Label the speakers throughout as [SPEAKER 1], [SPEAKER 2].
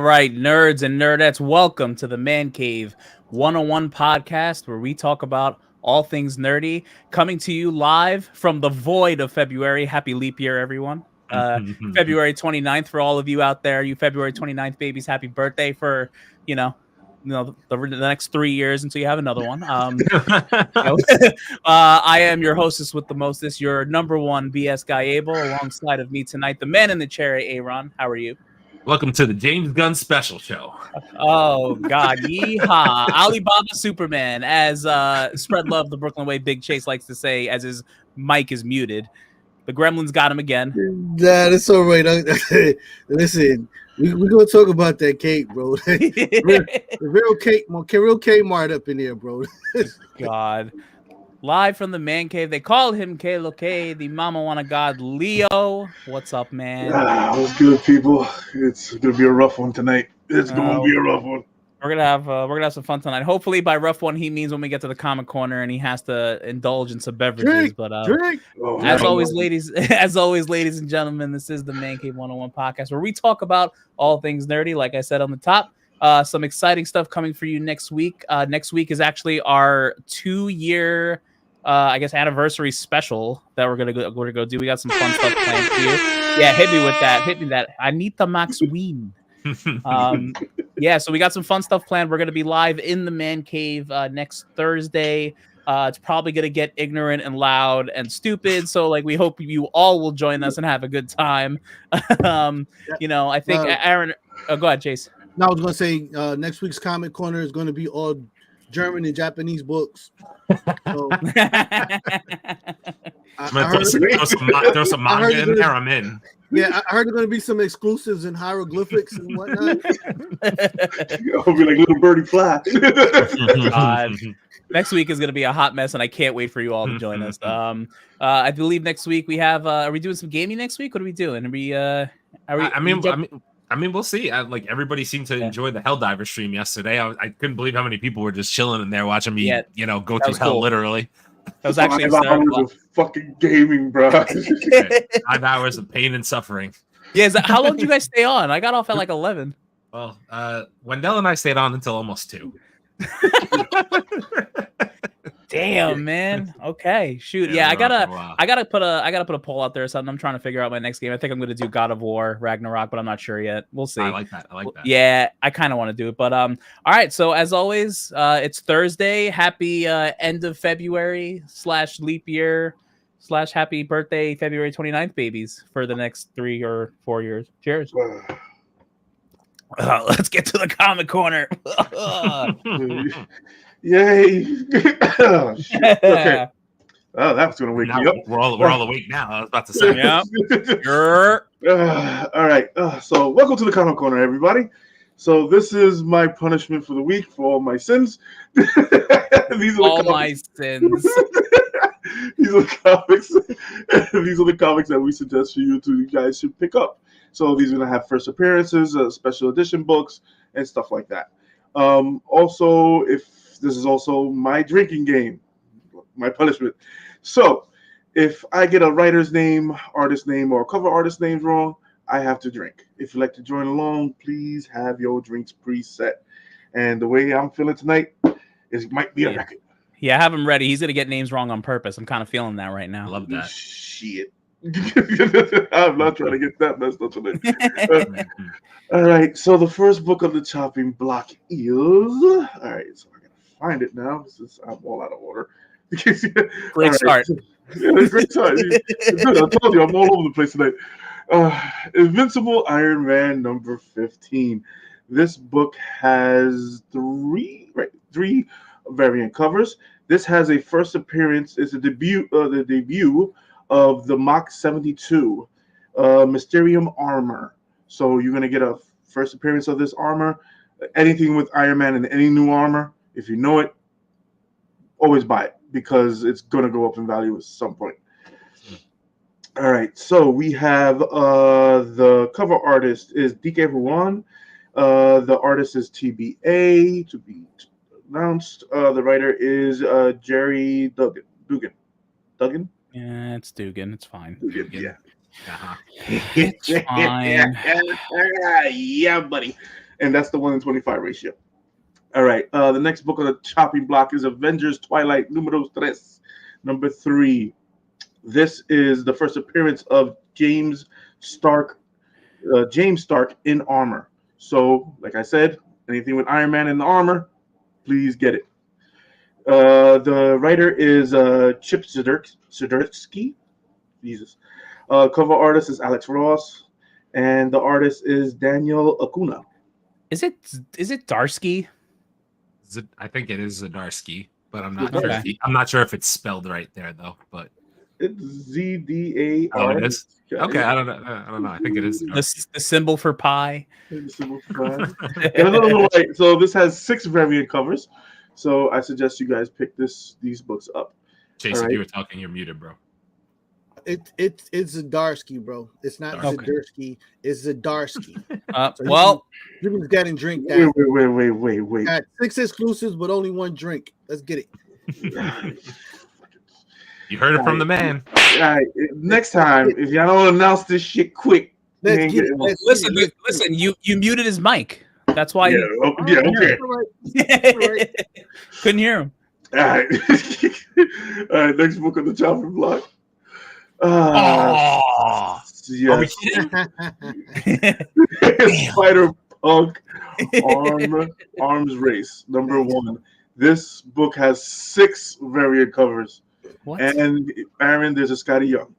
[SPEAKER 1] right, nerds and nerdettes, welcome to the Mancave101 Podcast, where we talk about all things nerdy, coming to you live from the void of February. Happy leap year, everyone. February 29th for all of you out there. You February 29th babies, happy birthday for, the next 3 years until you have another one. I am your hostess with the mostest, your number one BS guy, Abel, alongside of me tonight, the man in the chair, Aaron. How are you?
[SPEAKER 2] Welcome to the James Gunn special show.
[SPEAKER 1] Oh, God. Yeehaw. Alibaba Superman, as Spread Love, the Brooklyn Way Big Chase likes to say, as his mic is muted. The gremlins got him again.
[SPEAKER 3] Nah, that's all right. Listen, we're going to talk about that cake, bro. the real Kmart up in here, bro.
[SPEAKER 1] God. Live from the man cave. They call him Kalo K, the Mama Wanna God Leo. What's up, man?
[SPEAKER 4] What's good, people? It's gonna be a rough one tonight. It's gonna be a rough one.
[SPEAKER 1] We're gonna have some fun tonight. Hopefully, by rough one, he means when we get to the comic corner and he has to indulge in some beverages. As always, ladies and gentlemen, this is the Mancave101 Podcast, where we talk about all things nerdy. Like I said on the top, some exciting stuff coming for you next week. Next week is actually our 2-year, anniversary special that we're gonna go do. We got some fun stuff planned for you. Yeah, hit me that. I need the Max Ween. So we got some fun stuff planned. We're gonna be live in the man cave next Thursday. It's probably gonna get ignorant and loud and stupid. So we hope you all will join us and have a good time. I think Aaron. Oh, go ahead, Chase.
[SPEAKER 3] No, I was gonna say next week's comic corner is gonna be all German and Japanese books. So,
[SPEAKER 2] throw some manga in there. I'm in.
[SPEAKER 3] Yeah, I heard there's gonna be some exclusives in hieroglyphics and whatnot.
[SPEAKER 4] It'll be like little birdie fly.
[SPEAKER 1] Next week is gonna be a hot mess, and I can't wait for you all to join us. I believe next week we have. Are we doing some gaming next week? What are we doing?
[SPEAKER 2] I mean, we'll see. Everybody seemed to enjoy the Helldiver stream yesterday. I couldn't believe how many people were just chilling in there watching me, go through hell, literally.
[SPEAKER 1] That was actually
[SPEAKER 4] 5 hours of fucking gaming, bro.
[SPEAKER 2] 5 hours of pain and suffering.
[SPEAKER 1] Yeah, how long did you guys stay on? I got off at 11.
[SPEAKER 2] Well, Wendell and I stayed on until almost 2.
[SPEAKER 1] Damn, man. Okay, shoot. Yeah, I gotta put a poll out there or something. I'm trying to figure out my next game. I think I'm gonna do God of War Ragnarok, but I'm not sure yet. We'll see.
[SPEAKER 2] I like that.
[SPEAKER 1] Yeah, I kind of want to do it. But all right. So as always, it's Thursday. Happy end of February / leap year / happy birthday February 29th, babies, for the next 3 or 4 years. Cheers. Let's get to the comic corner.
[SPEAKER 4] Yay! Oh, shit. Okay. Oh, that's gonna wake me up.
[SPEAKER 2] We're all awake now. I was about to say.
[SPEAKER 4] Yeah. All right. So, welcome to the comic corner, everybody. So, this is my punishment for the week for all my sins. These are
[SPEAKER 1] all my sins.
[SPEAKER 4] These are the comics. These are the comics that we suggest for you guys should pick up. So, these are gonna have first appearances, special edition books, and stuff like that. Also, this is also my drinking game, my punishment. So, if I get a writer's name, artist name, or cover artist names wrong, I have to drink. If you'd like to join along, please have your drinks preset. And the way I'm feeling tonight, it might be a record.
[SPEAKER 1] Yeah, have him ready. He's gonna get names wrong on purpose. I'm kind of feeling that right now.
[SPEAKER 2] Love that.
[SPEAKER 4] Shit. I'm not trying to get that messed up today. All right, so the first book of the chopping block is... All right, so I gotta find it now. I'm all out of order.
[SPEAKER 1] Great start.
[SPEAKER 4] Yeah, great start. I told you, I'm all over the place tonight. Invincible Iron Man number 15. This book has three variant covers. This has a first appearance. It's the debut of the Mach 72 Mysterium armor. So you're going to get a first appearance of this armor. Anything with Iron Man and any new armor, if you know it, always buy it because it's going to go up in value at some point. All right, so we have the cover artist is DK Huan. The artist is TBA, to be announced. The writer is Jerry Dugan. Duggan?
[SPEAKER 1] Yeah, it's Dugan. It's fine.
[SPEAKER 4] Dugan, yeah.
[SPEAKER 1] It's fine.
[SPEAKER 4] Yeah, buddy. and that's the 1-in-25 ratio. All right. The next book on the chopping block is Avengers Twilight Número 3, number 3. This is the first appearance of James Stark in armor. So, like I said, anything with Iron Man in the armor, please get it. The writer is Chip Zdarsky. Jesus. Cover artist is Alex Ross, and the artist is Daniel Acuna.
[SPEAKER 1] Is it Darsky?
[SPEAKER 2] I think it is Zdarsky, but I'm not sure. I'm not sure if it's spelled right there though. But
[SPEAKER 4] it's ZDAR.
[SPEAKER 2] Oh, it is. Okay, I don't know. I think it is
[SPEAKER 1] the symbol for pi.
[SPEAKER 4] The symbol for pi. So this has 6 variant covers. So I suggest you guys pick these books up.
[SPEAKER 2] Jason, right. You were talking. You're muted, bro.
[SPEAKER 3] It's Zdarsky, bro. It's not Zdarsky. It's Zdarsky.
[SPEAKER 1] So
[SPEAKER 3] you can get and drink that.
[SPEAKER 4] Wait.
[SPEAKER 3] Got 6 exclusives, but only 1 drink. Let's get it.
[SPEAKER 2] You heard it from the man.
[SPEAKER 4] All right. Next time, if y'all don't announce this shit quick,
[SPEAKER 1] listen. You muted his mic. That's why.
[SPEAKER 4] Yeah. Okay.
[SPEAKER 3] Right.
[SPEAKER 1] Couldn't hear him.
[SPEAKER 4] All right. All right. Next book on the chopping block. Yes.
[SPEAKER 2] Are we kidding?
[SPEAKER 4] Spider-Punk Arms Race, number 1. This book has 6 variant covers.
[SPEAKER 1] What?
[SPEAKER 4] And Aaron, there's a Scotty Young.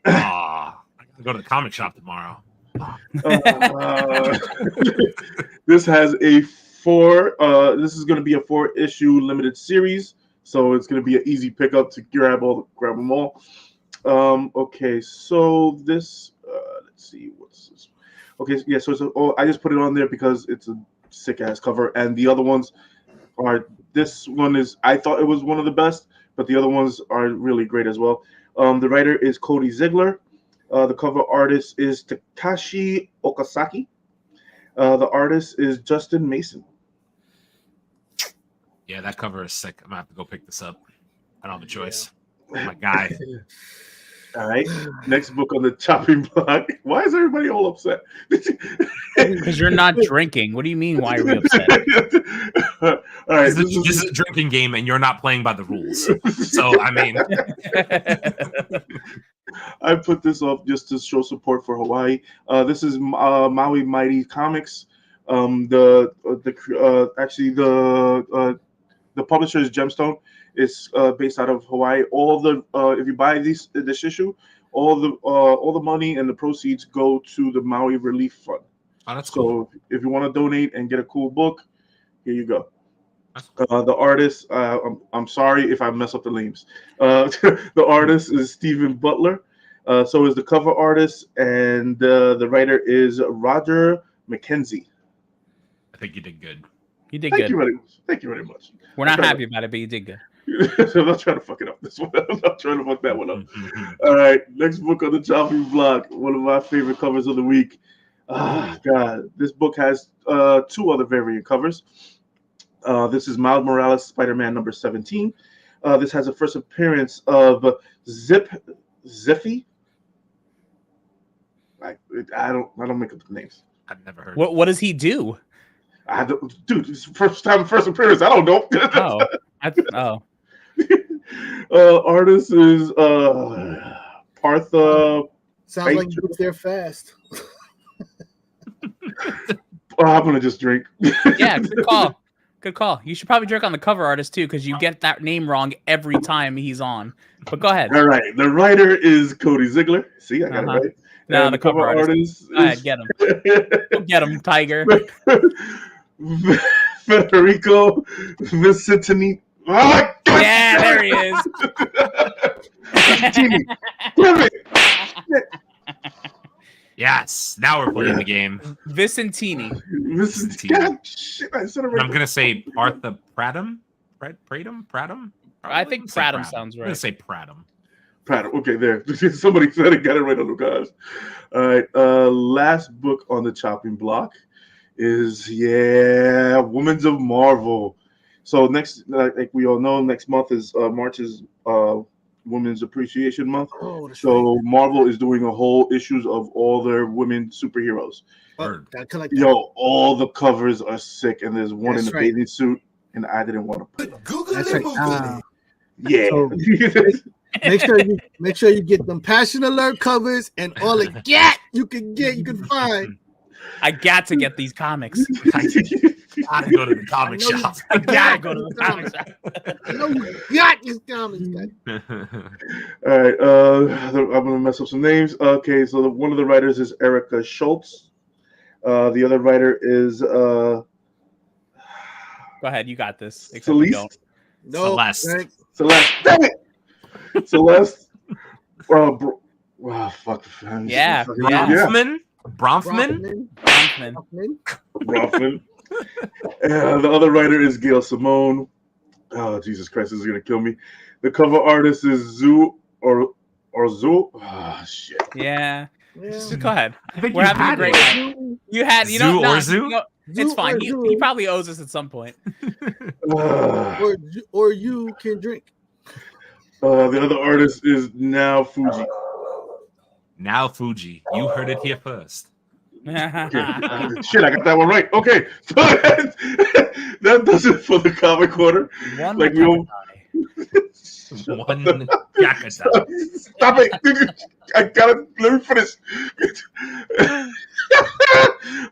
[SPEAKER 2] I gotta go to the comic shop tomorrow.
[SPEAKER 4] This has a 4. This is going to be a 4-issue limited series, so it's going to be an easy pickup to grab them all. Okay, so this. Let's see, what's this? Okay, yeah. So I just put it on there because it's a sick ass cover, and the other ones are. This one is. I thought it was one of the best, but the other ones are really great as well. The writer is Cody Ziegler. The cover artist is Takashi Okazaki. The artist is Justin Mason.
[SPEAKER 2] Yeah, that cover is sick. I'm gonna have to go pick this up. I don't have a choice. Yeah. My guy.
[SPEAKER 4] All right. Next book on the chopping block. Why is everybody all upset?
[SPEAKER 1] Because you're not drinking. What do you mean? Why are we upset?
[SPEAKER 4] All right.
[SPEAKER 2] This is a drinking game, and you're not playing by the rules. So I mean,
[SPEAKER 4] I put this up just to show support for Hawaii. This is Maui Mighty Comics. The publisher is Gemstone. It's based out of Hawaii. All the if you buy this issue, all the money and the proceeds go to the Maui Relief Fund.
[SPEAKER 2] Oh, that's cool.
[SPEAKER 4] So if you want to donate and get a cool book, here you go. The artist, I'm sorry if I mess up the names. The artist is Stephen Butler. So is the cover artist, and the writer is Roger McKenzie.
[SPEAKER 2] I think you did good.
[SPEAKER 1] You did good.
[SPEAKER 4] Thank you very much.
[SPEAKER 1] We're not happy about it, but you did good.
[SPEAKER 4] I'm not trying to fuck it up this one. I'm not trying to fuck that one up. All right, next book on the chopping block. One of my favorite covers of the week. God, this book has 2 other variant covers. This is Miles Morales Spider-Man number 17. This has a first appearance of Ziffy. I don't make up the names.
[SPEAKER 2] I've never heard.
[SPEAKER 1] What does he do?
[SPEAKER 4] Dude, it's first appearance. I don't know. Artist is Partha.
[SPEAKER 3] Sounds like you was there fast.
[SPEAKER 4] I'm gonna just drink.
[SPEAKER 1] Yeah, good call. You should probably drink on the cover artist too, because you get that name wrong every time he's on. But go ahead.
[SPEAKER 4] All right, the writer is Cody Ziegler. See, I got it right.
[SPEAKER 1] No, the cover artist. Go ahead, get him. Go get him, Tiger.
[SPEAKER 4] Federico Vicentini. Oh,
[SPEAKER 1] yeah, there he is.
[SPEAKER 4] Damn it.
[SPEAKER 2] Yes, now we're playing the game.
[SPEAKER 1] Vicentini.
[SPEAKER 4] God, shit, I said it right.
[SPEAKER 2] I'm gonna say Partha Pratum. Pratum.
[SPEAKER 1] I think Pratum sounds right.
[SPEAKER 2] I'm gonna say Pratum.
[SPEAKER 4] Pratum. Okay, there. Somebody said it. Got it right on the cards. All right. Last book on the chopping block is Women's of Marvel. So next, like we all know, next month is March is Women's Appreciation Month. So Marvel is doing a whole issues of all their women superheroes. Yo, all the covers are sick, and there's one in the bathing suit, and I didn't want to put it.
[SPEAKER 3] That's right.
[SPEAKER 4] Yeah.
[SPEAKER 3] So, make sure you get them Passion Alert covers and all the you can find.
[SPEAKER 1] I got to get these comics.
[SPEAKER 2] I gotta go to the comic shop.
[SPEAKER 1] I gotta go to the comic shop.
[SPEAKER 3] I know you got these comics.
[SPEAKER 4] All right, I'm gonna mess up some names. Okay, so one of the writers is Erica Schultz. The other writer is
[SPEAKER 1] Go ahead, you got this.
[SPEAKER 4] Celeste.
[SPEAKER 3] No,
[SPEAKER 4] Celeste. Damn it. Celeste. Fuck.
[SPEAKER 1] Yeah.
[SPEAKER 2] Bronfman.
[SPEAKER 4] And the other writer is Gail Simone. Oh, Jesus Christ, this is gonna kill me. The cover artist is Zoo or Zoo. Oh shit.
[SPEAKER 1] Yeah. Just go ahead.
[SPEAKER 2] I think
[SPEAKER 1] we're having a great night. You had
[SPEAKER 2] Zoo.
[SPEAKER 1] It's fine. He probably owes us at some point.
[SPEAKER 3] or you can drink.
[SPEAKER 4] The other artist is Now Fuji.
[SPEAKER 2] Now Fuji. You heard it here first.
[SPEAKER 4] Shit, I got that one right. Okay, so that does it for the comic corner.
[SPEAKER 1] One
[SPEAKER 2] One
[SPEAKER 4] Stop it! I gotta let me finish.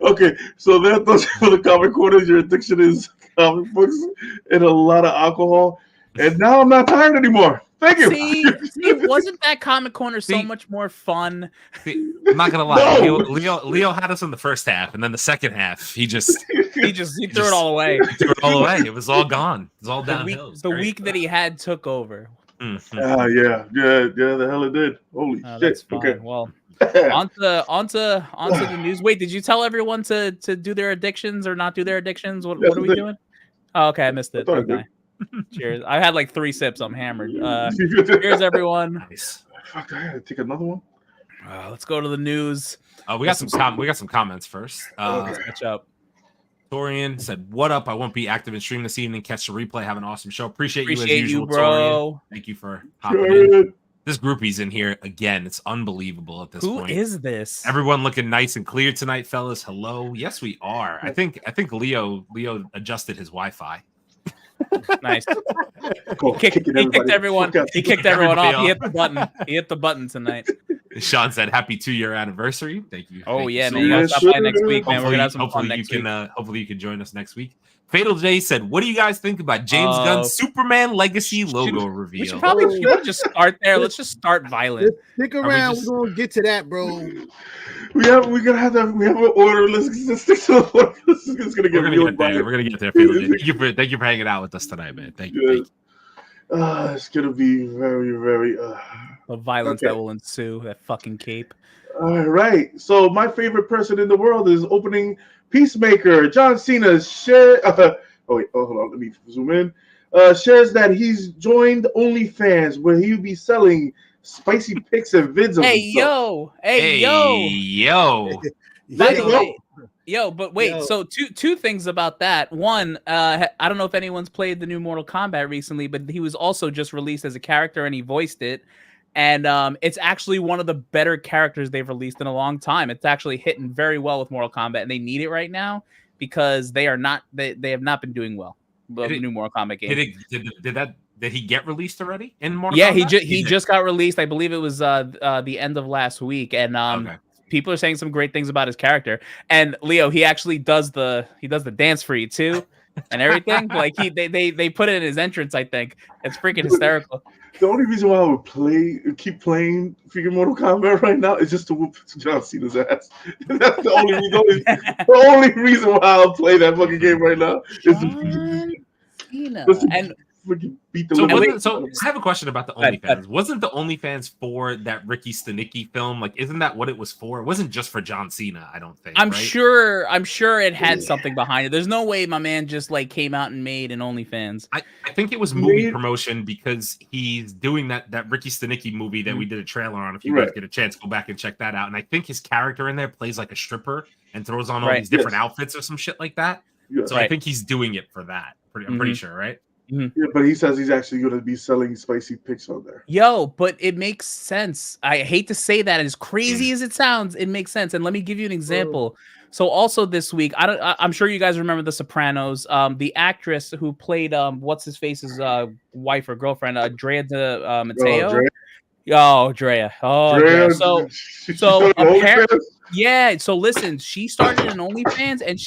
[SPEAKER 4] Okay, so that does it for the comic corner. Your addiction is comic books and a lot of alcohol, and now I'm not tired anymore. Thank you.
[SPEAKER 1] See, wasn't that comic corner so much more fun?
[SPEAKER 2] I'm not gonna lie. No. Leo had us in the first half, and then the second half, he threw
[SPEAKER 1] it all away.
[SPEAKER 2] He threw it all away. It was all gone. It was all downhill.
[SPEAKER 1] The week that he had took over.
[SPEAKER 4] Mm-hmm. Yeah. The hell it did. Holy shit.
[SPEAKER 1] That's fine.
[SPEAKER 4] Okay.
[SPEAKER 1] Well, onto the news. Wait, did you tell everyone to do their addictions or not do their addictions? What are we doing? Oh, okay, I missed it. Okay. Cheers. I had like 3 sips. I'm hammered. Cheers, everyone.
[SPEAKER 2] Nice.
[SPEAKER 4] Fuck, I gotta take another one.
[SPEAKER 1] Let's go to the news.
[SPEAKER 2] We got some comments first.
[SPEAKER 1] Let's catch up.
[SPEAKER 2] Torian said, "What up? I won't be active in stream this evening. Catch the replay. Have an awesome show. Appreciate you as usual,
[SPEAKER 1] bro.
[SPEAKER 2] Torian. Thank you for hopping in. This groupie's in here again. It's unbelievable at this point.
[SPEAKER 1] Who is this?
[SPEAKER 2] Everyone looking nice and clear tonight, fellas. Hello. Yes, we are. I think Leo adjusted his Wi-Fi.
[SPEAKER 1] Nice. He kicked everyone. He kicked everyone off. He hit the button. He hit the button tonight.
[SPEAKER 2] Sean said, "Happy 2-year anniversary." Thank you.
[SPEAKER 1] Oh yeah, man. You gotta stop by next week, man. We're gonna have some fun next week.
[SPEAKER 2] Hopefully you can join us next week. Fatal J said, "What do you guys think about James Gunn's Superman Legacy logo reveal?"
[SPEAKER 1] We should probably just start there. Let's just start violent.
[SPEAKER 3] Stick around. We're gonna get to that, bro.
[SPEAKER 4] We have an order. Let's stick to the order. It's gonna get
[SPEAKER 2] We're gonna get there. Fatal J. Thank you for hanging out with us tonight, man. Thank you.
[SPEAKER 4] It's gonna be very, very
[SPEAKER 1] the violence that will ensue. That fucking cape.
[SPEAKER 4] All right. So my favorite person in the world is opening Peacemaker. John Cena hold on. Let me zoom in. Shares that he's joined OnlyFans, where he'll be selling spicy pics and vids of himself.
[SPEAKER 1] By the way, but wait. Yo. So two things about that. One, I don't know if anyone's played the new Mortal Kombat recently, but he was also just released as a character and he voiced it. And it's actually one of the better characters they've released in a long time. It's actually hitting very well with Mortal Kombat, and they need it right now because they have not been doing well. The new Mortal Kombat game.
[SPEAKER 2] Did he get released already in Mortal Kombat?
[SPEAKER 1] Yeah, he just got released. I believe it was the end of last week, and people are saying some great things about his character. And Leo, he actually does the dance for you too, and everything. Like they put it in his entrance. I think it's freaking hysterical.
[SPEAKER 4] The only reason why I would keep playing freaking Mortal Kombat right now is just to whoop John Cena's ass. That's the only reason why I'll play that fucking game right now.
[SPEAKER 1] And
[SPEAKER 4] beat the
[SPEAKER 2] so I have a question about the OnlyFans. Wasn't the OnlyFans for that Ricky Stenicki film? Like, isn't that what it was for? It wasn't just for John Cena, I don't think.
[SPEAKER 1] I'm sure it had something behind it. There's no way my man just like came out and made an OnlyFans.
[SPEAKER 2] I think it was movie promotion because he's doing that Ricky Stenicki movie that we did a trailer on. If you guys get a chance, go back and check that out. And I think his character in there plays like a stripper and throws on all these different outfits or some shit like that. So I think he's doing it for that. I'm pretty sure, right?
[SPEAKER 4] Yeah, but he says he's actually going to be selling spicy pics on there.
[SPEAKER 1] But it makes sense. I hate to say that. As crazy as it sounds, it makes sense. And let me give you an example. So also this week, I'm sure you guys remember The Sopranos. The actress who played what's his face's wife or girlfriend, Drea de Matteo. Drea. Drea. So apparently, yeah. So listen, she started an OnlyFans, and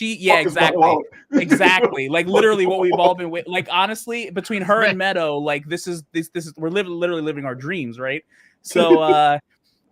[SPEAKER 1] exactly. Like literally what we've all been with. Like honestly, between her and Meadow, like this is we're literally living our dreams, right? So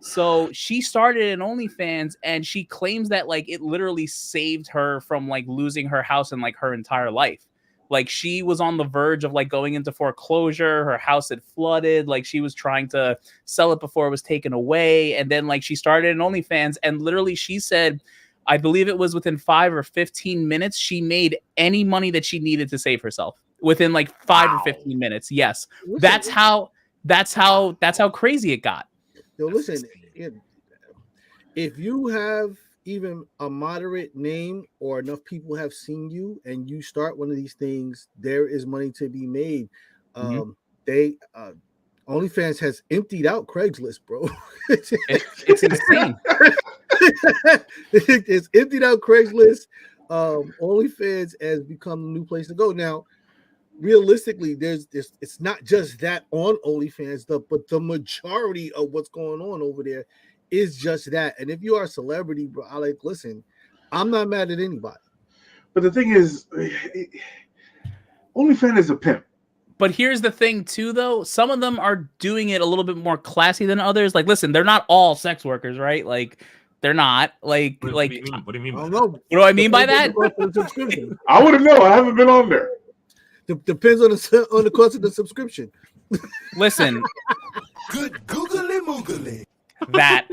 [SPEAKER 1] so she started an OnlyFans, and she claims that like it literally saved her from like losing her house and like her entire life. Like she was on the verge of like going into foreclosure. Her house had flooded. Like she was trying to sell it before it was taken away. And then like she started an OnlyFans, and literally she said, I believe it was within 5 or 15 minutes, she made any money that she needed to save herself within like 5 or 15 minutes. Yes. That's how crazy it got.
[SPEAKER 3] Yo, listen, if you have even a moderate name or enough people have seen you and you start one of these things, there is money to be made. OnlyFans has emptied out Craigslist, bro.
[SPEAKER 1] It's insane.
[SPEAKER 3] It's emptied out Craigslist. OnlyFans has become the new place to go. Now, realistically, it's not just that on OnlyFans, but the majority of what's going on over there is just that. And if you are a celebrity, bro, listen, I'm not mad at anybody.
[SPEAKER 4] But the thing is, OnlyFans is a pimp.
[SPEAKER 1] But here's the thing, too, though. Some of them are doing it a little bit more classy than others. Like, listen, they're not all sex workers, right? Like, they're not. Like,
[SPEAKER 2] what do you mean? What do you mean?
[SPEAKER 3] I don't know.
[SPEAKER 1] What do I mean by that?
[SPEAKER 4] I wouldn't know. I haven't been on there.
[SPEAKER 3] Depends on the cost of the subscription.
[SPEAKER 1] Listen.
[SPEAKER 5] Good googly moogly.
[SPEAKER 1] That.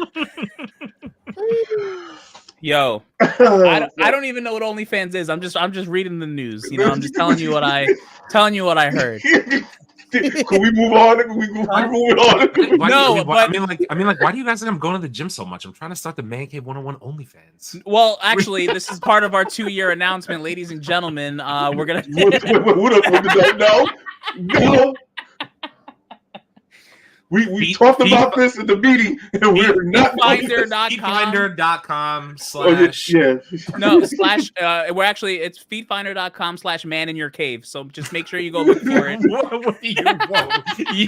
[SPEAKER 1] Yo, I don't even know what OnlyFans is. I'm just reading the news. You know, I'm just telling you what I heard.
[SPEAKER 4] Can we move on? Can we move on?
[SPEAKER 2] I mean, why do you guys think I'm going to the gym so much? I'm trying to start the Mancave101 OnlyFans.
[SPEAKER 1] Well, actually, this is part of our 2-year announcement, ladies and gentlemen. We're gonna.
[SPEAKER 4] No. We talked about this in the meeting, and we're not.
[SPEAKER 2] Feedfinder.com /
[SPEAKER 1] we're actually, it's feedfinder.com/man in your cave. So just make sure you go look for it.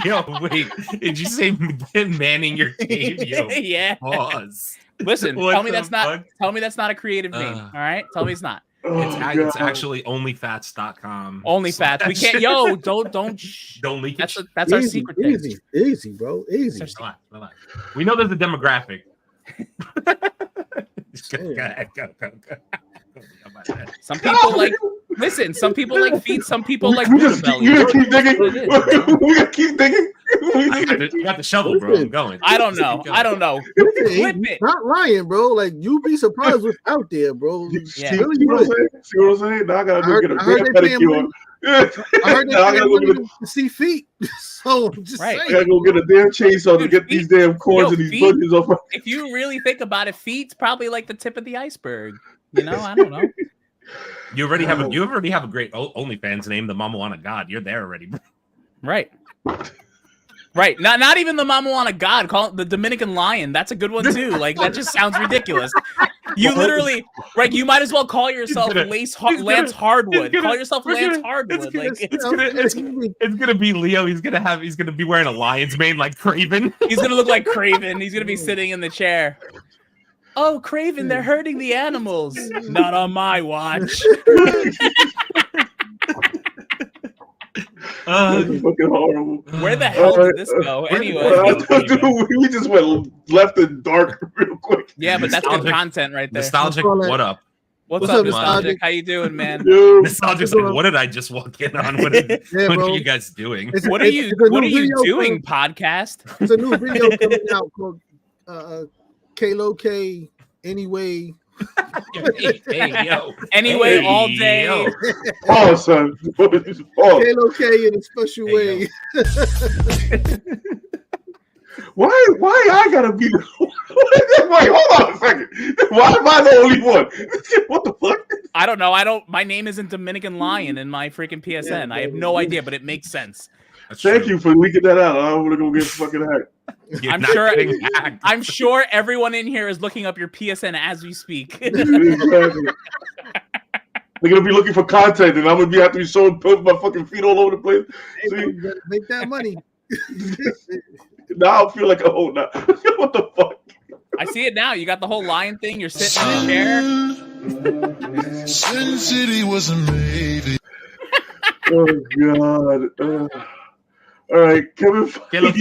[SPEAKER 2] Yo, wait. Did you say man in your cave? Yo,
[SPEAKER 1] yeah.
[SPEAKER 2] Pause.
[SPEAKER 1] Listen, tell me that's not a creative name. All right, tell me it's not.
[SPEAKER 2] It's actually onlyfats.com.
[SPEAKER 1] OnlyFats. We can't. Yo, don't
[SPEAKER 2] leak it.
[SPEAKER 1] That's our secret.
[SPEAKER 3] Easy, bro. Easy.
[SPEAKER 2] Relax. We know there's a demographic. Go.
[SPEAKER 1] Some people like. Listen, some people like feet. Some people like belly.
[SPEAKER 4] You gotta keep digging. We gotta keep digging.
[SPEAKER 2] You got the shovel, bro. I'm going.
[SPEAKER 1] I don't know. Flip it.
[SPEAKER 3] Not lying, bro. Like you'd be surprised what's out there, bro.
[SPEAKER 1] Yeah.
[SPEAKER 4] See what I'm saying? Now I gotta go get a pedicure.
[SPEAKER 3] I heard that to see feet. So I'm just saying.
[SPEAKER 4] I gotta go get a damn chainsaw to get these damn cords and these bunches off.
[SPEAKER 1] If you really think about it, feet's probably like the tip of the iceberg. You know, I don't know.
[SPEAKER 2] You already have a great OnlyFans name, the Mamawana God. You're there already, bro.
[SPEAKER 1] Right. Not even the Mamawana God. Call it the Dominican Lion. That's a good one too. Like that just sounds ridiculous. You literally, right? You might as well call yourself Lance Hardwood. Call yourself Lance Hardwood.
[SPEAKER 2] It's gonna be Leo. He's gonna be wearing a lion's mane like Craven.
[SPEAKER 1] He's gonna look like Craven. He's gonna be sitting in the chair. Oh, Craven, they're hurting the animals. Not on my watch.
[SPEAKER 4] Fucking horrible.
[SPEAKER 1] Where the hell did this go? Anyway,
[SPEAKER 4] we just went left and dark real quick.
[SPEAKER 1] Yeah, but that's good content right there.
[SPEAKER 2] Nostalgic, what up?
[SPEAKER 1] What's up, Nostalgic? How you doing, man?
[SPEAKER 2] Nostalgic's like, what did I just walk in on? What are you guys doing?
[SPEAKER 1] What are you doing, podcast?
[SPEAKER 3] It's a new video coming out called Kalo K Anyway.
[SPEAKER 2] Hey, yo.
[SPEAKER 1] Anyway, hey, all day.
[SPEAKER 4] Yo. Oh, son.
[SPEAKER 3] Kalo K in a special way.
[SPEAKER 4] Why I gotta be? Wait, hold on a second. Why am I the only one? What the fuck?
[SPEAKER 1] I don't know. My name isn't Dominican Lion in my freaking PSN. I have no idea, but it makes sense.
[SPEAKER 4] Thank you for leaking that out. I'm gonna go get fucking hacked.
[SPEAKER 1] I'm sure everyone in here is looking up your PSN as we speak.
[SPEAKER 4] Exactly. They're gonna be looking for content, and I'm gonna have to be showing my fucking feet all over the place.
[SPEAKER 3] Hey, bro, you gotta make that money.
[SPEAKER 4] Now I feel like a whole now. What the fuck?
[SPEAKER 1] I see it now. You got the whole lion thing. You're sitting in a chair.
[SPEAKER 5] Sin City was amazing.
[SPEAKER 4] Oh God. All right, Kevin.
[SPEAKER 2] Kill. All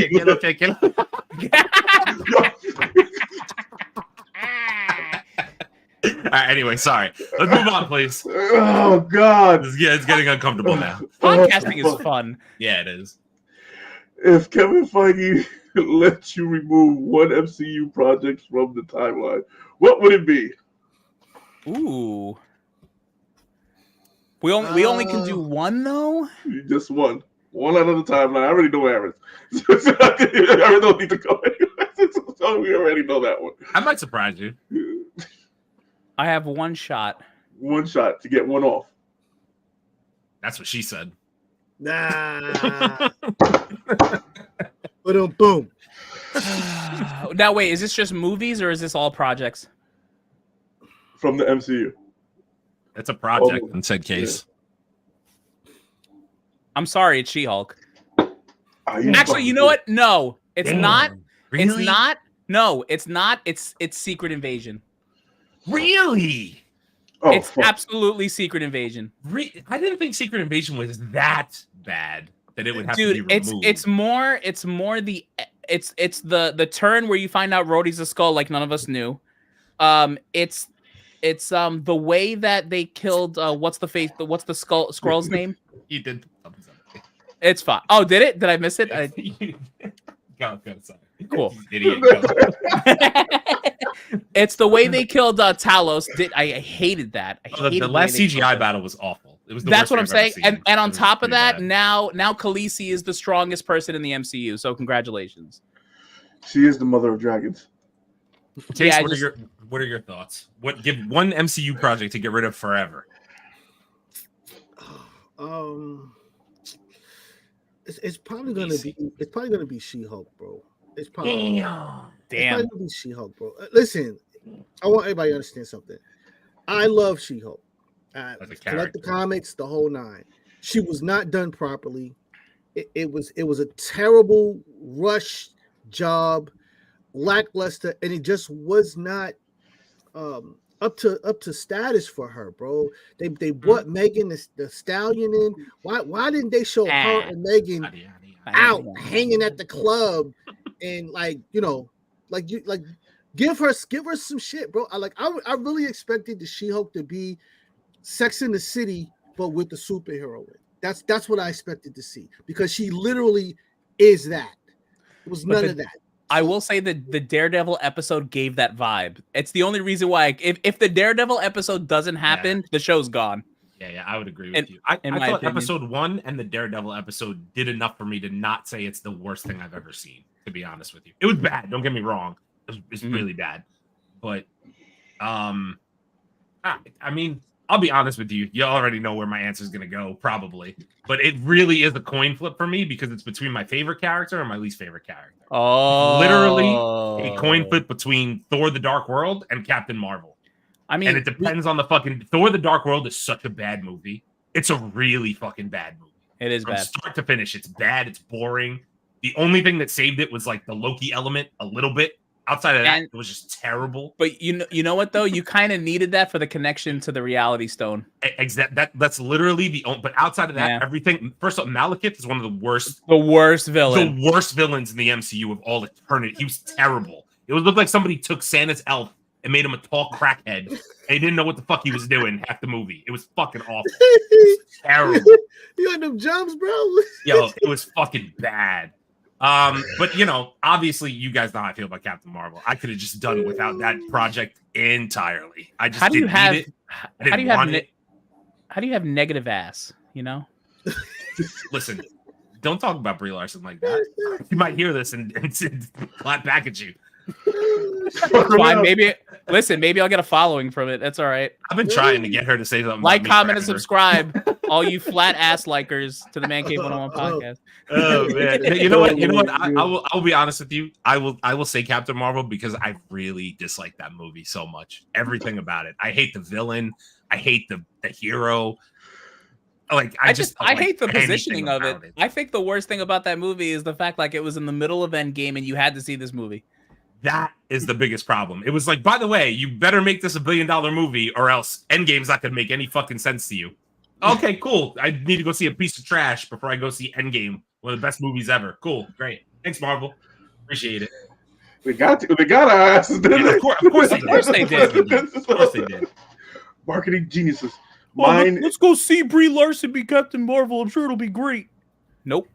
[SPEAKER 2] right, anyway, sorry. Let's move on, please.
[SPEAKER 4] Oh God.
[SPEAKER 2] It's getting uncomfortable now.
[SPEAKER 1] Podcasting is fun.
[SPEAKER 2] Yeah, it is.
[SPEAKER 4] If Kevin Feige lets you remove one MCU project from the timeline, what would it be?
[SPEAKER 1] Ooh. We only can do one though.
[SPEAKER 4] Just one. One out of the timeline. I already know Aaron's. I don't need to go anywhere. So we already know that one.
[SPEAKER 2] I might surprise you.
[SPEAKER 1] I have one shot.
[SPEAKER 4] One shot to get one off.
[SPEAKER 2] That's what she said.
[SPEAKER 3] Nah. Boom.
[SPEAKER 1] Now wait, is this just movies or is this all projects?
[SPEAKER 4] From the MCU.
[SPEAKER 2] It's a project in said case.
[SPEAKER 1] I'm sorry, it's She-Hulk.
[SPEAKER 4] Actually,
[SPEAKER 1] you know what? No, it's not.
[SPEAKER 2] Really?
[SPEAKER 1] It's not. No, it's not. It's Secret Invasion.
[SPEAKER 2] Really?
[SPEAKER 4] Oh,
[SPEAKER 1] It's absolutely Secret Invasion.
[SPEAKER 2] I didn't think Secret Invasion was that bad that it would have to be removed.
[SPEAKER 1] It's more the turn where you find out Rhodey's a skull like none of us knew. It's the way that they killed what's the Skrull's name?
[SPEAKER 2] You did.
[SPEAKER 1] It's fine. Oh, did it? Did I miss it?
[SPEAKER 2] Go, sorry.
[SPEAKER 1] Cool.
[SPEAKER 2] Idiot. Go.
[SPEAKER 1] It's the way they killed Talos. I hated that.
[SPEAKER 2] The last CGI battle was awful. It was.
[SPEAKER 1] That's what I'm saying. And on top of that, now Khaleesi is the strongest person in the MCU. So congratulations.
[SPEAKER 4] She is the mother of dragons.
[SPEAKER 2] Chase, what are your thoughts? Give one MCU project to get rid of forever.
[SPEAKER 3] It's probably gonna be She-Hulk, bro. It's probably gonna be She-Hulk, bro. Listen, I want everybody to understand something. I love She-Hulk. Collect the comics, the whole nine. She was not done properly. It was a terrible rush job, lackluster, and it just was not up to status for her, bro. They brought Megan the Stallion in. Why didn't they show her and Megan out hanging at the club and give her some shit, bro? I really expected the She-Hulk to be Sex in the City, but with the superhero. That's what I expected to see, because she literally is that. It was none of that.
[SPEAKER 1] I will say that the Daredevil episode gave that vibe. It's the only reason why. If the Daredevil episode doesn't happen, the show's gone.
[SPEAKER 2] Yeah, I would agree with you. I thought episode 1 and the Daredevil episode did enough for me to not say it's the worst thing I've ever seen, to be honest with you. It was bad. Don't get me wrong. It's really bad. But, I mean, I'll be honest with you. You already know where my answer is going to go, probably. But it really is a coin flip for me, because it's between my favorite character and my least favorite character.
[SPEAKER 1] Oh.
[SPEAKER 2] Literally a coin flip between Thor: The Dark World and Captain Marvel. I mean, and it depends on the fucking... Thor: The Dark World is such a bad movie. It's a really fucking bad movie.
[SPEAKER 1] It is
[SPEAKER 2] From
[SPEAKER 1] bad.
[SPEAKER 2] start to finish, it's bad. It's boring. The only thing that saved it was like the Loki element a little bit. Outside of that, it was just terrible.
[SPEAKER 1] But you know what though? You kind of needed that for the connection to the Reality Stone.
[SPEAKER 2] That's literally the only. But outside of that, everything. First of all, Malekith is one of the worst.
[SPEAKER 1] The worst villain.
[SPEAKER 2] The worst villains in the MCU of all eternity. He was terrible. It would look like somebody took Santa's elf and made him a tall crackhead, and he didn't know what the fuck he was doing half the movie. It was fucking awful. It was terrible.
[SPEAKER 3] You had them jumps, bro.
[SPEAKER 2] Yo, it was fucking bad. But obviously you guys know how I feel about Captain Marvel. I could have just done without that project entirely. I just didn't need it. I didn't want it.
[SPEAKER 1] How do you have negative ass?
[SPEAKER 2] Listen, don't talk about Brie Larson like that. You might hear this and clap back at you.
[SPEAKER 1] Fine, maybe I'll get a following from it. That's all right.
[SPEAKER 2] I've been trying to get her to say something.
[SPEAKER 1] Like, comment, and subscribe, all you flat ass likers to the Mancave101 podcast.
[SPEAKER 2] Oh man, you know what? I will be honest with you. I will say Captain Marvel because I really dislike that movie so much. Everything about it. I hate the villain. I hate the hero. Like I
[SPEAKER 1] hate the positioning of it. I think the worst thing about that movie is the fact like it was in the middle of Endgame and you had to see this movie.
[SPEAKER 2] That is the biggest problem. It was like, by the way, you better make this $1 billion movie or else Endgame's not gonna make any fucking sense to you. Okay, cool. I need to go see a piece of trash before I go see Endgame, one of the best movies ever. Cool, great. Thanks, Marvel. Appreciate it.
[SPEAKER 4] They got our asses.
[SPEAKER 2] Yeah, of course they did. Of course they did.
[SPEAKER 4] Marketing geniuses.
[SPEAKER 1] Let's go see Brie Larson be Captain Marvel. I'm sure it'll be great. Nope.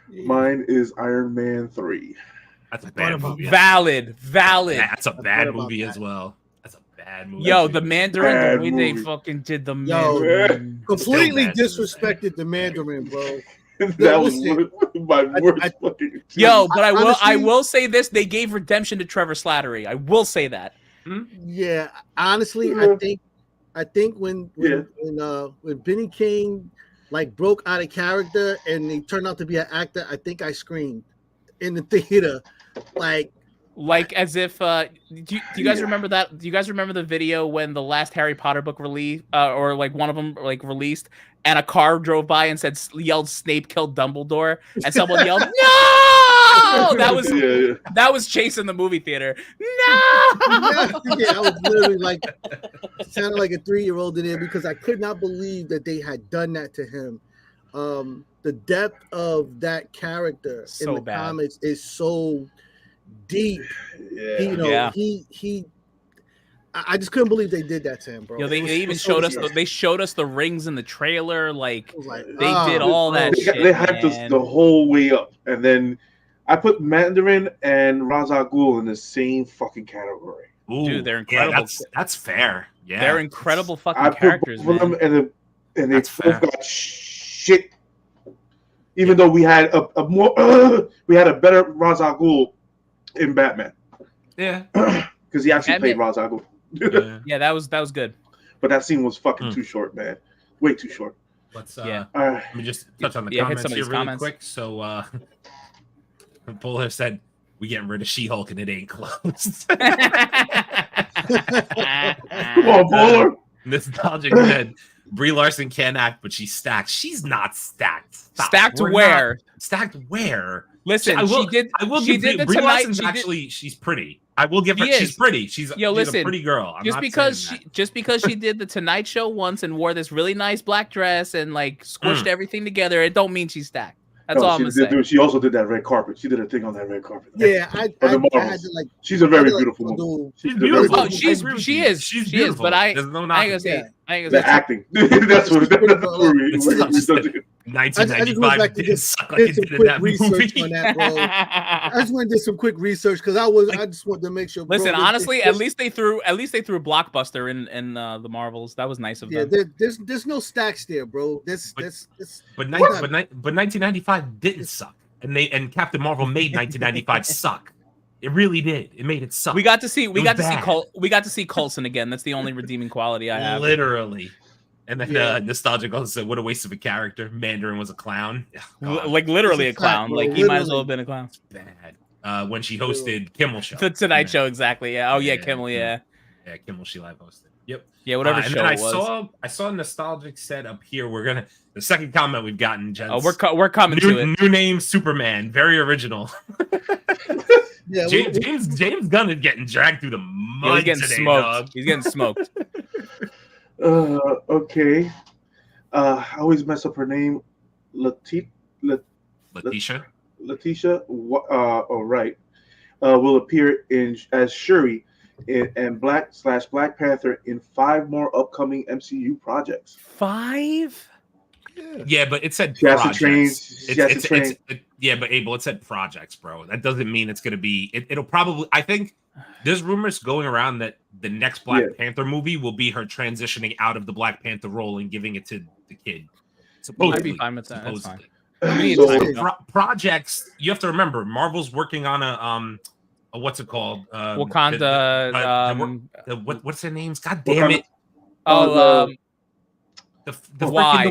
[SPEAKER 4] Mine is Iron Man 3.
[SPEAKER 2] That's a bad movie.
[SPEAKER 1] Valid.
[SPEAKER 2] That's a bad movie as well. That's a bad movie.
[SPEAKER 1] Yo, the Mandarin, the way they fucking did the Mandarin.
[SPEAKER 3] Completely disrespected the Mandarin, bro.
[SPEAKER 4] That was my worst fucking.
[SPEAKER 1] Yo, but I will say this: they gave redemption to Trevor Slattery. I will say that.
[SPEAKER 3] Yeah, honestly, I think when Benny King like broke out of character and he turned out to be an actor, I think I screamed in the theater, like
[SPEAKER 1] as if do you guys remember that? Do you guys remember the video when the last Harry Potter book released, or like one of them like released, and a car drove by and yelled Snape killed Dumbledore, and someone yelled no. That was Chase in the movie theater. No.
[SPEAKER 3] Yeah, I was literally like sounded like a 3-year-old in there because I could not believe that they had done that to him. The depth of that character in the comics is so deep.
[SPEAKER 4] Yeah.
[SPEAKER 3] I just couldn't believe they did that to him, bro.
[SPEAKER 1] Yo, they even showed us. They showed us the rings in the trailer. Like they did all that shit.
[SPEAKER 4] They hyped us the whole way up, and then I put Mandarin and Ra's al Ghul in the same fucking category.
[SPEAKER 2] Ooh,
[SPEAKER 1] dude, they're incredible.
[SPEAKER 2] Yeah, that's fair. Yeah,
[SPEAKER 1] they're incredible fucking characters, man.
[SPEAKER 4] Them and they both got shit. Even though we had we had a better Ra's al Ghul in Batman.
[SPEAKER 2] Yeah,
[SPEAKER 4] because he actually played Ra's al Ghul.
[SPEAKER 1] Yeah, that was good.
[SPEAKER 4] But that scene was fucking too short, man. Way too short.
[SPEAKER 2] Let's let me just touch on the comments here really quick. So Polar said we getting rid of She-Hulk and it ain't closed. Come
[SPEAKER 4] on, Polar.
[SPEAKER 2] Nostalgic said Brie Larson can act, but she's stacked. She's not stacked. Stop.
[SPEAKER 1] Stacked where?
[SPEAKER 2] Stacked where?
[SPEAKER 1] Listen,
[SPEAKER 2] I will
[SPEAKER 1] Brie
[SPEAKER 2] Larson's actually she's pretty. I will give her. She's pretty. She's a pretty girl.
[SPEAKER 1] Just because she did the Tonight Show once and wore this really nice black dress and like squished everything together, it don't mean she's stacked. That's all I'm gonna say.
[SPEAKER 4] She also did that red carpet. She did her thing on that red carpet.
[SPEAKER 3] Yeah, I had to like.
[SPEAKER 4] She's a very beautiful woman.
[SPEAKER 2] She's beautiful.
[SPEAKER 1] Oh, she is. She's beautiful. But I ain't gonna say.
[SPEAKER 4] The acting. That's what. That's
[SPEAKER 2] 1995 did suck like it did in that movie.
[SPEAKER 3] On that, bro. I just want to do some quick research because I just wanted to make sure.
[SPEAKER 1] Listen, honestly, at least they threw Blockbuster in the Marvels. That was nice of them.
[SPEAKER 3] Yeah, there's no stacks there, bro.
[SPEAKER 2] But 1995 didn't suck, and Captain Marvel made 1995 suck. It really did. It made it suck.
[SPEAKER 1] We got to see Coulson again. That's the only redeeming quality I have.
[SPEAKER 2] Literally. And then Nostalgic also said, what a waste of a character. Mandarin was a clown.
[SPEAKER 1] Like literally a clown. Like he might as well have been a clown.
[SPEAKER 2] Bad. When she hosted Kimmel Show.
[SPEAKER 1] The Tonight Show, exactly. Yeah. Oh yeah, Kimmel, yeah.
[SPEAKER 2] Yeah, Kimmel she live hosted. Yep.
[SPEAKER 1] Yeah, whatever show it was.
[SPEAKER 2] I saw Nostalgic said up here. The second comment we've gotten, gents.
[SPEAKER 1] Oh, we're coming to it.
[SPEAKER 2] New name Superman. Very original.
[SPEAKER 3] Yeah,
[SPEAKER 2] James Gunn is getting dragged through the mud.
[SPEAKER 1] He's getting smoked. Dog. He's getting smoked.
[SPEAKER 4] Okay. I always mess up her name. Letitia. All right. Will appear as Shuri and Black Panther in 5 more upcoming MCU projects.
[SPEAKER 1] 5?
[SPEAKER 2] Yeah, but it said
[SPEAKER 4] projects.
[SPEAKER 2] Yeah, but Abel, it said projects, bro. That doesn't mean it's going to be. It'll probably. I think there's rumors going around that the next Black Panther movie will be her transitioning out of the Black Panther role and giving it to the kid. Supposedly,
[SPEAKER 1] I'd be fine with that. That's fine.
[SPEAKER 2] Projects. You have to remember, Marvel's working on what's it called?
[SPEAKER 1] Wakanda.
[SPEAKER 2] What's their names? God damn it! The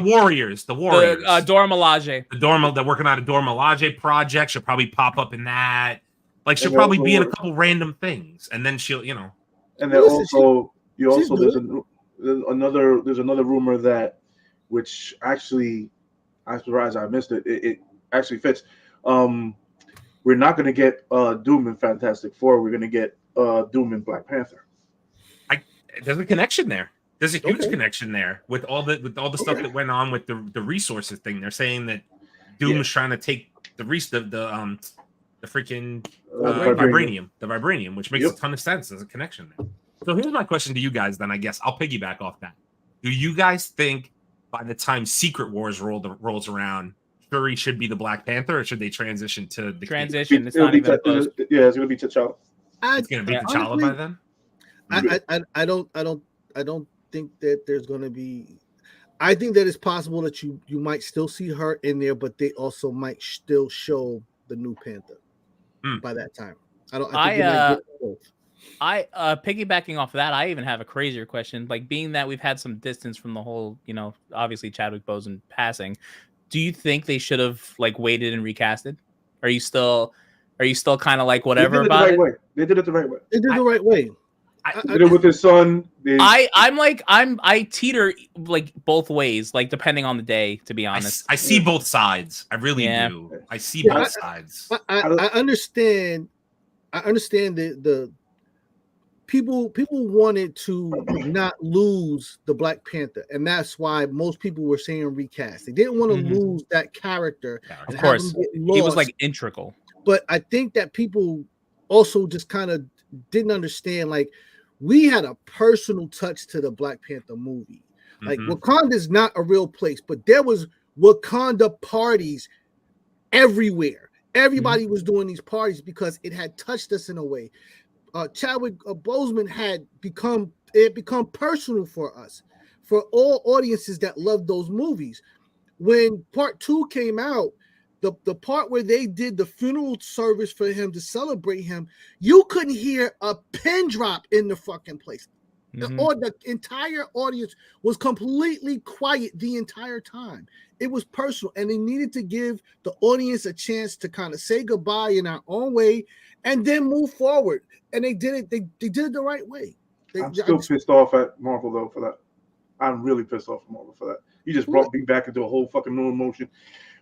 [SPEAKER 2] Warriors.
[SPEAKER 1] Dora Milaje.
[SPEAKER 2] They're working on a Dora Milaje project. She'll probably pop up in that. Like she'll probably be in a couple random things, and then she'll,
[SPEAKER 4] And then there's another rumor that, which actually, I'm surprised I missed it. It actually fits. We're not going to get Doom in Fantastic Four. We're going to get Doom in Black Panther.
[SPEAKER 2] There's a connection there. There's a huge connection there with all the stuff that went on with the resources thing. They're saying that Doom is trying to take the freaking vibranium, which makes a ton of sense. There's a connection there. So here's my question to you guys. Then I guess I'll piggyback off that. Do you guys think by the time Secret Wars rolls around, Shuri should be the Black Panther, or should they transition to the
[SPEAKER 1] transition? It's not even close.
[SPEAKER 4] It's going to be T'Challa.
[SPEAKER 2] It's going to be T'Challa by then.
[SPEAKER 3] I don't think that there's going to be. I think that it's possible that you might still see her in there, but they also might still show the new Panther by that time.
[SPEAKER 1] I piggybacking off of that, I even have a crazier question. Like, being that we've had some distance from the whole, obviously Chadwick Boseman passing, do you think they should have waited and recasted? Are you still kind of like whatever about it?
[SPEAKER 4] They did it the right way.
[SPEAKER 3] They did the right way.
[SPEAKER 4] I did it with his son.
[SPEAKER 1] I teeter both ways, depending on the day, to be honest.
[SPEAKER 2] I see both sides. I really do. I see both sides.
[SPEAKER 3] I understand. I understand the people wanted to not lose the Black Panther, and that's why most people were saying recast. They didn't want to lose that character.
[SPEAKER 1] Of course, he was integral. But
[SPEAKER 3] I think that people also just kind of didn't understand. We had a personal touch to the Black Panther movie. Wakanda is not a real place, but there was Wakanda parties everywhere. Everybody was doing these parties because it had touched us in a way. Chadwick Boseman had become personal for us, for all audiences that loved those movies. When part 2 came out, the part where they did the funeral service for him to celebrate him, you couldn't hear a pin drop in the fucking place. The entire audience was completely quiet the entire time. It was personal, and they needed to give the audience a chance to kind of say goodbye in our own way and then move forward. And they did it. They did it the right way.
[SPEAKER 4] I'm still pissed off at Marvel though for that. I'm really pissed off at Marvel for that. You just brought me back into a whole fucking new emotion.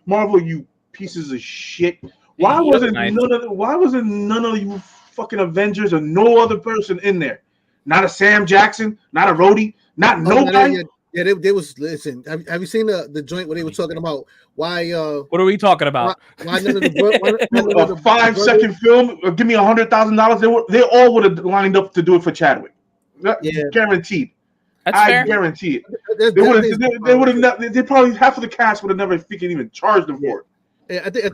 [SPEAKER 4] Marvel, you pieces of shit. Why wasn't none of you fucking Avengers or no other person in there? Not a Sam Jackson, not a Rhodey, not nobody.
[SPEAKER 3] Yeah, they was. Listen, have you seen the joint where they were talking about why?
[SPEAKER 1] What are we talking about?
[SPEAKER 3] Why none of the
[SPEAKER 4] a 5-second film? Give me $100,000. They all would have lined up to do it for Chadwick. Guaranteed.
[SPEAKER 1] That's fair.
[SPEAKER 4] I guarantee it. They would have. They probably half of the cast would have never even charged them for it.
[SPEAKER 3] Yeah, I think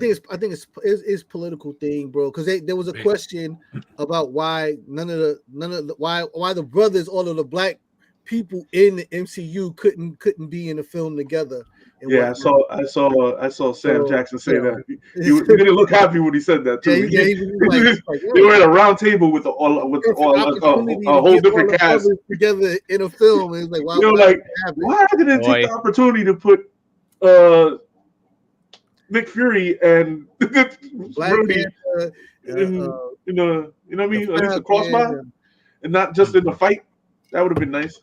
[SPEAKER 3] it's political thing, bro. Because there was a question about why why the brothers, all of the black people in the MCU couldn't be in the film together.
[SPEAKER 4] Yeah, I saw Sam Jackson say that. He didn't look happy when he said that too. They were at a round table with a whole different cast
[SPEAKER 3] together in a film. And it's
[SPEAKER 4] why didn't they take the opportunity to put Nick Fury and
[SPEAKER 3] Black Panther,
[SPEAKER 4] you know what I mean? At least a crossbar, and not just in the fight. That would have been nice.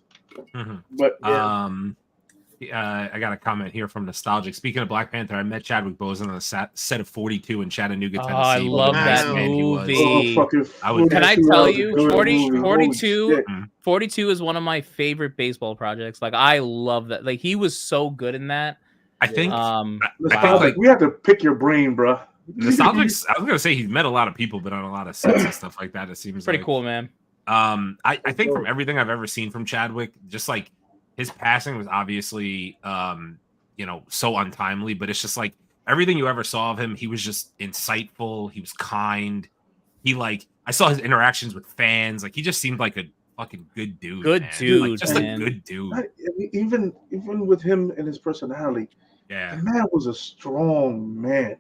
[SPEAKER 4] But
[SPEAKER 2] I got a comment here from Nostalgic. Speaking of Black Panther, I met Chadwick Boseman on the set of 42 in Chattanooga, Tennessee.
[SPEAKER 1] I love that movie. Can I tell you, 42 is one of my favorite baseball projects. I love that. He was so good in that.
[SPEAKER 2] I think
[SPEAKER 4] we have to pick your brain, bro.
[SPEAKER 2] Nostalgic's, I was gonna say he's met a lot of people, but on a lot of sets and stuff like that. It seems
[SPEAKER 1] pretty cool, man.
[SPEAKER 2] I think from everything I've ever seen from Chadwick, just his passing was obviously so untimely, but it's just everything you ever saw of him, he was just insightful, he was kind. I saw his interactions with fans, he just seemed like a fucking good dude.
[SPEAKER 1] Good dude,
[SPEAKER 2] just a good dude.
[SPEAKER 4] Even with him and his personality,
[SPEAKER 2] Yeah,
[SPEAKER 4] the man was a strong man.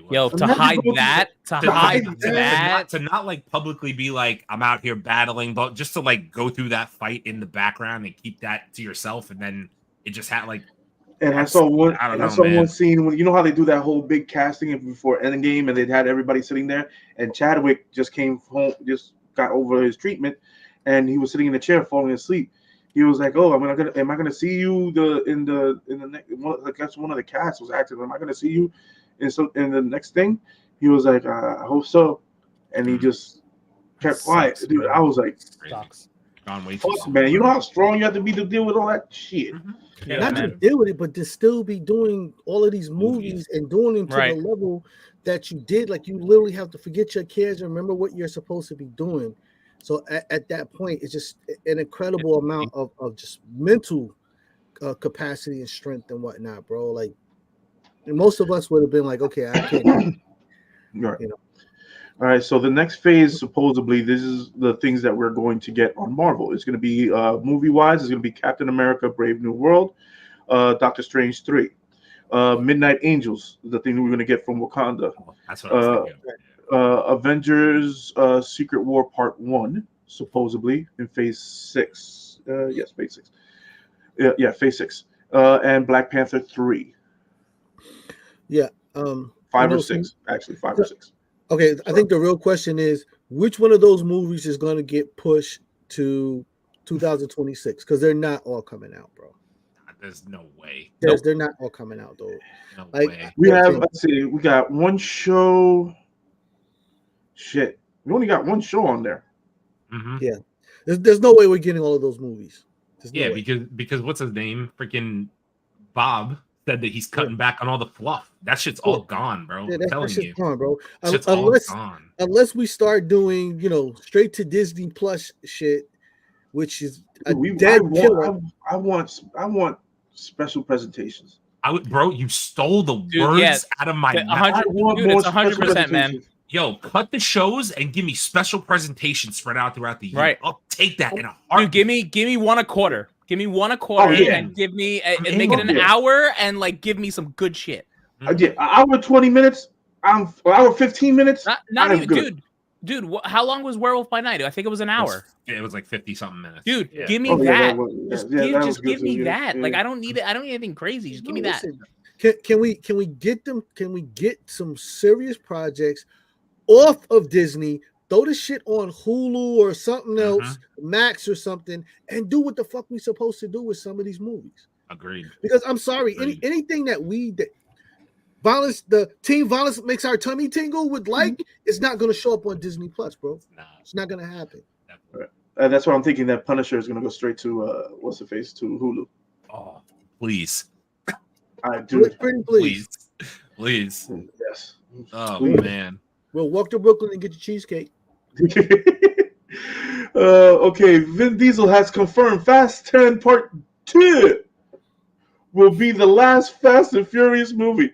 [SPEAKER 1] Yo, to hide that,
[SPEAKER 2] to not like publicly be like, I'm out here battling, but just to like go through that fight in the background and keep that to yourself, and then it just had like.
[SPEAKER 4] And I saw one scene when, you know how they do that whole big casting before Endgame, and they had everybody sitting there, and Chadwick just came home, just got over his treatment, and he was sitting in the chair falling asleep. He was like, "Oh, am I gonna see you in the next one?" I guess one of the cast was acting. Am I gonna see you in the next thing? He was like, "I hope so," and he just kept quiet. Dude, I was like, "Fuck, man! You know how strong you have to be to deal with all that shit."
[SPEAKER 3] Mm-hmm. Yeah, not to deal with it, but to still be doing all of these movies and doing them to the level that you did. Like, you literally have to forget your cares and remember what you're supposed to be doing. So at that point, it's just an incredible amount of just mental capacity and strength and whatnot, bro. Like, most of us would have been like, okay, I can't.
[SPEAKER 4] Right. You know. All right, so the next phase, supposedly, this is the things that we're going to get on Marvel. It's going to be movie-wise. It's going to be Captain America: Brave New World, Doctor Strange 3, Midnight Angels, the thing we're going to get from Wakanda.
[SPEAKER 2] That's what I was thinking.
[SPEAKER 4] Avengers: Secret War Part 1, supposedly in Phase 6. Yes, Phase 6. Yeah, Phase 6. And Black Panther 3.
[SPEAKER 3] Yeah.
[SPEAKER 4] 5 or 6, actually, 5 or 6.
[SPEAKER 3] Okay, I think the real question is, which one of those movies is going to get pushed to 2026? Because they're not all coming out, bro.
[SPEAKER 2] There's no way.
[SPEAKER 3] They're not all coming out, though.
[SPEAKER 2] No
[SPEAKER 3] way.
[SPEAKER 4] We got one show. Shit, we only got one show on there.
[SPEAKER 2] Mm-hmm.
[SPEAKER 3] Yeah, there's no way we're getting all of those movies.
[SPEAKER 2] Because what's his name? Freaking Bob said that he's cutting back on all the fluff. That shit's all gone, bro.
[SPEAKER 3] Yeah,
[SPEAKER 2] I'm telling you,
[SPEAKER 3] gone, bro.
[SPEAKER 2] Unless
[SPEAKER 3] we start doing, straight to Disney Plus shit, which is dead killer.
[SPEAKER 4] I want special presentations.
[SPEAKER 2] Bro, you stole the words out of my mouth.
[SPEAKER 1] It's 100%, man.
[SPEAKER 2] Yo, cut the shows and give me special presentations spread out throughout the year.
[SPEAKER 1] Right.
[SPEAKER 2] I'll take that in a heartbeat.
[SPEAKER 1] Dude, give me one a quarter. Give me one a quarter and give me and make it an hour and like give me some good shit.
[SPEAKER 4] An hour 20 minutes. Hour 15 minutes.
[SPEAKER 1] Not even good. Dude, how long was Werewolf by Night? I think it was an hour.
[SPEAKER 2] It was like 50-something minutes.
[SPEAKER 1] Dude, give me that.
[SPEAKER 4] Just
[SPEAKER 1] give me that. Like, I don't need it. I don't need anything crazy. Just give me that.
[SPEAKER 3] Can we get them? Can we get some serious projects off of Disney? Throw the shit on Hulu or something else, Max or something, and do what the fuck we supposed to do with some of these movies.
[SPEAKER 2] Agreed.
[SPEAKER 3] Because I'm sorry, anything that violence, the teen violence makes our tummy tingle with it's not going to show up on Disney Plus, bro. It's not going to happen.
[SPEAKER 4] That's why I'm thinking that Punisher is going to go straight to to Hulu.
[SPEAKER 2] Oh, please.
[SPEAKER 4] I do.
[SPEAKER 3] Please.
[SPEAKER 4] Yes.
[SPEAKER 2] Oh man.
[SPEAKER 3] We'll walk to Brooklyn and get your cheesecake.
[SPEAKER 4] Okay, Vin Diesel has confirmed Fast 10 Part 2 will be the last Fast and Furious movie.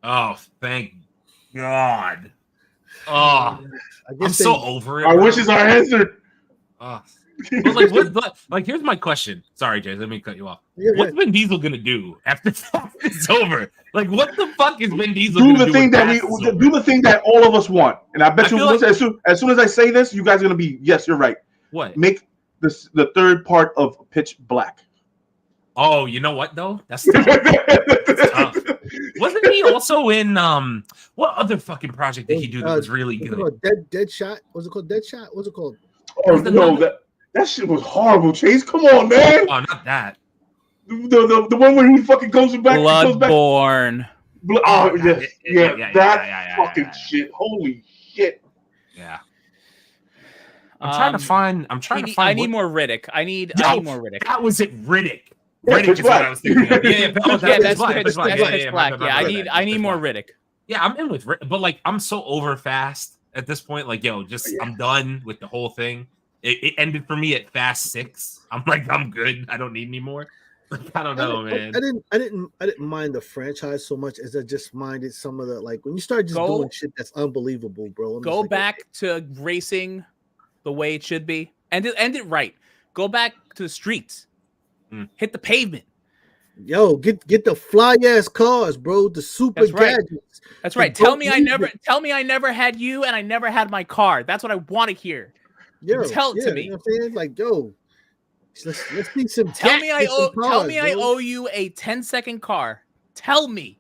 [SPEAKER 2] Oh, thank God. Oh, I'm so over it.
[SPEAKER 4] Our wishes are answered.
[SPEAKER 2] Oh. But here's my question. Sorry, Jay, let me cut you off. What's Vin Diesel gonna do after it's over? Like, what the fuck is Vin Diesel
[SPEAKER 4] do? The thing that all of us want, and I bet as soon as I say this, you guys are gonna be yes, you're right.
[SPEAKER 2] What?
[SPEAKER 4] Make the third part of Pitch Black.
[SPEAKER 2] Oh, you know what though? That's tough. That's tough. Wasn't he also in what other fucking project did he do that was really good?
[SPEAKER 3] Dead Shot. Was it called Dead Shot? What's it called?
[SPEAKER 4] Oh no, that shit was horrible. Chase, come on, man.
[SPEAKER 2] Oh, not that.
[SPEAKER 4] The one where he fucking goes back.
[SPEAKER 1] Bloodborne.
[SPEAKER 4] That fucking shit. Holy shit.
[SPEAKER 2] Yeah. I'm trying to find.
[SPEAKER 1] I need more Riddick. I need more Riddick.
[SPEAKER 2] That was it, Riddick. Riddick is what I was thinking of.
[SPEAKER 1] That's Black. Yeah, I need more Riddick.
[SPEAKER 2] Yeah, I'm in with Riddick, but like I'm so over Fast at this point. Like, I'm done with the whole thing. It ended for me at Fast 6. I'm like, I'm good. I don't need any more. I don't know, man.
[SPEAKER 3] I didn't mind the franchise so much as I just minded some of the when you start doing shit that's unbelievable, bro.
[SPEAKER 1] Go back to racing the way it should be. End it right. Go back to the streets. Hit the pavement.
[SPEAKER 3] Yo, get the fly ass cars, bro. The super gadgets.
[SPEAKER 1] That's right. Tell me I never had you and I never had my car. That's what I want to hear. Tell it to me.
[SPEAKER 3] You know what I'm saying? Like, yo, let's see some.
[SPEAKER 1] Tell me I owe you a 10-second car. Tell me.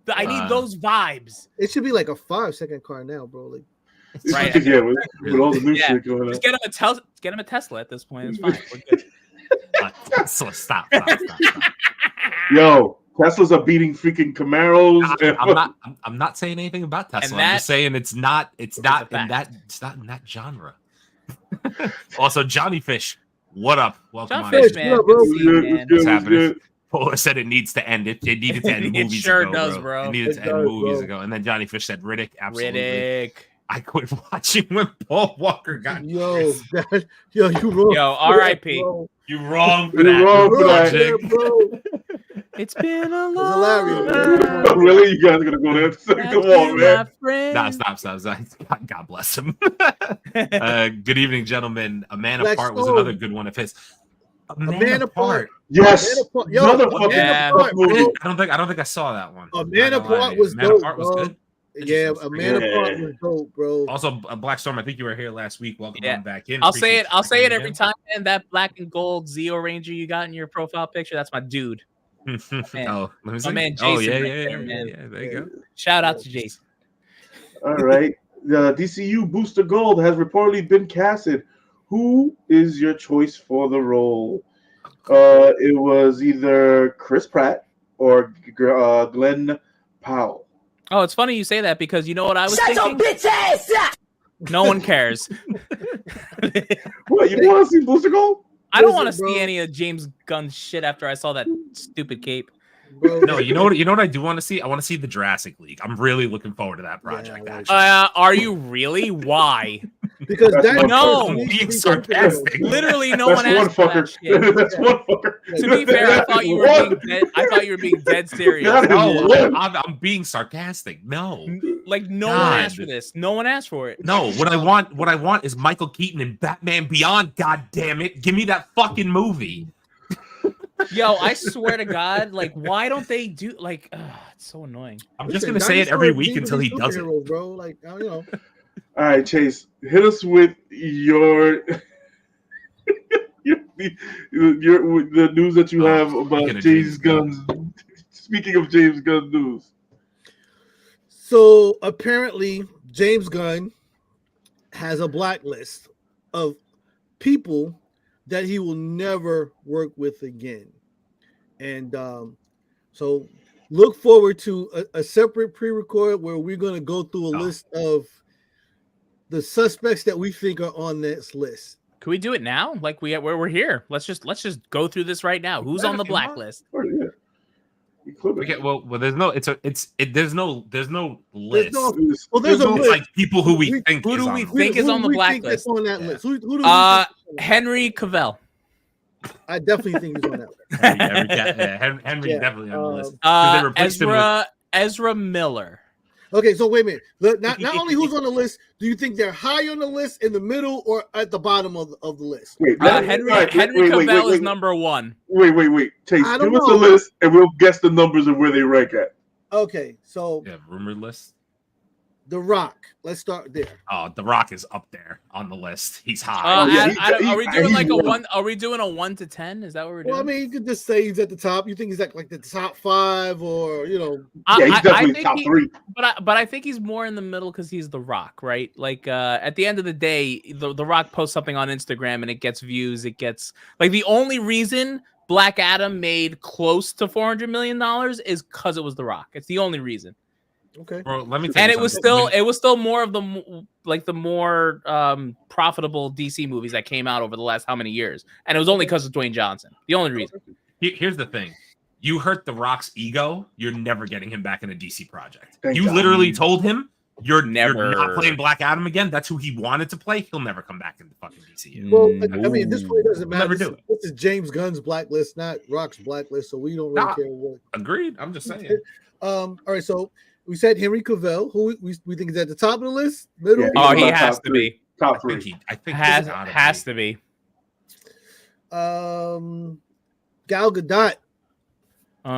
[SPEAKER 1] I need those vibes.
[SPEAKER 3] It should be like a 5-second car now, bro. Like,
[SPEAKER 4] right. Yeah, with all the new shit going on.
[SPEAKER 1] Just get him a Tesla at this point. It's fine. We're good.
[SPEAKER 2] Tesla, stop.
[SPEAKER 4] Yo, Teslas are beating freaking Camaros.
[SPEAKER 2] I'm not saying anything about Tesla. I'm just saying it's not in that genre. Also, Johnny Fish, what up? Welcome on.
[SPEAKER 1] Fish, man.
[SPEAKER 2] What's happening? Polar said it needs to end. It needed to end movies
[SPEAKER 1] ago. It sure
[SPEAKER 2] ago,
[SPEAKER 1] does, bro.
[SPEAKER 2] It needed to end movies ago. And then Johnny Fish said Riddick. Absolutely.
[SPEAKER 1] Riddick.
[SPEAKER 2] I quit watching when Paul Walker got
[SPEAKER 3] you wrong.
[SPEAKER 1] Yo, R.I.P.
[SPEAKER 2] You wrong for that.
[SPEAKER 3] Bro.
[SPEAKER 1] It's been a long
[SPEAKER 3] time.
[SPEAKER 4] Really? You guys are gonna go there? Come on, man.
[SPEAKER 2] Nah, stop. God bless him. Good evening, gentlemen. A Man Apart was another good one of his. A Man Apart.
[SPEAKER 4] Yes.
[SPEAKER 3] Another
[SPEAKER 2] movie. I don't think I saw that one.
[SPEAKER 3] A Man Apart was dope.
[SPEAKER 2] Was good.
[SPEAKER 3] Yeah, A Man Apart was dope, bro.
[SPEAKER 2] Also, Black Storm, I think you were here last week. Welcome on back in.
[SPEAKER 1] I'll say it every time. And that black and gold Zeo Ranger you got in your profile picture, that's my dude.
[SPEAKER 2] Let me see.
[SPEAKER 1] My man Jason.
[SPEAKER 2] Oh, yeah, there you go.
[SPEAKER 1] Shout out to Jason.
[SPEAKER 4] All right. The DCU Booster Gold has reportedly been casted. Who is your choice for the role? It was either Chris Pratt or Glenn Powell.
[SPEAKER 1] Oh, it's funny you say that because you know what I was thinking?
[SPEAKER 6] Shut your bitch ass up!
[SPEAKER 1] No one cares.
[SPEAKER 4] What, you don't want to see Booster Gold?
[SPEAKER 1] I don't want to see any of James Gunn's shit after I saw that stupid cape.
[SPEAKER 3] Bro,
[SPEAKER 2] no, you know what I do want to see? I want to see the Jurassic League. I'm really looking forward to that project.
[SPEAKER 1] Are you really? Why?
[SPEAKER 3] Because
[SPEAKER 1] no,
[SPEAKER 2] being sarcastic.
[SPEAKER 1] Literally, no one asked for that shit.
[SPEAKER 4] That's one fucker.
[SPEAKER 1] To be fair, I thought you were being dead serious.
[SPEAKER 2] No, I'm being sarcastic. No,
[SPEAKER 1] like no one asked for this. No one asked for it.
[SPEAKER 2] No, what I want is Michael Keaton in Batman Beyond. God damn it, give me that fucking movie.
[SPEAKER 1] Yo, I swear to God, like, why don't they do like? It's so annoying.
[SPEAKER 2] I'm just gonna say it every week until he does it,
[SPEAKER 3] bro. Like, you know.
[SPEAKER 4] All right, Chase, hit us with your the news that you have about James Gunn. Speaking of James Gunn news,
[SPEAKER 3] so apparently James Gunn has a blacklist of people that he will never work with again. And so look forward to a separate pre-record where we're going to go through a list of the suspects that we think are on this list.
[SPEAKER 1] Can we do it now? Like we're here. Let's just go through this right now. Who's on the blacklist?
[SPEAKER 2] Okay, well, there's no list.
[SPEAKER 3] There's no
[SPEAKER 2] list. Like people who we think.
[SPEAKER 1] Who do we think is on the blacklist?
[SPEAKER 3] On that list? Who do we
[SPEAKER 1] Henry Cavill.
[SPEAKER 3] I definitely think he's on that list.
[SPEAKER 2] Henry definitely on the list.
[SPEAKER 1] Ezra Miller.
[SPEAKER 3] Okay, so wait a minute. Not only who's on the list, do you think they're high on the list, in the middle, or at the bottom of the list?
[SPEAKER 1] Henry Cavill is number one.
[SPEAKER 4] Wait. Chase, give us a list, and we'll guess the numbers and where they rank at.
[SPEAKER 3] Okay, so
[SPEAKER 2] rumored list.
[SPEAKER 3] The Rock. Let's start there.
[SPEAKER 2] Oh, The Rock is up there on the list. He's high.
[SPEAKER 1] Are we doing like a 1? Are we doing a 1 to 10? Is that what we're doing?
[SPEAKER 3] Well, I mean, you could just say he's at the top. You think he's at like the top 5, or
[SPEAKER 4] he's definitely top 3.
[SPEAKER 1] But I think he's more in the middle because he's The Rock, right? Like at the end of the day, the Rock posts something on Instagram and it gets views. It gets like the only reason Black Adam made close to $400 million is because it was The Rock. It's the only reason.
[SPEAKER 3] Okay.
[SPEAKER 2] Bro, let me tell
[SPEAKER 1] and
[SPEAKER 2] you
[SPEAKER 1] it was still more of the more profitable DC movies that came out over the last how many years, and it was only because of Dwayne Johnson. The only reason.
[SPEAKER 2] Here's the thing: you hurt The Rock's ego, you're never getting him back in a DC project.
[SPEAKER 4] Thank
[SPEAKER 2] you
[SPEAKER 4] God.
[SPEAKER 2] Literally told him you're not playing Black Adam again. That's who he wanted to play. He'll never come back in the fucking DCU.
[SPEAKER 3] Well, I mean, at this point, it doesn't matter.
[SPEAKER 2] Never
[SPEAKER 3] This is James Gunn's blacklist, not Rock's blacklist, so we don't really care what.
[SPEAKER 2] Agreed. I'm just saying.
[SPEAKER 3] All right, so. We said Henry Cavill, who we think is at the top of the list, middle.
[SPEAKER 4] Yeah,
[SPEAKER 1] oh, he has to be
[SPEAKER 4] top 3.
[SPEAKER 2] I think
[SPEAKER 1] has to be.
[SPEAKER 3] Gal Gadot.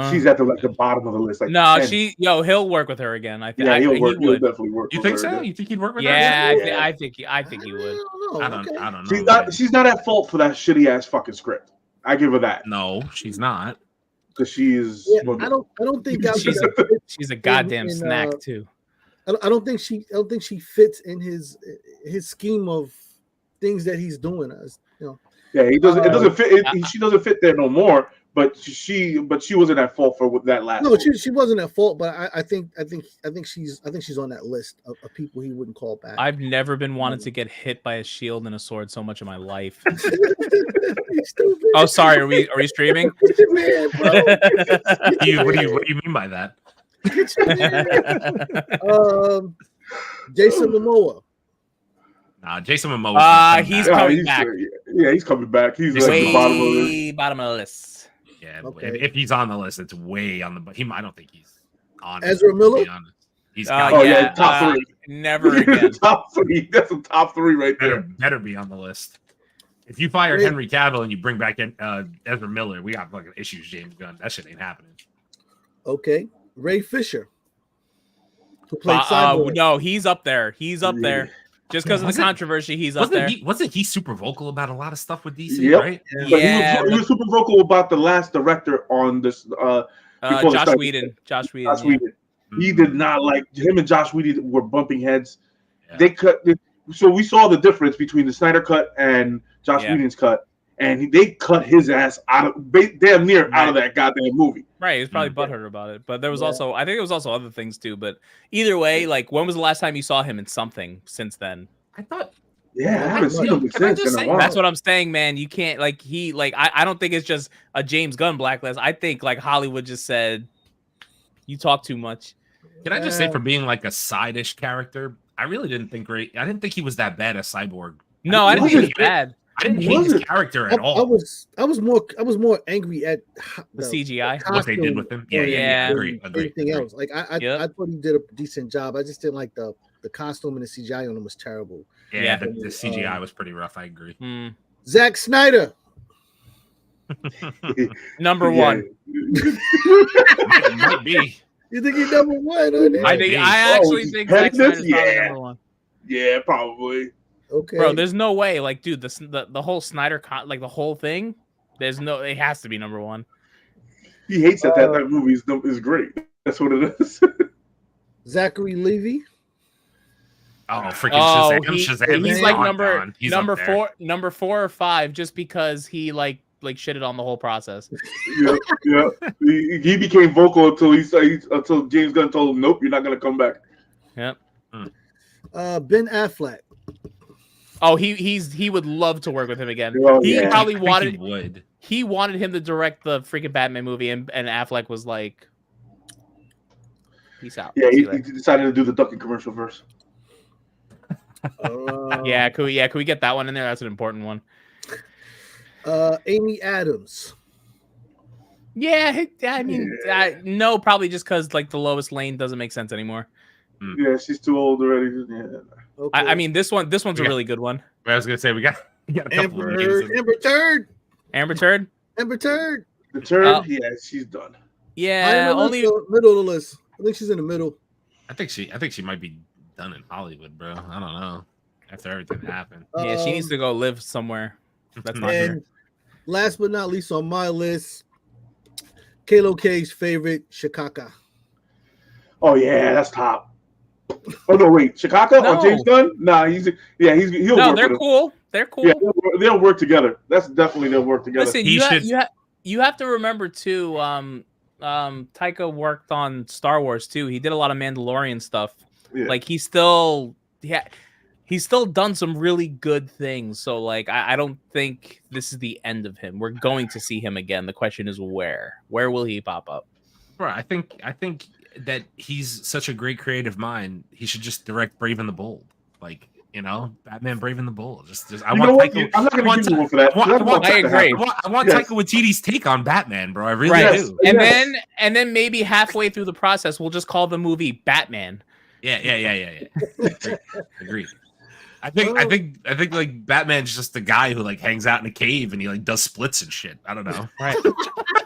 [SPEAKER 4] She's at the bottom of the list. Like
[SPEAKER 1] no,
[SPEAKER 4] 10.
[SPEAKER 1] he'll work with her again. I think.
[SPEAKER 4] Yeah,
[SPEAKER 1] He'll
[SPEAKER 4] he'll definitely work.
[SPEAKER 2] You think so? Again. You think he'd work with her?
[SPEAKER 1] Yeah, I think he would.
[SPEAKER 2] I don't know.
[SPEAKER 4] She's not at fault for that shitty ass fucking script. I give her that.
[SPEAKER 2] No, she's not.
[SPEAKER 4] Because she is.
[SPEAKER 3] Yeah, I don't think
[SPEAKER 1] she's a goddamn snack too.
[SPEAKER 3] I don't think she fits in his scheme of things that he's doing.
[SPEAKER 4] Yeah, he doesn't. It doesn't fit. She doesn't fit there no more. But she wasn't at fault for that last.
[SPEAKER 3] No, she wasn't at fault. But I think she's on that list of people he wouldn't call back.
[SPEAKER 1] I've never been wanted to get hit by a shield and a sword so much in my life. Oh, sorry. Are we streaming?
[SPEAKER 3] Man, bro.
[SPEAKER 2] What do you mean by that?
[SPEAKER 3] Jason Momoa.
[SPEAKER 2] Nah, Jason Momoa.
[SPEAKER 1] He's coming back.
[SPEAKER 4] Yeah, he's coming back. He's like
[SPEAKER 1] way bottom of the list.
[SPEAKER 2] Yeah, okay. If he's on the list, it's way on the. I don't think he's on.
[SPEAKER 3] Ezra Miller.
[SPEAKER 2] He's
[SPEAKER 4] top 3.
[SPEAKER 1] Never again.
[SPEAKER 4] Top 3. That's a top 3 right there.
[SPEAKER 2] Better be on the list. If you fire Henry Cavill and you bring back Ezra Miller, we got fucking issues. James Gunn, that shit ain't happening.
[SPEAKER 3] Okay, Ray Fisher, who played Cyborg.
[SPEAKER 1] No, he's up there. He's up there. Just because of the controversy, he's up there.
[SPEAKER 2] Wasn't he super vocal about a lot of stuff with DC?
[SPEAKER 4] Yep.
[SPEAKER 2] Right?
[SPEAKER 1] Yeah,
[SPEAKER 4] he was super vocal about the last director on this.
[SPEAKER 1] Josh Whedon. Josh Whedon.
[SPEAKER 4] He did not like him and Josh Whedon were bumping heads. Yeah. They cut. So we saw the difference between the Snyder cut and Josh Whedon's cut, and they cut his ass out of damn near out of that goddamn movie.
[SPEAKER 1] Right, he was probably butthurt about it, but there was also, I think it was also other things too. But either way, like, when was the last time you saw him in something since then?
[SPEAKER 2] I thought,
[SPEAKER 4] I haven't seen him since in a while.
[SPEAKER 1] That's what I'm saying, man. You can't I don't think it's just a James Gunn blacklist. I think like Hollywood just said, you talk too much.
[SPEAKER 2] Can I just say, for being like a side-ish character, I really didn't think he was that bad as Cyborg.
[SPEAKER 1] No, I didn't think he was bad.
[SPEAKER 2] I didn't hate his character at all.
[SPEAKER 3] I was more angry at
[SPEAKER 1] the CGI,
[SPEAKER 2] what they did with him. Yeah. Agree.
[SPEAKER 3] Everything else, like I thought he did a decent job. I just didn't like the costume and the CGI on him was terrible.
[SPEAKER 2] Yeah, the CGI was pretty rough. I agree.
[SPEAKER 3] Zack Snyder,
[SPEAKER 1] number 1.
[SPEAKER 2] Might be.
[SPEAKER 3] You think he's number 1?
[SPEAKER 1] I actually think Zack Snyder's probably number 1.
[SPEAKER 4] Yeah, probably.
[SPEAKER 3] Okay,
[SPEAKER 1] bro. There's no way. Like, dude, the whole Snyder like the whole thing. It has to be number 1.
[SPEAKER 4] He hates that movie is great. That's what it is.
[SPEAKER 3] Zachary Levi.
[SPEAKER 2] Oh, freaking Shazam!
[SPEAKER 1] He's like number 4, number 4 or 5, just because he like shitted on the whole process.
[SPEAKER 4] Yeah. He became vocal until James Gunn told him, "Nope, you're not gonna come back."
[SPEAKER 1] Yep.
[SPEAKER 3] Ben Affleck.
[SPEAKER 1] Oh, he would love to work with him again. Probably wanted. He wanted him to direct the freaking Batman movie, and Affleck was like, "Peace out."
[SPEAKER 4] Yeah, he decided to do the ducking commercial first.
[SPEAKER 1] Can we get that one in there? That's an important one.
[SPEAKER 3] Amy Adams.
[SPEAKER 1] Yeah, I mean, no, probably just because like the Lois Lane doesn't make sense anymore.
[SPEAKER 4] Yeah, she's too old already. Yeah.
[SPEAKER 1] Okay. I mean, this one's a really good one.
[SPEAKER 2] I was gonna say we got a couple
[SPEAKER 3] Amber Turd.
[SPEAKER 1] Amber Turd.
[SPEAKER 4] The Turd. She's done.
[SPEAKER 1] Yeah, only
[SPEAKER 3] middle of the list. I think she's in the middle.
[SPEAKER 2] I think she might be done in Hollywood, bro. I don't know. After everything happened.
[SPEAKER 1] Yeah, she needs to go live somewhere. That's not her.
[SPEAKER 3] Last but not least on my list, Kalo K's favorite, Shikaka.
[SPEAKER 4] Oh yeah, that's top. Oh no, wait, Shikaka or James Gunn? Nah, he'll work.
[SPEAKER 1] They're cool. They're cool.
[SPEAKER 4] Yeah, they'll work together. That's definitely they'll work together.
[SPEAKER 1] Listen, you have to remember too. Taika worked on Star Wars too. He did a lot of Mandalorian stuff. Yeah. Like he's still done some really good things. So like I don't think this is the end of him. We're going to see him again. The question is where? Where will he pop up?
[SPEAKER 2] Bro, I think that he's such a great creative mind. He should just direct Brave and the Bold. Like, Batman Brave and the Bold. I'm not going to give you one for that. I agree. I want Taika Waititi's take on Batman, bro. I really do.
[SPEAKER 1] And then maybe halfway through the process, we'll just call the movie Batman.
[SPEAKER 2] Yeah. Agreed. I think like Batman's just the guy who like hangs out in a cave and he like does splits and shit. I don't know.
[SPEAKER 1] Right.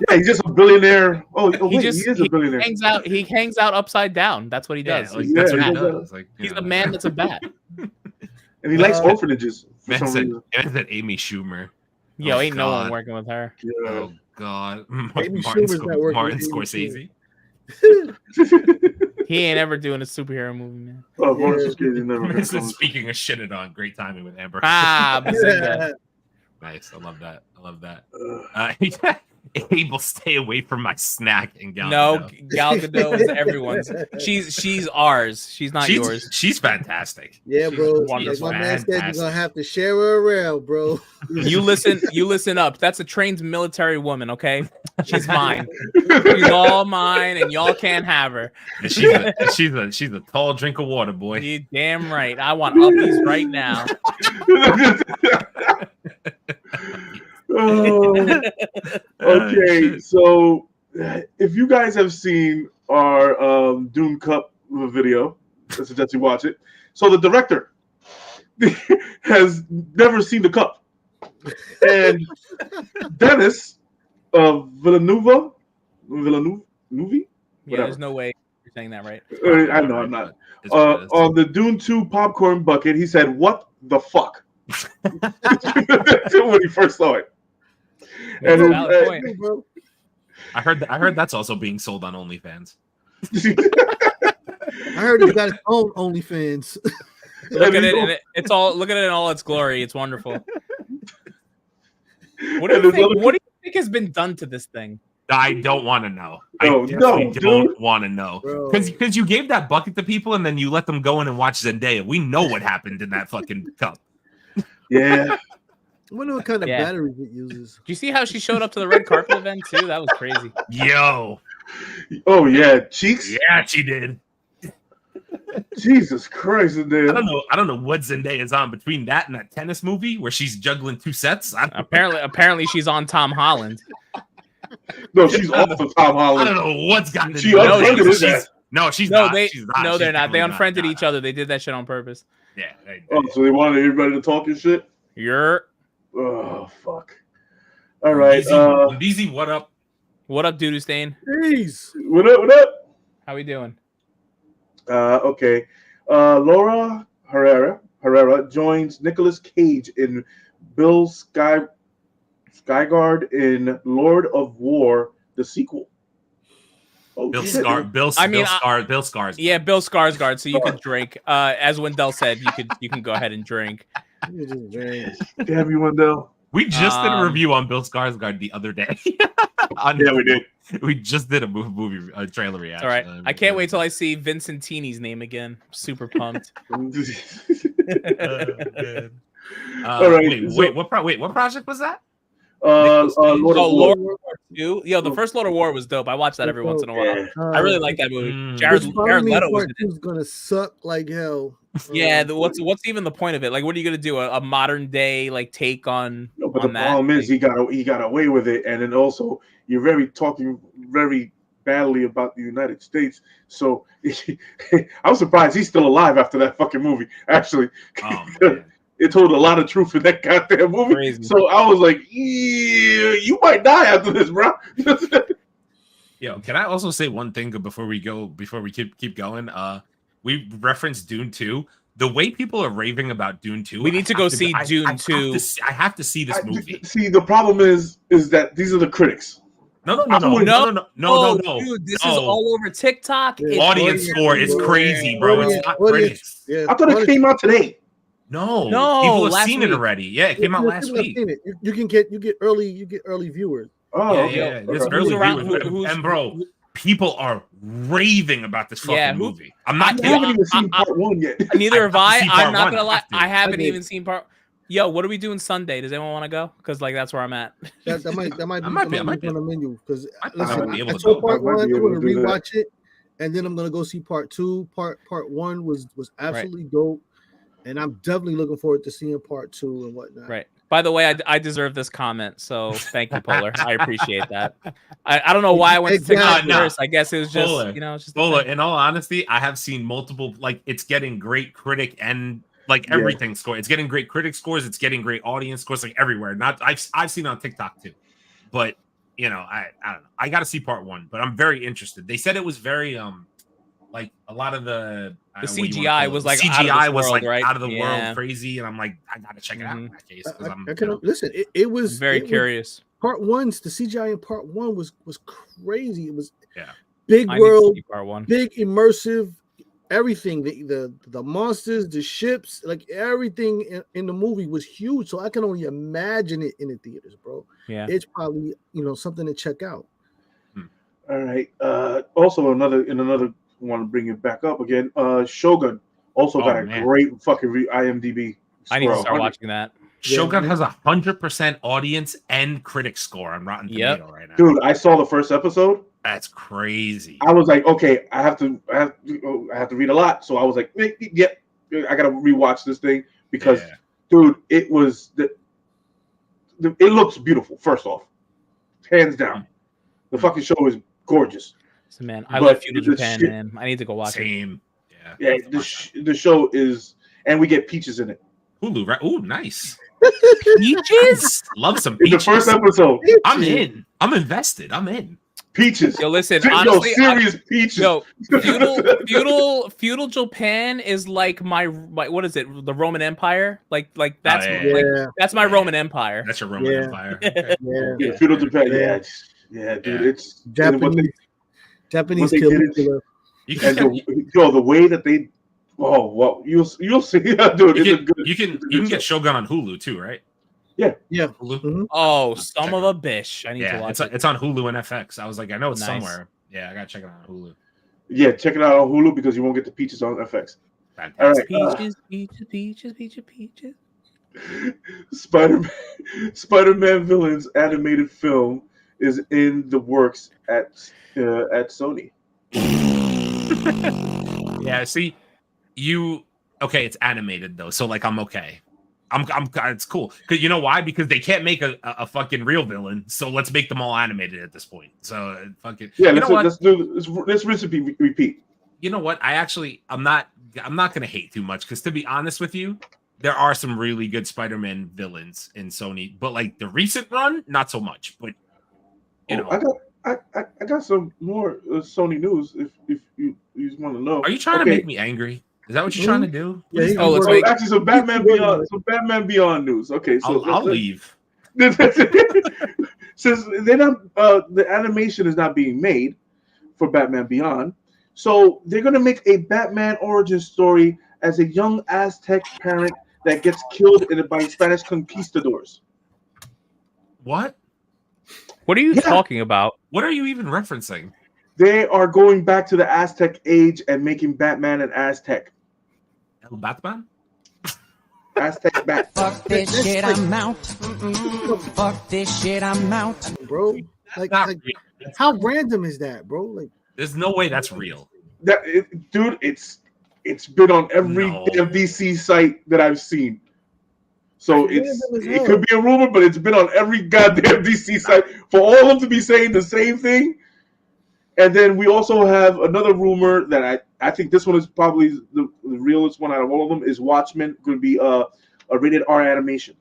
[SPEAKER 4] Yeah, he's just a billionaire. He is a billionaire.
[SPEAKER 1] He hangs out upside down. That's what he does.
[SPEAKER 2] Yeah, like, that's what he does. Like,
[SPEAKER 1] he's a man that's a bat.
[SPEAKER 4] And he likes orphanages.
[SPEAKER 2] Man said Amy Schumer.
[SPEAKER 1] Yo, ain't no one working with her.
[SPEAKER 4] Yeah.
[SPEAKER 2] Oh God,
[SPEAKER 3] Amy Schumer's not working
[SPEAKER 2] Martin
[SPEAKER 3] with
[SPEAKER 2] Scorsese.
[SPEAKER 1] He ain't ever doing a superhero movie, man.
[SPEAKER 4] Oh, Martin Scorsese never.
[SPEAKER 2] Speaking of shit, on great timing with Amber. Nice, I love that. Abel, stay away from my snack and Gal Gadot.
[SPEAKER 1] No, Gal Gadot is everyone's. She's ours. She's not yours.
[SPEAKER 2] She's fantastic.
[SPEAKER 3] Yeah, bro.
[SPEAKER 1] Like
[SPEAKER 3] my man said, you're gonna have to share her around, bro.
[SPEAKER 1] You listen up. That's a trained military woman, okay? She's mine. She's all mine, and y'all can't have her.
[SPEAKER 2] And she's a tall drink of water, boy.
[SPEAKER 1] You damn right. I want uppies right now.
[SPEAKER 4] Okay, so if you guys have seen our Dune Cup video, I suggest you watch it. So the director has never seen the cup, and Dennis Villeneuve.
[SPEAKER 1] Yeah, there's no way you're saying that right.
[SPEAKER 4] I know I'm not. On the Dune 2 popcorn bucket, he said, "What the fuck?" when he first saw it.
[SPEAKER 1] And
[SPEAKER 2] I heard that's also being sold on OnlyFans.
[SPEAKER 3] I heard he's got his own OnlyFans.
[SPEAKER 1] Look at it in all its glory. It's wonderful. What do you think has been done to this thing?
[SPEAKER 2] I don't want to know. I don't want to know. Because you gave that bucket to people and then you let them go in and watch Zendaya. We know what happened in that fucking cup.
[SPEAKER 4] Yeah.
[SPEAKER 3] I wonder what kind of batteries it uses.
[SPEAKER 1] Do you see how she showed up to the red carpet event too? That was crazy.
[SPEAKER 2] Yo.
[SPEAKER 4] Oh yeah, cheeks.
[SPEAKER 2] Yeah, she did.
[SPEAKER 4] Jesus Christ, Zendaya.
[SPEAKER 2] I don't know what Zendaya is on between that and that tennis movie where she's juggling two sets.
[SPEAKER 1] Apparently she's on Tom Holland.
[SPEAKER 4] No, she's off of Tom Holland.
[SPEAKER 2] I don't know what's gotten into she's
[SPEAKER 1] not.
[SPEAKER 2] No,
[SPEAKER 1] they're not. They unfriended each other. They did that shit on purpose.
[SPEAKER 2] Yeah.
[SPEAKER 4] So they wanted everybody to talk and shit? Oh, fuck. All right.
[SPEAKER 2] DZ, what up?
[SPEAKER 1] What up, Doodoo Stain?
[SPEAKER 3] Jeez.
[SPEAKER 4] What up?
[SPEAKER 1] How we doing?
[SPEAKER 4] Okay. Laura Herrera joins Nicolas Cage in Bill Skarsgård in Lord of War, the sequel. Oh,
[SPEAKER 2] Bill Skarsgård.
[SPEAKER 1] Yeah, Bill Skarsgård. So you can drink. As Wendell said, you can go ahead and drink.
[SPEAKER 4] Damn you, Wendell.
[SPEAKER 2] We just did a review on Bill Skarsgård the other day.
[SPEAKER 4] Yeah, we did.
[SPEAKER 2] We just did a movie trailer reaction.
[SPEAKER 1] All right. I can't wait till I see Vincentini's name again. I'm super pumped.
[SPEAKER 4] All right.
[SPEAKER 2] Wait, what project was that?
[SPEAKER 4] Lord of War.
[SPEAKER 1] 2. Yo, the first Lord of War was dope. I watch that every once in a while. I really like that movie. Jared Leto was in it.
[SPEAKER 3] Gonna suck like hell.
[SPEAKER 1] Yeah, what's even the point of it? Like, what are you gonna do? A modern day like take on?
[SPEAKER 4] No, but
[SPEAKER 1] on
[SPEAKER 4] the problem is he got away with it, and then also you're talking very badly about the United States. So I'm surprised he's still alive after that fucking movie. Actually, it told a lot of truth in that goddamn movie. Crazy. So I was like, yeah, you might die after this, bro.
[SPEAKER 2] Yo, can I also say one thing before we keep going? We referenced Dune 2. The way people are raving about Dune 2,
[SPEAKER 1] we need to go see Dune 2.
[SPEAKER 2] I have to see this movie.
[SPEAKER 4] See, the problem is that these are the critics.
[SPEAKER 2] No.
[SPEAKER 1] Dude, this is all over TikTok.
[SPEAKER 2] Audience score is crazy, bro. It's not critics.
[SPEAKER 4] Yeah, I thought it came out today.
[SPEAKER 2] No, people have seen it already. Yeah, it came out last week.
[SPEAKER 3] You get early viewers.
[SPEAKER 4] Oh,
[SPEAKER 2] yeah. There's early viewers, and bro, people are raving about this fucking movie. I'm not kidding.
[SPEAKER 4] I haven't even seen part 1 yet.
[SPEAKER 1] Neither have I. I'm not gonna lie. I haven't even seen part. Yo, what are we doing Sunday? Does anyone want to go? Because like that's where I'm at.
[SPEAKER 3] That might be on the menu. Because
[SPEAKER 2] I
[SPEAKER 3] saw part 1. I'm gonna rewatch it, and then I'm gonna go see part 2. Part 1 was absolutely dope, and I'm definitely looking forward to seeing part 2 and whatnot.
[SPEAKER 1] Right. By the way, I deserve this comment, so thank you, Polar. I appreciate that. I don't know why I went to TikTok first. I guess it was just
[SPEAKER 2] Polar.
[SPEAKER 1] it's just
[SPEAKER 2] Polar. In all honesty, I have seen multiple. Like it's getting great critic and Like everything score. It's getting great critic scores. It's getting great audience scores, like everywhere. Not I've seen it on TikTok too, but you know, I don't know. I got to see part 1, but I'm very interested. They said it was very like a lot of the
[SPEAKER 1] CGI was like
[SPEAKER 2] CGI was like
[SPEAKER 1] right?
[SPEAKER 2] out of the world, crazy, and I'm like, I gotta check it out in that case.
[SPEAKER 3] Listen, it was
[SPEAKER 1] very curious.
[SPEAKER 3] Part 1's the CGI in part 1 was crazy. It was
[SPEAKER 2] big
[SPEAKER 3] world, big immersive. Everything, the monsters, the ships, like everything in the movie was huge. So I can only imagine it in the theaters, bro.
[SPEAKER 1] Yeah,
[SPEAKER 3] it's probably something to check out.
[SPEAKER 4] All right. Also, another want to bring it back up again. Shogun also got a great fucking IMDb.
[SPEAKER 1] I need to start watching that.
[SPEAKER 2] Shogun has 100% audience and critic score on Rotten Tomato right now.
[SPEAKER 4] Dude, I saw the first episode.
[SPEAKER 2] That's crazy.
[SPEAKER 4] I was like, okay, I have to read a lot. So I was like, yep, I gotta rewatch this thing because, dude, it looks beautiful. First off, hands down, the fucking show is gorgeous.
[SPEAKER 1] So man, I love feudal Japan, man. I need to go watch it.
[SPEAKER 4] Yeah. The show is, and we get peaches in it.
[SPEAKER 2] Hulu, right? Ooh, nice. Peaches? Love some peaches.
[SPEAKER 4] In the first episode,
[SPEAKER 2] I'm in. I'm invested. I'm in.
[SPEAKER 4] Peaches.
[SPEAKER 1] Yo, listen, honestly,
[SPEAKER 4] serious peaches.
[SPEAKER 1] Yo, feudal Japan is like my what is it? The Roman Empire? Like that's that's my Roman Empire.
[SPEAKER 2] That's your Roman Empire. Okay.
[SPEAKER 4] Yeah, feudal Japan. Yeah, dude, it's
[SPEAKER 3] Japanese killer.
[SPEAKER 4] And the way that they, you'll see, dude.
[SPEAKER 2] You can get Shogun on Hulu too, right?
[SPEAKER 3] Yeah.
[SPEAKER 2] Hulu?
[SPEAKER 3] Mm-hmm.
[SPEAKER 1] Oh, son of a bitch! I need to watch it.
[SPEAKER 2] It's on Hulu and FX. I was like, I know it's somewhere. Yeah, I gotta check it out on Hulu.
[SPEAKER 4] Yeah, check it out on Hulu because you won't get the peaches on FX.
[SPEAKER 2] Fantastic.
[SPEAKER 4] All right,
[SPEAKER 1] peaches.
[SPEAKER 4] Spider-Man villains animated film is in the works at Sony.
[SPEAKER 2] Yeah, see, okay, it's animated though, so like I'm okay. It's cool because you know why? Because they can't make a fucking real villain, so let's make them all animated at this point. So fucking
[SPEAKER 4] let's recipe repeat.
[SPEAKER 2] You know what? I'm not gonna hate too much because to be honest with you, there are some really good Spider-Man villains in Sony, but like the recent run, not so much. But you know,
[SPEAKER 4] I got some more Sony news if you want to know.
[SPEAKER 2] Are you trying to make me angry? Is that what you're trying to do?
[SPEAKER 4] Yeah, actually, some Batman Beyond news. Okay, so
[SPEAKER 2] I'll leave.
[SPEAKER 4] Since they're not, the animation is not being made for Batman Beyond, so they're gonna make a Batman origin story as a young Aztec parent that gets killed by Spanish conquistadors.
[SPEAKER 2] What?
[SPEAKER 1] What are you talking about?
[SPEAKER 2] What are you even referencing?
[SPEAKER 4] They are going back to the Aztec age and making Batman an Aztec.
[SPEAKER 2] Batman?
[SPEAKER 4] Aztec Bat.
[SPEAKER 6] Fuck this shit, I'm out. Fuck this shit, I'm out.
[SPEAKER 3] Bro, like how random is that, bro? Like,
[SPEAKER 2] there's no way that's real.
[SPEAKER 4] Dude, it's been on every damn DC site that I've seen. So it could be a rumor, but it's been on every goddamn DC site for all of them to be saying the same thing. And then we also have another rumor that I think this one is probably the realest one out of all of them is Watchmen going to be a rated R animation.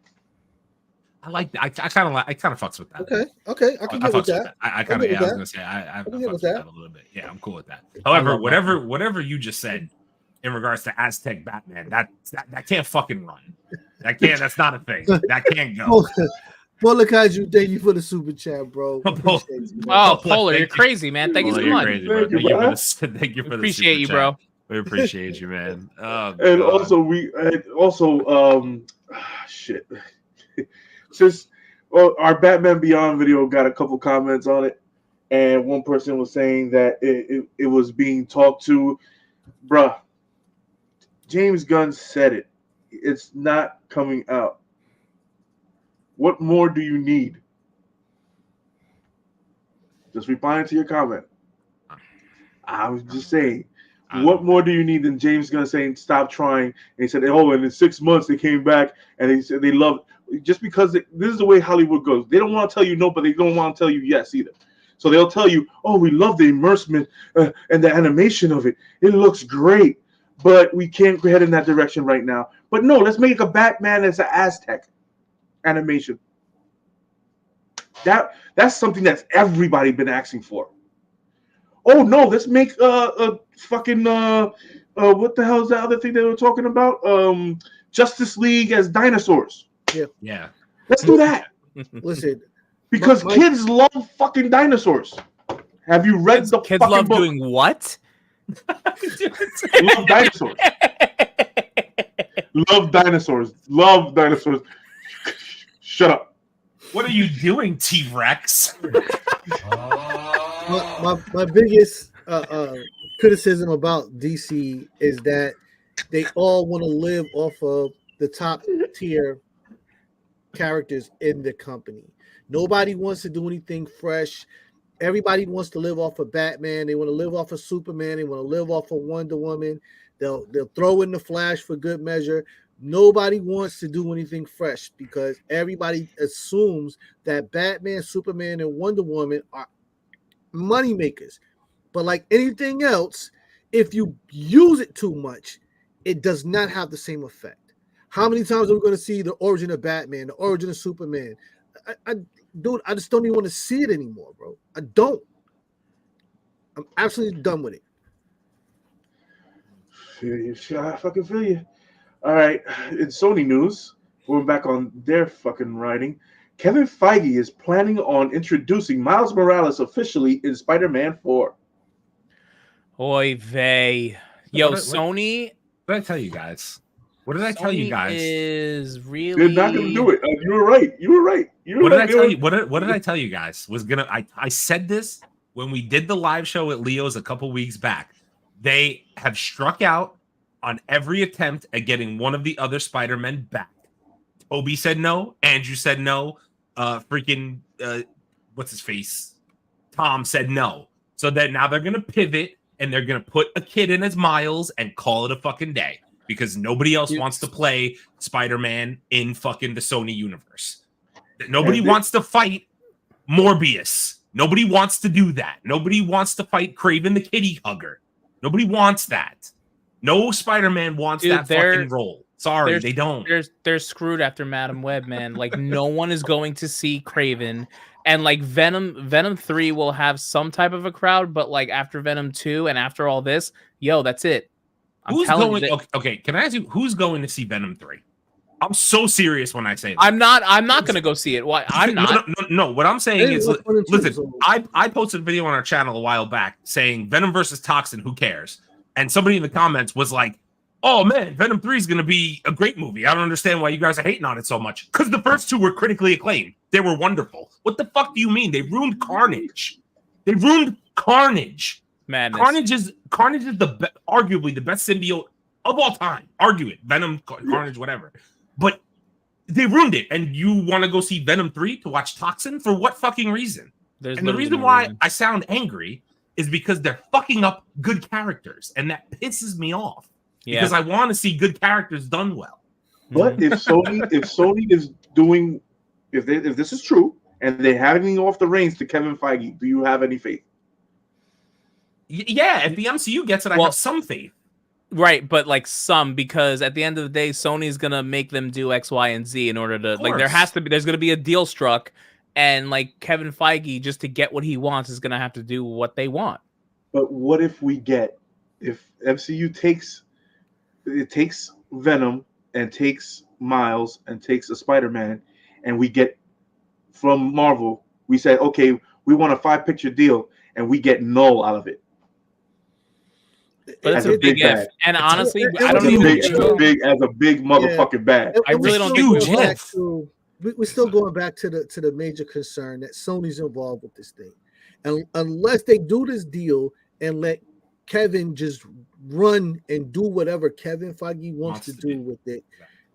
[SPEAKER 2] I like that. I kind of fucks with that.
[SPEAKER 3] Okay, I can get with that.
[SPEAKER 2] I was gonna say I fucks with that a little bit. Yeah, I'm cool with that. However, whatever you just said in regards to Aztec Batman, that can't fucking run. That's not a thing. That can't go.
[SPEAKER 3] Polar Kaiju, thank you for the super chat, bro.
[SPEAKER 1] Polar, you're crazy, man. Thank you so much.
[SPEAKER 2] Thank you for the
[SPEAKER 1] appreciate you, bro.
[SPEAKER 2] We appreciate you, man. Oh,
[SPEAKER 4] and also shit. Since our Batman Beyond video got a couple comments on it, and one person was saying that it was being talked to, bruh. James Gunn said it. It's not coming out. What more do you need? Just replying to your comment. I was just saying, what more do you need than James Gunn saying stop trying? And he said, and in 6 months they came back and they said they love it. Just because this is the way Hollywood goes. They don't want to tell you no, but they don't want to tell you yes either. So they'll tell you, we love the immersion and the animation of it. It looks great. but we can't head in that direction right now. But no, let's make a Batman as an Aztec animation. That's something that's everybody been asking for. Oh no, let's make a fucking what the hell is the other thing they were talking about? Justice League as dinosaurs.
[SPEAKER 2] Yeah.
[SPEAKER 4] Let's do that.
[SPEAKER 3] Listen,
[SPEAKER 4] because kids love fucking dinosaurs. Have you read the
[SPEAKER 1] kids
[SPEAKER 4] fucking
[SPEAKER 1] love
[SPEAKER 4] book?
[SPEAKER 1] doing what?
[SPEAKER 4] Love dinosaurs. Love dinosaurs. Love dinosaurs. Shut up.
[SPEAKER 2] What are you doing, T-Rex?
[SPEAKER 3] my biggest criticism about DC is that they all want to live off of the top tier characters in the company. Nobody wants to do anything fresh. Everybody wants to live off of Batman. They want to live off of Superman. They want to live off of Wonder Woman. They'll throw in the Flash for good measure. Nobody wants to do anything fresh because everybody assumes that Batman, Superman, and Wonder Woman are money makers. But like anything else, if you use it too much, it does not have the same effect. How many times are we going to see the origin of Batman, the origin of Superman? I just don't even want to see it anymore, bro. I don't. I'm absolutely done with it.
[SPEAKER 4] Feel you. I fucking feel you. All right. In Sony news, going back on their fucking writing, Kevin Feige is planning on introducing Miles Morales officially in Spider-Man 4.
[SPEAKER 1] Oy vey. Yo, Sony.
[SPEAKER 2] What did I tell you guys? What did I tell you guys?
[SPEAKER 1] Is really
[SPEAKER 4] They're not going to do it. You were right. You were right.
[SPEAKER 2] What did I tell you? What did I tell you guys? I said this when we did the live show at Leo's a couple weeks back. They have struck out on every attempt at getting one of the other Spider-Men back. Toby said no. Andrew said no. What's his face? Tom said no. So that now they're going to pivot and they're going to put a kid in as Miles and call it a fucking day. Because nobody else wants to play Spider-Man in fucking the Sony universe. Nobody wants to fight Morbius. Nobody wants to do that. Nobody wants to fight Kraven the Kitty Hugger. Nobody wants that. No Spider-Man wants that fucking role. Sorry, they don't.
[SPEAKER 1] They're screwed after Madam Web, man. Like no one is going to see Kraven. And like Venom 3 will have some type of a crowd, but like after Venom 2 and after all this, yo, that's it.
[SPEAKER 2] Who's going? Okay, can I ask you who's going to see Venom 3? I'm so serious when I say that.
[SPEAKER 1] I'm not going to go see it. Why? I'm not.
[SPEAKER 2] No. What I'm saying is, listen. I posted a video on our channel a while back saying Venom versus Toxin. Who cares? And somebody in the comments was like, "Oh man, Venom 3 is going to be a great movie. I don't understand why you guys are hating on it so much. Because the first two were critically acclaimed. They were wonderful. What the fuck do you mean? They ruined Carnage. They ruined Carnage."
[SPEAKER 1] Madness.
[SPEAKER 2] Carnage is arguably the best symbiote of all time. Argue it, Venom, Carnage, whatever. But they ruined it, and you want to go see Venom 3 to watch Toxin for what fucking reason? The reason why I sound angry is because they're fucking up good characters, and that pisses me off. Yeah. Because I want to see good characters done well.
[SPEAKER 4] But if Sony is doing, if this is true, and they're handing off the reins to Kevin Feige, do you have any faith?
[SPEAKER 2] Yeah, if the MCU gets it, I have some faith.
[SPEAKER 1] Right, but like some, because at the end of the day, Sony's gonna make them do X, Y, and Z in order to like. There's gonna be a deal struck, and like Kevin Feige, just to get what he wants, is gonna have to do what they want.
[SPEAKER 4] But what if MCU takes Venom and takes Miles and takes a Spider-Man, and we get from Marvel, we say, okay, we want a 5-picture deal, and we get Null out of it.
[SPEAKER 1] But it's a big if. And honestly, I don't even
[SPEAKER 4] as a big motherfucking bag.
[SPEAKER 1] I really don't think
[SPEAKER 3] we're still going back to the major concern that Sony's involved with this thing. And unless they do this deal and let Kevin just run and do whatever Kevin Feige wants to do with it,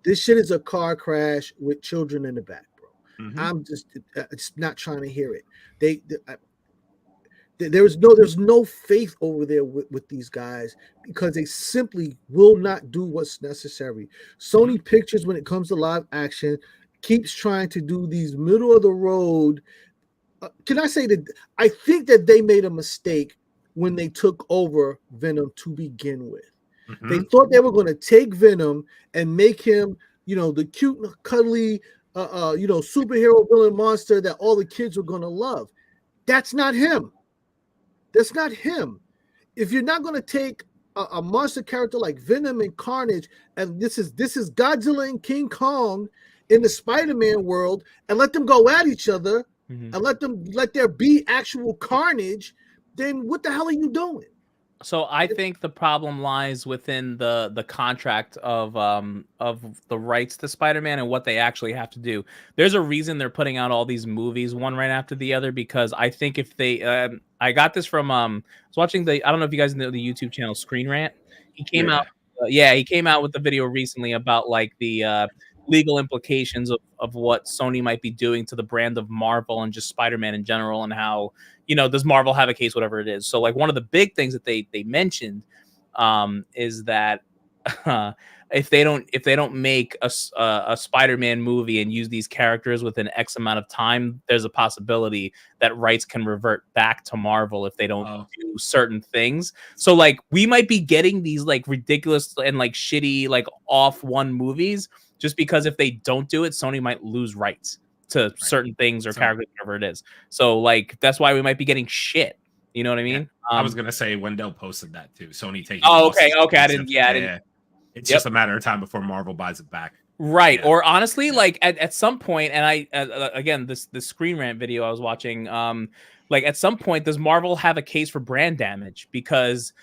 [SPEAKER 3] this shit is a car crash with children in the back, bro. Mm-hmm. I'm just not trying to hear it. There's no faith over there with these guys because they simply will not do what's necessary. Sony Pictures, when it comes to live action, keeps trying to do these middle of the road. Can I say that I think that they made a mistake when they took over Venom to begin with. They thought they were going to take Venom and make him, the cute, cuddly, superhero villain monster that all the kids were going to love. That's not him. That's not him. If you're not going to take a monster character like Venom and Carnage, and this is Godzilla and King Kong in the Spider-Man world, and let them go at each other, and let there be actual carnage, then what the hell are you doing?
[SPEAKER 1] So I think the problem lies within the contract of the rights to Spider-Man and what they actually have to do. There's a reason they're putting out all these movies one right after the other, because I think if they I got this from I was watching I don't know if you guys know the YouTube channel Screen Rant. He came out he came out with the video recently about like the legal implications of what Sony might be doing to the brand of Marvel and just Spider-Man in general, and how, does Marvel have a case, whatever it is. So like one of the big things that they mentioned is that if they don't make a Spider-Man movie and use these characters within X amount of time, there's a possibility that rights can revert back to Marvel if they don't do certain things. So like we might be getting these like ridiculous and like shitty like off one movies, just because if they don't do it, Sony might lose rights to certain things or characters, whatever it is. So like that's why we might be getting shit. You know what I mean?
[SPEAKER 2] I was gonna say Wendell posted that too. Sony taking.
[SPEAKER 1] Okay. I didn't. Yeah.
[SPEAKER 2] It's just a matter of time before Marvel buys it back.
[SPEAKER 1] Right. Yeah. Or honestly, like at some point, and I again this Screen Rant video I was watching, like at some point, does Marvel have a case for brand damage? Because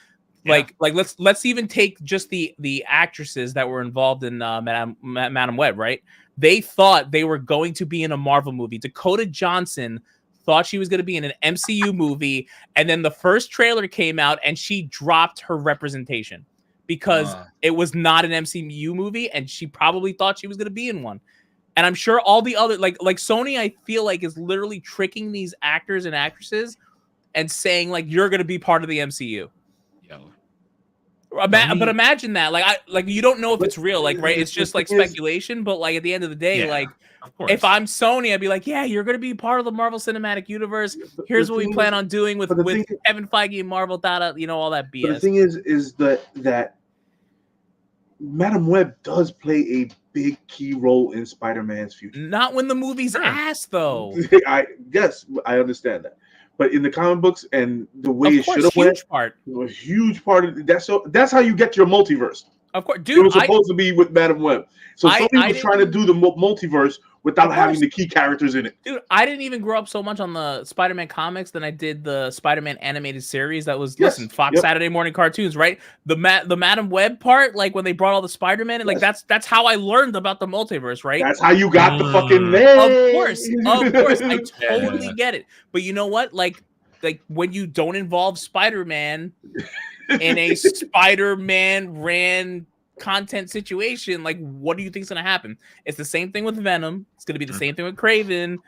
[SPEAKER 1] like let's even take just the actresses that were involved in Madam Web, right? They thought they were going to be in a Marvel movie. Dakota Johnson thought she was going to be in an MCU movie, and then the first trailer came out and she dropped her representation because it was not an MCU movie, and she probably thought she was going to be in one. And I'm sure all the other like Sony, I feel like, is literally tricking these actors and actresses and saying like you're going to be part of the MCU. But imagine that, like you don't know if it's real, like, right? It's just like speculation. But like at the end of the day, like if I'm Sony, I'd be like, yeah, you're gonna be part of the Marvel Cinematic Universe. Here's what we plan on doing with Kevin Feige and Marvel data, all that BS.
[SPEAKER 4] But the thing is that Madam Web does play a big key role in Spider-Man's future.
[SPEAKER 1] Not when the movie's ass, though.
[SPEAKER 4] I understand that. But in the comic books and the way it should have went, a huge part of that. So that's how you get your multiverse.
[SPEAKER 1] Of course, dude.
[SPEAKER 4] It was supposed to be with Madam Web. So Sony was trying to do the multiverse without having the key characters in it.
[SPEAKER 1] Dude, I didn't even grow up so much on the Spider-Man comics than I did the Spider-Man animated series. That was Fox Saturday morning cartoons, right? The Madam Web part, like when they brought all the Spider-Man, and like that's how I learned about the multiverse, right?
[SPEAKER 4] That's how you got the fucking name.
[SPEAKER 1] Of course, I totally get it. But you know what? Like when you don't involve Spider-Man in a Spider-Man ran content situation, like what do you think is going to happen? It's the same thing with Venom. It's going to be the same thing with Craven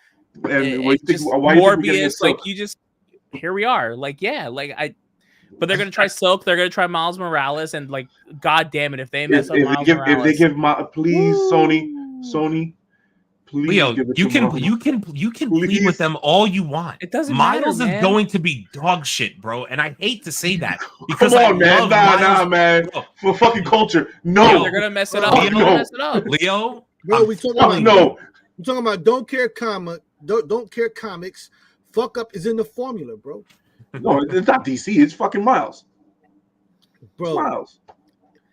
[SPEAKER 1] and Morbius. Like here we are. Like but they're going to try Silk. They're going to try Miles Morales, and like, God damn it, if they mess up Miles Morales,
[SPEAKER 4] if they give please, Sony. Please,
[SPEAKER 2] Leo, you can plead with them all you want.
[SPEAKER 1] It doesn't
[SPEAKER 2] Miles
[SPEAKER 1] matter,
[SPEAKER 2] is going to be dog shit, bro. And I hate to say that because
[SPEAKER 4] come on, man, nah, man. For fucking culture, no,
[SPEAKER 1] they're gonna mess it up.
[SPEAKER 2] Leo,
[SPEAKER 3] bro, we talking about we're talking about don't care comics. Fuck up is in the formula, bro.
[SPEAKER 4] No, it's not DC. It's fucking Miles,
[SPEAKER 3] bro.
[SPEAKER 4] It's Miles.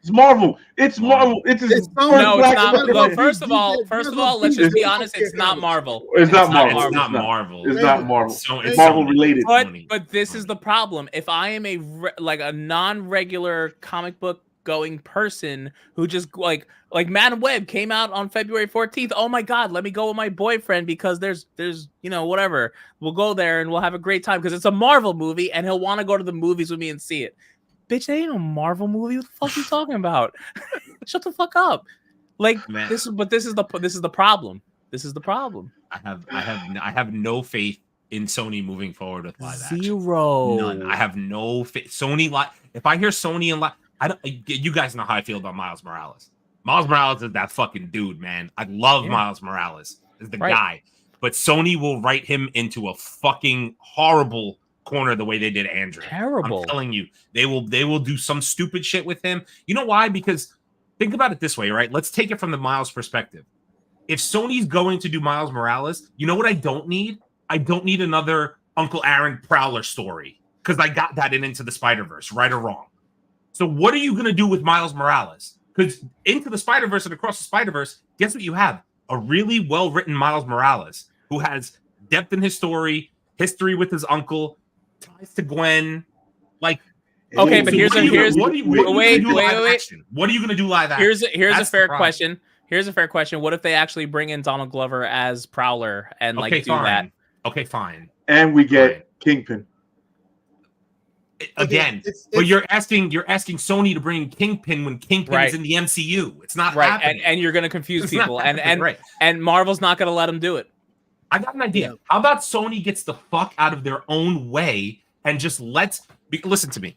[SPEAKER 4] It's Marvel. It's Marvel. It's
[SPEAKER 1] not. Well, first of all, let's just be honest. It's not Marvel.
[SPEAKER 2] It's not Marvel. It's not Marvel.
[SPEAKER 4] It's not Marvel. It's Marvel related.
[SPEAKER 1] But this is the problem. If I am a non-regular comic book going person who just like Madam Web came out on February 14th. Oh my God, let me go with my boyfriend because there's whatever. We'll go there and we'll have a great time because it's a Marvel movie and he'll want to go to the movies with me and see it. Bitch, they ain't no Marvel movie. What the fuck are you talking about? Shut the fuck up. Like, man. This is the problem. This is the problem.
[SPEAKER 2] I have no faith in Sony moving forward with live action.
[SPEAKER 1] Zero.
[SPEAKER 2] None. I have no faith. Sony if I hear Sony and you guys know how I feel about Miles Morales. Miles Morales is that fucking dude, man. I love Miles Morales as the guy. But Sony will write him into a fucking horrible corner the way they did Andrew.
[SPEAKER 1] Terrible.
[SPEAKER 2] I'm telling you, they will do some stupid shit with him. You know why? Because think about it this way, right? Let's take it from the Miles perspective. If Sony's going to do Miles Morales, you know what I don't need? I don't need another Uncle Aaron Prowler story, because I got that in Into the Spider-Verse, right or wrong. So what are you going to do with Miles Morales? Because Into the Spider-Verse and Across the Spider-Verse, guess what you have? A really well-written Miles Morales who has depth in his story, history with his uncle, ties to Gwen. Like,
[SPEAKER 1] okay, but
[SPEAKER 2] What are you going to do live action?
[SPEAKER 1] Here's a fair question. Here's a fair question. What if they actually bring in Donald Glover as Prowler and do that?
[SPEAKER 2] Okay, fine.
[SPEAKER 4] And we get Kingpin.
[SPEAKER 2] Again, but you're asking Sony to bring Kingpin when Kingpin is in the MCU. It's not happening.
[SPEAKER 1] And you're going to confuse people, and Marvel's not going to let them do it.
[SPEAKER 2] I got an idea. Yeah. How about Sony gets the fuck out of their own way and just listen to me.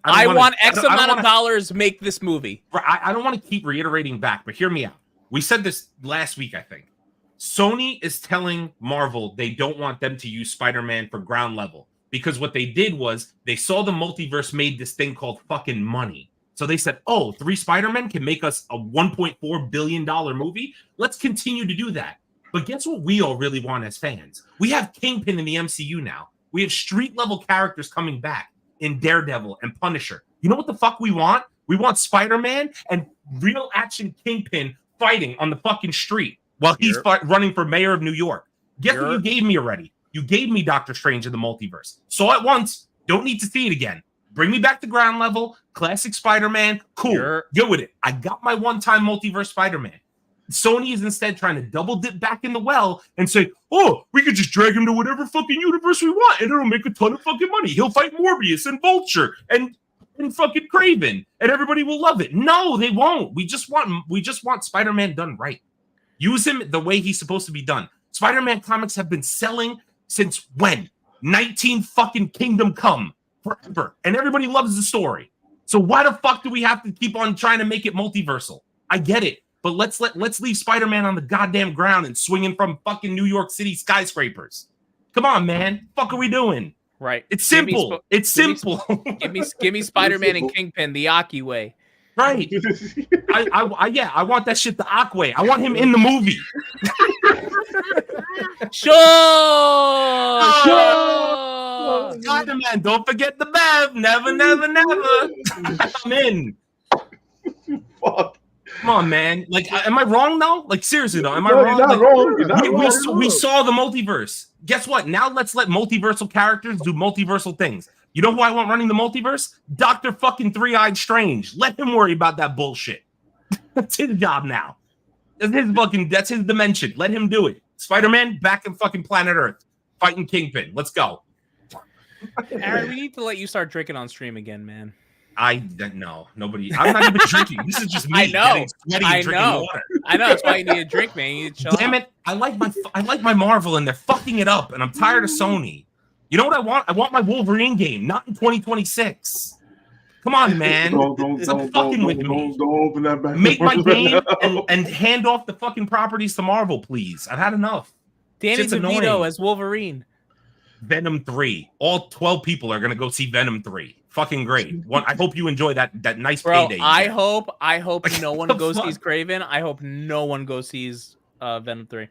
[SPEAKER 1] I want X amount of dollars make this movie.
[SPEAKER 2] I don't want to keep reiterating back, but hear me out. We said this last week, I think. Sony is telling Marvel they don't want them to use Spider-Man for ground level. Because what they did was they saw the multiverse made this thing called fucking money. So they said, 3 Spider-Men can make us a $1.4 billion movie. Let's continue to do that. But guess what we all really want as fans? We have Kingpin in the MCU now. We have street level characters coming back in Daredevil and Punisher. You know what the fuck we want? We want Spider-Man and real action Kingpin fighting on the fucking street while he's running for mayor of New York. Guess what you gave me already? You gave me Doctor Strange in the multiverse. Saw it once. Don't need to see it again. Bring me back to ground level. Classic Spider-Man. Cool. Go with it. I got my one-time multiverse Spider-Man. Sony is instead trying to double dip back in the well and say, we could just drag him to whatever fucking universe we want and it'll make a ton of fucking money. He'll fight Morbius and Vulture and fucking Kraven and everybody will love it. No, they won't. We just want Spider-Man done right. Use him the way he's supposed to be done. Spider-Man comics have been selling since when? 19 fucking Kingdom Come forever. And everybody loves the story. So why the fuck do we have to keep on trying to make it multiversal? I get it. But let's leave Spider-Man on the goddamn ground and swinging from fucking New York City skyscrapers. Come on, man. Fuck are we doing?
[SPEAKER 1] Right.
[SPEAKER 2] It's simple. It's simple.
[SPEAKER 1] Give me Spider-Man and Kingpin the Aki way.
[SPEAKER 2] Right. I want that shit the Aki way. I want him in the movie.
[SPEAKER 1] Sure.
[SPEAKER 2] Spider-Man, don't forget the Bev. Never, never, never. I'm in.
[SPEAKER 4] Fuck.
[SPEAKER 2] Come on, man. Like, am I wrong though? Like, seriously though, am I
[SPEAKER 4] wrong?
[SPEAKER 2] Like,
[SPEAKER 4] wrong.
[SPEAKER 2] We saw the multiverse. Guess what? Now let's let multiversal characters do multiversal things. You know who I want running the multiverse? Dr. fucking Three-Eyed Strange. Let him worry about that bullshit. That's his job now. That's his dimension. Let him do it. Spider-Man back in fucking planet Earth, fighting Kingpin. Let's go.
[SPEAKER 1] Aaron, we need to let you start drinking on stream again, man.
[SPEAKER 2] No, nobody. I'm not even drinking. This is just me getting sweaty and drinking water.
[SPEAKER 1] I know. That's why you need a drink, man. You need to chill
[SPEAKER 2] Damn it! I like my Marvel, and they're fucking it up, and I'm tired of Sony. You know what I want? I want my Wolverine game, not in 2026. Come on, man.
[SPEAKER 4] Don't open that back.
[SPEAKER 2] Make my game and hand off the fucking properties to Marvel, please. I've had enough.
[SPEAKER 1] Danny DeVito as Wolverine.
[SPEAKER 2] Venom 3. All 12 people are gonna go see Venom 3. Fucking great. I hope you enjoy that nice payday.
[SPEAKER 1] I hope no one goes sees Kraven. I hope no one goes sees Venom 3.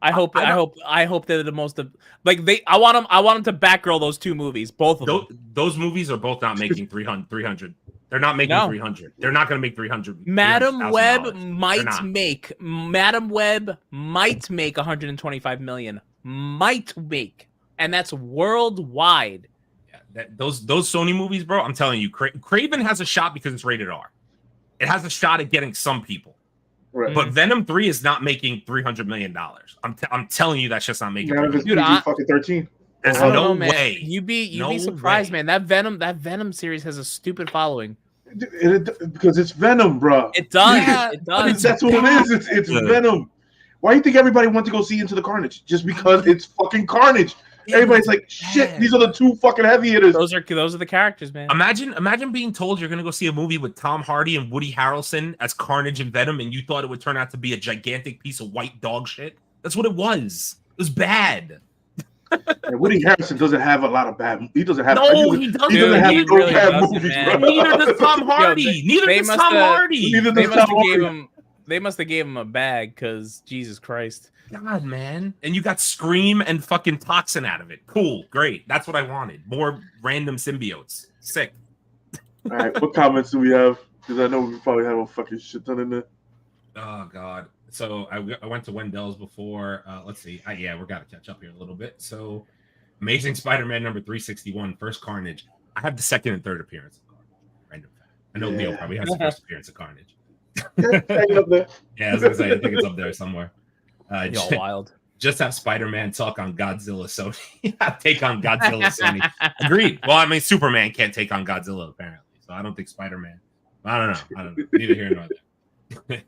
[SPEAKER 1] I hope they're the most I want them to backgirl those two movies, both of them.
[SPEAKER 2] Those movies are both not making 300. They're not making 300. They're not going to make 300.
[SPEAKER 1] Madam Web might make 125 million. Might make, and that's worldwide.
[SPEAKER 2] Yeah, those Sony movies, bro. I'm telling you, Kraven has a shot because it's rated R. It has a shot at getting some people.
[SPEAKER 4] Right.
[SPEAKER 2] But Venom 3 is not making $300 million. I'm telling you, that's just not making.
[SPEAKER 4] Dude, fucking 13.
[SPEAKER 2] There's no way.
[SPEAKER 1] You'd be surprised, man. That Venom series has a stupid following.
[SPEAKER 4] Because it's Venom, bro.
[SPEAKER 1] It does.
[SPEAKER 2] Yeah,
[SPEAKER 1] it does.
[SPEAKER 4] That's what it is. It's Venom. Why do you think everybody wants to go see Into the Carnage? Just because it's fucking Carnage. Everybody's like, shit, these are the two fucking heavy hitters.
[SPEAKER 1] Those are the characters, man.
[SPEAKER 2] Imagine being told you're gonna go see a movie with Tom Hardy and Woody Harrelson as Carnage and Venom, and you thought it would turn out to be a gigantic piece of white dog shit. That's what it was. It was bad.
[SPEAKER 4] And Woody Harrelson doesn't have a lot of bad. He doesn't have.
[SPEAKER 2] No, he doesn't.
[SPEAKER 4] He doesn't have
[SPEAKER 1] He
[SPEAKER 4] no
[SPEAKER 1] really
[SPEAKER 4] bad
[SPEAKER 1] doesn't,
[SPEAKER 4] movies,
[SPEAKER 1] man.
[SPEAKER 4] bro.
[SPEAKER 2] Neither does Tom Hardy. Neither does Tom Hardy.
[SPEAKER 1] They must have gave him a bag because Jesus Christ.
[SPEAKER 2] God, man. And you got Scream and fucking Toxin out of it. Cool, great. That's what I wanted. More random symbiotes. Sick.
[SPEAKER 4] All right, what comments do we have? Because I know we probably have a fucking shit ton in there.
[SPEAKER 2] Oh God. So I went to Wendell's before. Let's see. Yeah, we're gotta catch up here a little bit. So Amazing Spider-Man number 361, First Carnage. I have the second and third appearance. Random fact. I know Leo probably has the first appearance of Carnage.
[SPEAKER 4] Hang up there.
[SPEAKER 2] Yeah, I was gonna say I think it's up there somewhere.
[SPEAKER 1] Y'all wild.
[SPEAKER 2] Just have Spider-Man talk on Godzilla, Sony. Take on Godzilla, Sony. Agreed. Well, I mean, Superman can't take on Godzilla apparently, so I don't think Spider-Man. I don't know. Neither here nor there.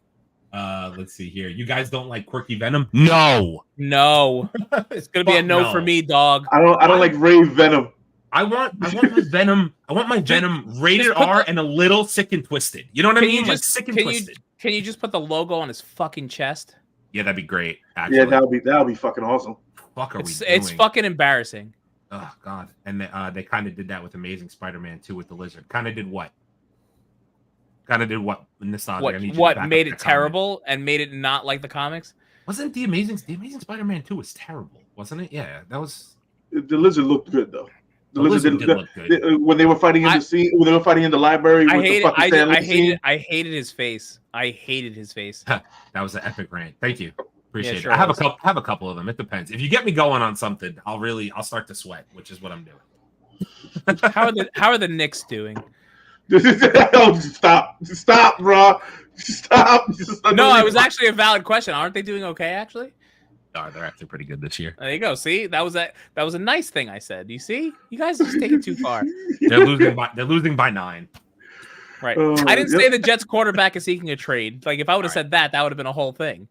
[SPEAKER 2] Let's see here. You guys don't like quirky Venom? No.
[SPEAKER 1] It's gonna be a no for me, dog.
[SPEAKER 4] I don't like Ray Venom.
[SPEAKER 2] I want my Venom. I want my Venom rated R and a little sick and twisted. You know what I mean? Like sick and twisted.
[SPEAKER 1] Can you just put the logo on his fucking chest?
[SPEAKER 2] Yeah, that'd be great. Actually.
[SPEAKER 4] Yeah, that'll be fucking awesome.
[SPEAKER 2] Fuck,
[SPEAKER 1] it's fucking embarrassing.
[SPEAKER 2] Oh God! And they kind of did that with Amazing Spider-Man 2 with the lizard. Kind of did what? Nostalgia.
[SPEAKER 1] What made it terrible and made it not like the comics?
[SPEAKER 2] Wasn't the Amazing Spider-Man 2 was terrible, wasn't it? Yeah, that was.
[SPEAKER 4] The lizard looked good though. The lizard did look
[SPEAKER 2] good.
[SPEAKER 4] When they were fighting in the scene, when they were fighting in the library.
[SPEAKER 1] I hated his face. I hated his face.
[SPEAKER 2] That was an epic rant. Thank you. Appreciate it. Sure I have a couple of them. It depends. If you get me going on something, I'll start to sweat, which is what I'm doing.
[SPEAKER 1] How are the Knicks doing?
[SPEAKER 4] Stop, bro. Stop.
[SPEAKER 1] No, it was actually a valid question. Aren't they doing okay, actually?
[SPEAKER 2] Oh, they're actually pretty good this year.
[SPEAKER 1] There you go. See, that was a nice thing I said. You see, you guys just take it too far.
[SPEAKER 2] They're losing by 9.
[SPEAKER 1] Right. I didn't say the Jets quarterback is seeking a trade. Like if I would have said that would have been a whole thing.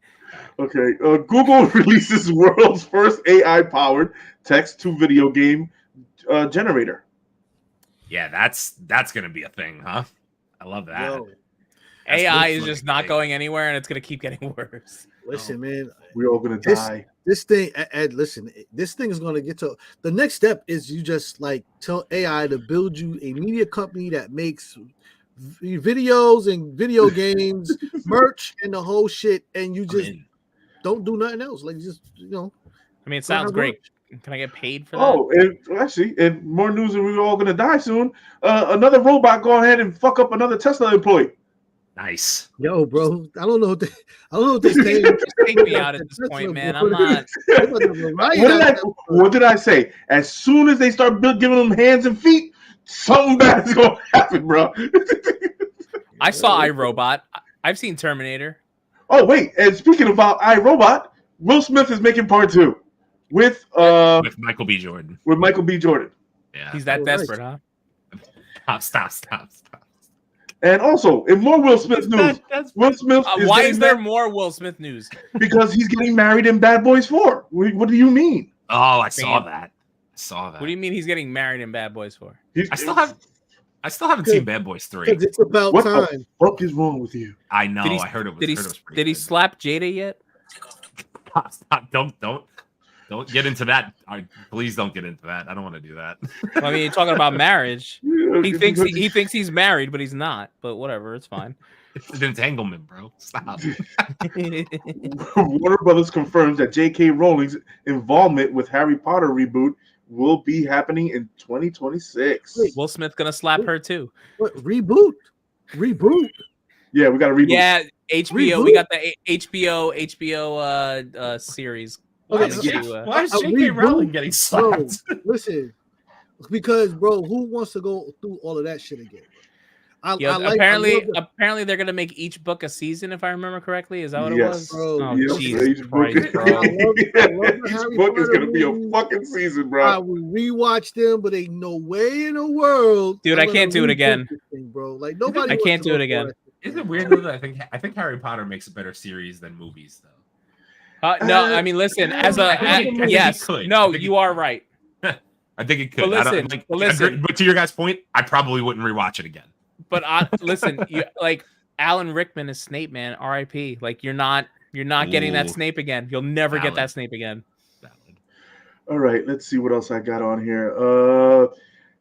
[SPEAKER 4] Okay. Google releases world's first AI-powered text-to-video game generator.
[SPEAKER 2] Yeah, that's gonna be a thing, huh? I love that.
[SPEAKER 3] Yo,
[SPEAKER 1] AI is just not going anywhere, and it's gonna keep getting worse.
[SPEAKER 3] Listen, man,
[SPEAKER 4] we're all gonna die.
[SPEAKER 3] This thing, Ed, listen, this thing is gonna get to the next step. Is you just like tell AI to build you a media company that makes videos and video games, merch, and the whole shit, and you just don't do nothing else. Like just
[SPEAKER 1] I mean, it sounds great. Can I get paid for that?
[SPEAKER 4] Oh, and actually, and more news, and we're all gonna die soon. Another robot go ahead and fuck up another Tesla employee.
[SPEAKER 2] Nice.
[SPEAKER 3] Yo, bro, I don't know what this thing.
[SPEAKER 1] Just take me out at this point, man. I'm not.
[SPEAKER 4] What did I say? As soon as they start giving them hands and feet, something bad is gonna happen, bro.
[SPEAKER 1] I saw iRobot. I've seen Terminator.
[SPEAKER 4] Oh wait, and speaking about iRobot, Will Smith is making part 2 with
[SPEAKER 2] Michael B. Jordan.
[SPEAKER 4] With Michael B. Jordan.
[SPEAKER 2] Yeah,
[SPEAKER 1] he's that desperate, huh?
[SPEAKER 2] Stop.
[SPEAKER 4] And also, in more Will Smith news, Will Smith.
[SPEAKER 1] Why is there more Will Smith news?
[SPEAKER 4] Because he's getting married in Bad Boys 4. What do you mean?
[SPEAKER 2] Oh, I saw that.
[SPEAKER 1] What do you mean he's getting married in Bad Boys 4?
[SPEAKER 2] I still haven't seen Bad Boys 3.
[SPEAKER 3] It's about
[SPEAKER 4] what
[SPEAKER 3] time.
[SPEAKER 4] The fuck is wrong with you?
[SPEAKER 2] I know. I heard it was.
[SPEAKER 1] Did he slap Jada yet?
[SPEAKER 2] Stop! Don't get into that. Please don't get into that. I don't want to do that.
[SPEAKER 1] I mean, you're talking about marriage. He thinks he's married, but he's not. But whatever, it's fine.
[SPEAKER 2] It's an entanglement, bro. Stop.
[SPEAKER 4] Warner Brothers confirms that J.K. Rowling's involvement with Harry Potter reboot will be happening in 2026.
[SPEAKER 1] Wait, Will Smith gonna slap her too?
[SPEAKER 3] What reboot?
[SPEAKER 4] Yeah, we got a reboot.
[SPEAKER 1] Yeah, HBO. Reboot? We got the HBO series.
[SPEAKER 2] Why is J.K. Rowling getting slapped?
[SPEAKER 3] Bro, listen, because who wants to go through all of that shit again?
[SPEAKER 1] Apparently they're gonna make each book a season, if I remember correctly. Is that what it was?
[SPEAKER 3] Bro,
[SPEAKER 1] oh,
[SPEAKER 3] yes.
[SPEAKER 1] Jesus Christ, bro.
[SPEAKER 4] Each book is gonna be a fucking season, bro.
[SPEAKER 3] I will rewatch them, but ain't no way in the world,
[SPEAKER 1] dude. I can't do it again,
[SPEAKER 3] bro. Like nobody.
[SPEAKER 1] I can't do it again.
[SPEAKER 2] Isn't it weird though that I think Harry Potter makes a better series than movies though?
[SPEAKER 1] No, I mean, listen. You are right.
[SPEAKER 2] I think it could.
[SPEAKER 1] But listen,
[SPEAKER 2] but to your guys' point, I probably wouldn't rewatch it again.
[SPEAKER 1] But listen, like Alan Rickman is Snape, man. R.I.P. Like you're not getting that Snape again. You'll never get that Snape again.
[SPEAKER 4] All right, let's see what else I got on here.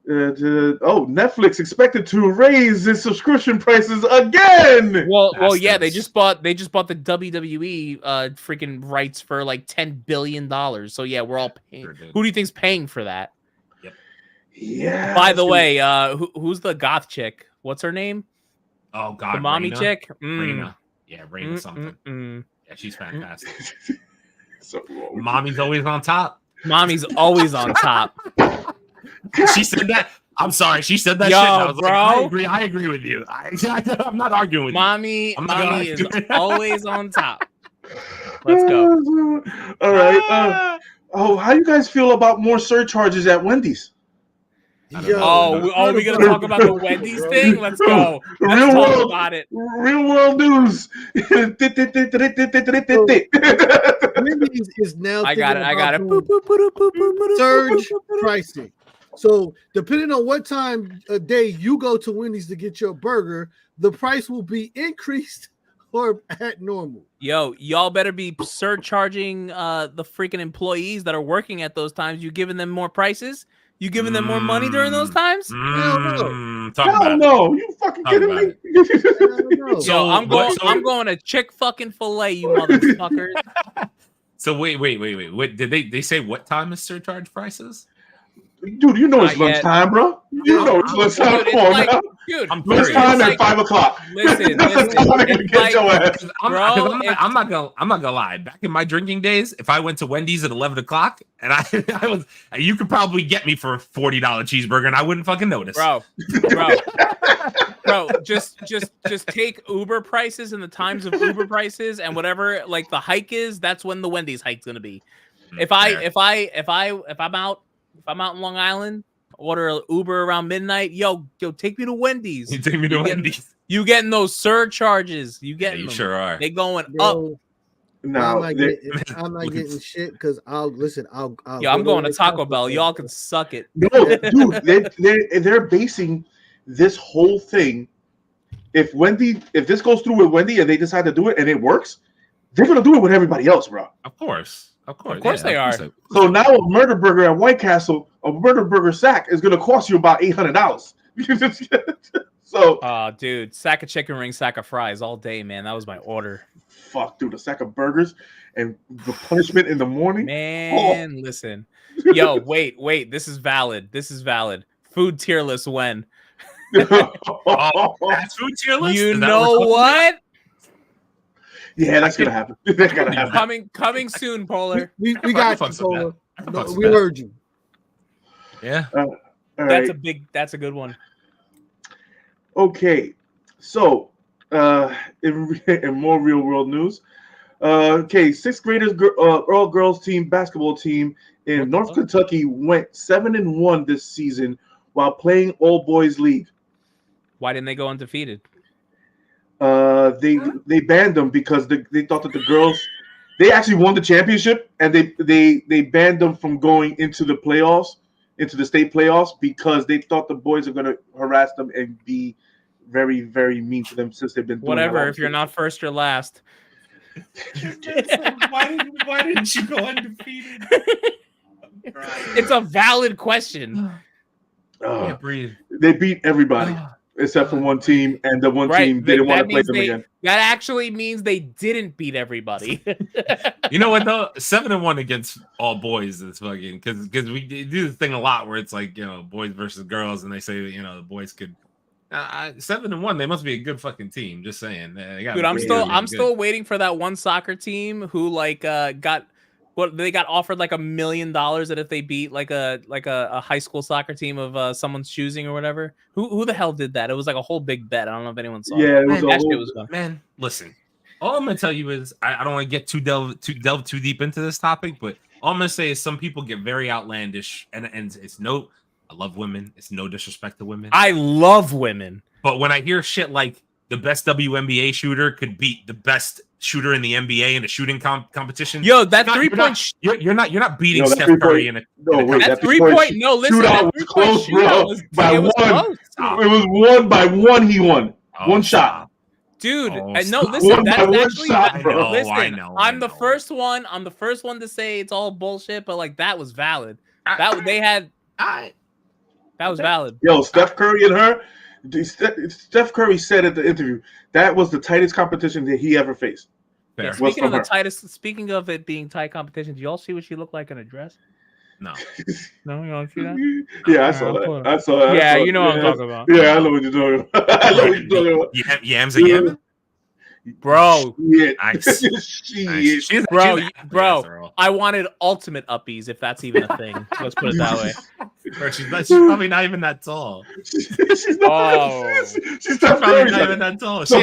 [SPEAKER 4] Netflix expected to raise its subscription prices again.
[SPEAKER 1] Well, yeah, they just bought the WWE freaking rights for like $10 billion. So yeah, we're all paying. Who do you think's paying for that?
[SPEAKER 2] Yep.
[SPEAKER 4] Yeah.
[SPEAKER 1] By the way, who's the goth chick? What's her name?
[SPEAKER 2] Oh God,
[SPEAKER 1] the mommy
[SPEAKER 2] Raina?
[SPEAKER 1] chick.
[SPEAKER 2] Raina. Yeah, Raina something. Yeah, she's fantastic.
[SPEAKER 4] So
[SPEAKER 2] Mommy's always on top.
[SPEAKER 1] Mommy's always on top.
[SPEAKER 2] She said that. I'm sorry. She said that
[SPEAKER 1] Yo,
[SPEAKER 2] shit. I was
[SPEAKER 1] bro.
[SPEAKER 2] Like, I agree with you. I'm not arguing with
[SPEAKER 1] Mommy
[SPEAKER 2] you.
[SPEAKER 1] Mommy is always on top. Let's go.
[SPEAKER 4] All right. How you guys feel about more surcharges at Wendy's?
[SPEAKER 1] Are we gonna talk about the Wendy's thing? Let's go.
[SPEAKER 4] Let's
[SPEAKER 1] talk about it.
[SPEAKER 4] Real world news.
[SPEAKER 3] Wendy's is now.
[SPEAKER 1] I got it.
[SPEAKER 3] Surge pricing. So depending on what time of day you go to Wendy's to get your burger, the price will be increased or at normal.
[SPEAKER 1] Yo, y'all better be surcharging the freaking employees that are working at those times. You giving them more prices? You giving them more money during those times?
[SPEAKER 3] Hell no.
[SPEAKER 4] Hell no. You fucking kidding me?
[SPEAKER 1] So I'm going to Chick-fucking-fil-A, you motherfuckers.
[SPEAKER 2] So wait. What did they say? What time is surcharge prices?
[SPEAKER 4] Dude, you know it's lunchtime, bro. You know it's lunchtime. Come on, now.
[SPEAKER 1] Dude,
[SPEAKER 4] lunchtime at 5 o'clock.
[SPEAKER 1] Listen.
[SPEAKER 2] I'm not gonna lie. Back in my drinking days, if I went to Wendy's at 11 o'clock and I was, you could probably get me for a $40 cheeseburger and I wouldn't fucking notice.
[SPEAKER 1] Bro, just take Uber prices and the times of Uber prices and whatever like the hike is. That's when the Wendy's hike's gonna be. If I'm out in Long Island, order an Uber around midnight. Yo, take me to Wendy's.
[SPEAKER 2] You take me to Wendy's.
[SPEAKER 1] You getting those surcharges? You getting them?
[SPEAKER 2] Sure are.
[SPEAKER 1] They going up.
[SPEAKER 3] No, I'm not getting shit because I'll listen.
[SPEAKER 1] I'm going to Taco Bell. Y'all can suck it.
[SPEAKER 4] No, dude, they're basing this whole thing. If this goes through with Wendy and they decide to do it and it works, they're gonna do it with everybody else, bro.
[SPEAKER 2] Of course
[SPEAKER 1] they are.
[SPEAKER 4] So now a murder burger at White Castle, a murder burger sack is going to cost you about $800. So,
[SPEAKER 1] dude, sack of chicken wings, sack of fries all day, man. That was my order.
[SPEAKER 4] Fuck, dude, a sack of burgers and the punishment in the morning.
[SPEAKER 1] Man, listen, yo, wait. This is valid. Food tier list when?
[SPEAKER 2] Fast food tier list.
[SPEAKER 1] You know what?
[SPEAKER 4] Yeah, that's gonna happen. That's gonna happen.
[SPEAKER 1] Coming soon, Polar.
[SPEAKER 3] We got you, Polar. No, we heard you.
[SPEAKER 2] Yeah.
[SPEAKER 1] That's a good one.
[SPEAKER 4] Okay, so in more real world news, sixth graders all girls team basketball team in North Kentucky went 7-1 this season while playing all boys league.
[SPEAKER 1] Why didn't they go undefeated?
[SPEAKER 4] They banned them because they thought that the girls they actually won the championship and they banned them from going into the playoffs, into the state playoffs because they thought the boys are going to harass them and be very, very mean to them since they've been doing
[SPEAKER 1] whatever. If you're not first or last,
[SPEAKER 2] why didn't you go undefeated?
[SPEAKER 1] It's a valid question.
[SPEAKER 2] Can't breathe.
[SPEAKER 4] They beat everybody. Except for one team, and the one team didn't want to play them again.
[SPEAKER 1] That actually means they didn't beat everybody.
[SPEAKER 2] You know what though? 7-1 against all boys is fucking because we do the thing a lot where it's like, you know, boys versus girls, and they say, you know, the boys could 7-1. They must be a good fucking team. Just saying.
[SPEAKER 1] Dude, I'm still waiting for that one soccer team who like got offered like $1 million that if they beat like a high school soccer team of someone's choosing or whatever. Who the hell did that? It was like a whole big bet. I don't know if anyone saw.
[SPEAKER 4] Yeah,
[SPEAKER 1] it was fun.
[SPEAKER 2] Man, listen. All I'm gonna tell you is I don't want to get delve too deep into this topic, but all I'm gonna say is some people get very outlandish, and it's no. I love women. It's no disrespect to women.
[SPEAKER 1] I love women,
[SPEAKER 2] but when I hear shit like the best WNBA shooter could beat the best shooter in the NBA in a shooting competition.
[SPEAKER 1] Yo, that 3-point.
[SPEAKER 2] You're not beating Steph Curry in a.
[SPEAKER 1] That 3-point. No, listen.
[SPEAKER 4] That was close, bro. By one. It was 1 by 1. He won. One shot.
[SPEAKER 1] Dude,
[SPEAKER 2] Oh,
[SPEAKER 1] no,
[SPEAKER 2] stop.
[SPEAKER 1] listen, that's actually
[SPEAKER 2] I know.
[SPEAKER 1] I'm the first one to say it's all bullshit, but like that was valid. That was valid.
[SPEAKER 4] Yo, Steph Curry and her. Steph Curry said at the interview that was the tightest competition that he ever faced.
[SPEAKER 1] Yeah, speaking of it being tight competition, do y'all see what she looked like in a dress?
[SPEAKER 2] No.
[SPEAKER 1] No, you don't see that?
[SPEAKER 4] Yeah, I saw that.
[SPEAKER 1] Yeah, you know what I'm talking about.
[SPEAKER 4] Yeah, I know what you're talking about. I know what you're talking about.
[SPEAKER 2] Yams and Yemen?
[SPEAKER 1] Bro.
[SPEAKER 2] Nice.
[SPEAKER 1] Nice. Bro, I wanted ultimate uppies, if that's even a thing. Let's put it that way.
[SPEAKER 2] Bro, she's probably not even that tall.
[SPEAKER 4] She's
[SPEAKER 2] probably not even that tall. She's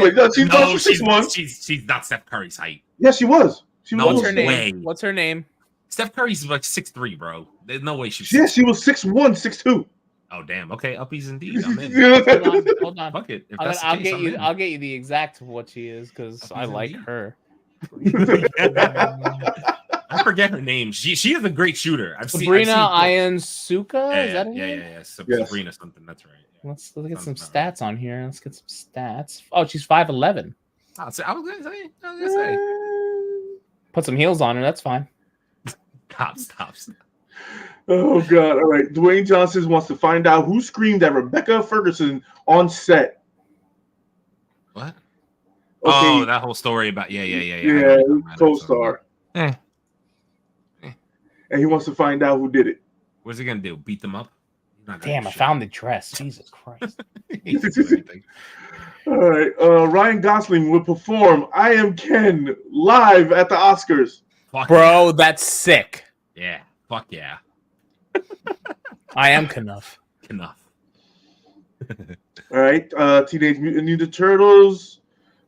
[SPEAKER 2] not Steph Curry's height.
[SPEAKER 4] Yes, she was.
[SPEAKER 1] What's her name? What's her name?
[SPEAKER 2] Steph Curry's like 6'3", bro. There's no way she's.
[SPEAKER 4] Yeah, she was 6'1", 6'2".
[SPEAKER 2] Oh damn. Okay, uppies indeed. I'm in.
[SPEAKER 1] Hold on.
[SPEAKER 2] Fuck it.
[SPEAKER 1] I'll get you the exact of what she is because I like her.
[SPEAKER 2] I forget her name. She is a great shooter.
[SPEAKER 1] Sabrina Ionsuka. Is that her name?
[SPEAKER 2] Yeah. Sabrina something. That's right. Yeah.
[SPEAKER 1] Let's look at some stats on here. Let's get some stats. Oh, she's 5'11".
[SPEAKER 2] I was gonna say.
[SPEAKER 1] Put some heels on her. That's fine.
[SPEAKER 2] Stops.
[SPEAKER 4] Oh God! All right, Dwayne Johnson wants to find out who screamed at Rebecca Ferguson on set.
[SPEAKER 2] What?
[SPEAKER 4] Okay.
[SPEAKER 2] Oh, that whole story about
[SPEAKER 4] Yeah, co-star. And he wants to find out who did it.
[SPEAKER 2] What's he gonna do? Beat them up?
[SPEAKER 1] Damn! I found the dress. Jesus Christ!
[SPEAKER 4] All right, Ryan Gosling will perform "I Am Ken" live at the Oscars.
[SPEAKER 1] Bro, that's sick.
[SPEAKER 2] Yeah. Fuck yeah.
[SPEAKER 1] I am Knuff.
[SPEAKER 2] All
[SPEAKER 4] right. Teenage Mutant Ninja Turtles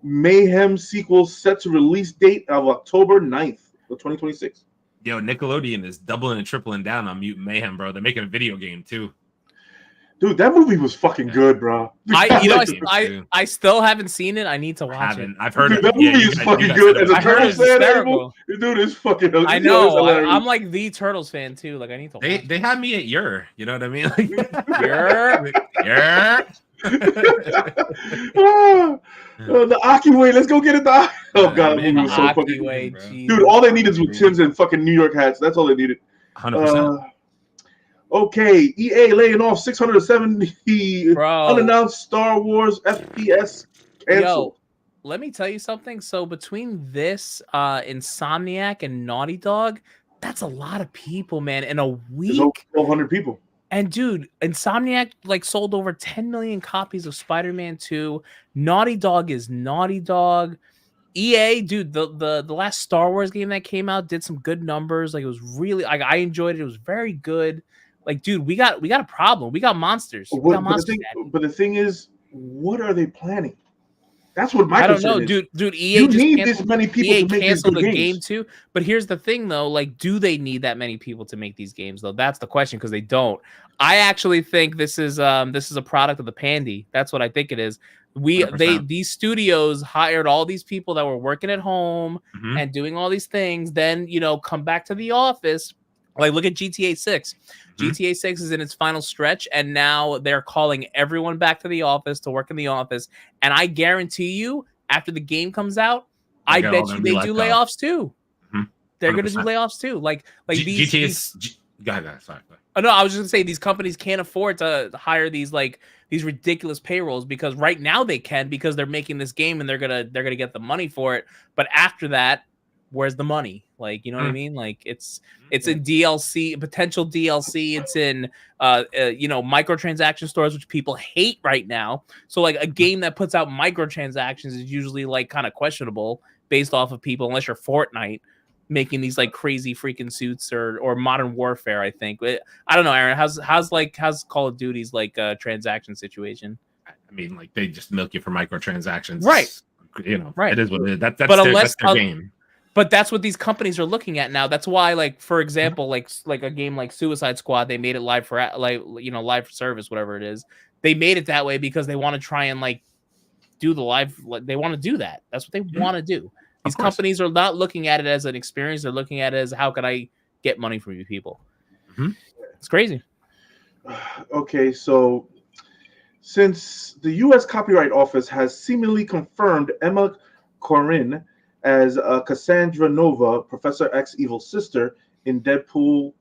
[SPEAKER 4] Mayhem sequel set to release date of October 9th of 2026.
[SPEAKER 2] Yo, Nickelodeon is doubling and tripling down on Mutant Mayhem, bro. They're making a video game too.
[SPEAKER 4] Dude, that movie was fucking good, bro.
[SPEAKER 1] I still haven't seen it. I need to watch it.
[SPEAKER 2] I've heard
[SPEAKER 4] that movie is fucking good. As a Turtles fan, dude, it's fucking.
[SPEAKER 1] I know. I'm like the Turtles fan too. Like I need to.
[SPEAKER 2] They had me at your. You know what I mean? Like,
[SPEAKER 4] the Aki way. Let's go get it. Oh God, that movie was so fucking
[SPEAKER 1] good.
[SPEAKER 4] Dude, all they needed was Tim's and fucking New York hats. That's all they needed.
[SPEAKER 2] 100%.
[SPEAKER 4] Okay, EA laying off 670 unannounced Star Wars FPS canceled.
[SPEAKER 1] Yo, let me tell you something. So between this, Insomniac and Naughty Dog, that's a lot of people, man. In a week,
[SPEAKER 4] 1,200 people.
[SPEAKER 1] And dude, Insomniac like sold over 10 million copies of Spider-Man 2. Naughty Dog is Naughty Dog. EA, dude, the last Star Wars game that came out did some good numbers. Like it was really, like I enjoyed it. It was very good. Like, dude, we got a problem. We got monsters.
[SPEAKER 4] But the thing is, what are they planning? That's what my concern is.
[SPEAKER 1] Dude. EA
[SPEAKER 4] you need this many people to make these good games.
[SPEAKER 1] Game too. But here's the thing, though. Like, do they need that many people to make these games? Though that's the question, because they don't. I actually think this is a product of the pandy. That's what I think it is. These studios hired all these people that were working at home and doing all these things. Then come back to the office. Like, look at GTA 6. GTA 6 is in its final stretch, and now they're calling everyone back to the office to work in the office. And I guarantee you, after the game comes out, I bet you they do layoffs too. They're going to do layoffs too. Like these.
[SPEAKER 2] Go ahead. Sorry.
[SPEAKER 1] Oh no, I was just going to say these companies can't afford to hire these ridiculous payrolls, because right now they can, because they're making this game and they're gonna get the money for it. But after that, where's the money? Like, you know what I mean? Like it's in DLC, potential DLC. It's in microtransaction stores, which people hate right now. So like a game that puts out microtransactions is usually like kind of questionable based off of people, unless you're Fortnite making these like crazy freaking suits or Modern Warfare. I think. I don't know, Aaron. How's Call of Duty's like transaction situation?
[SPEAKER 2] I mean, like they just milk you for microtransactions,
[SPEAKER 1] right?
[SPEAKER 2] Right. It is what it is. That's their game.
[SPEAKER 1] But that's what these companies are looking at now. That's why, like, for example, like a game like Suicide Squad, they made it live for live service, whatever it is. They made it that way because they want to try and like do the live. They want to do that. That's what they want to do. These companies are not looking at it as an experience. They're looking at it as, how can I get money from you people? It's crazy.
[SPEAKER 4] Okay, so Since the U.S. Copyright Office has seemingly confirmed Emma Corrin as Cassandra Nova, Professor X's evil sister in Deadpool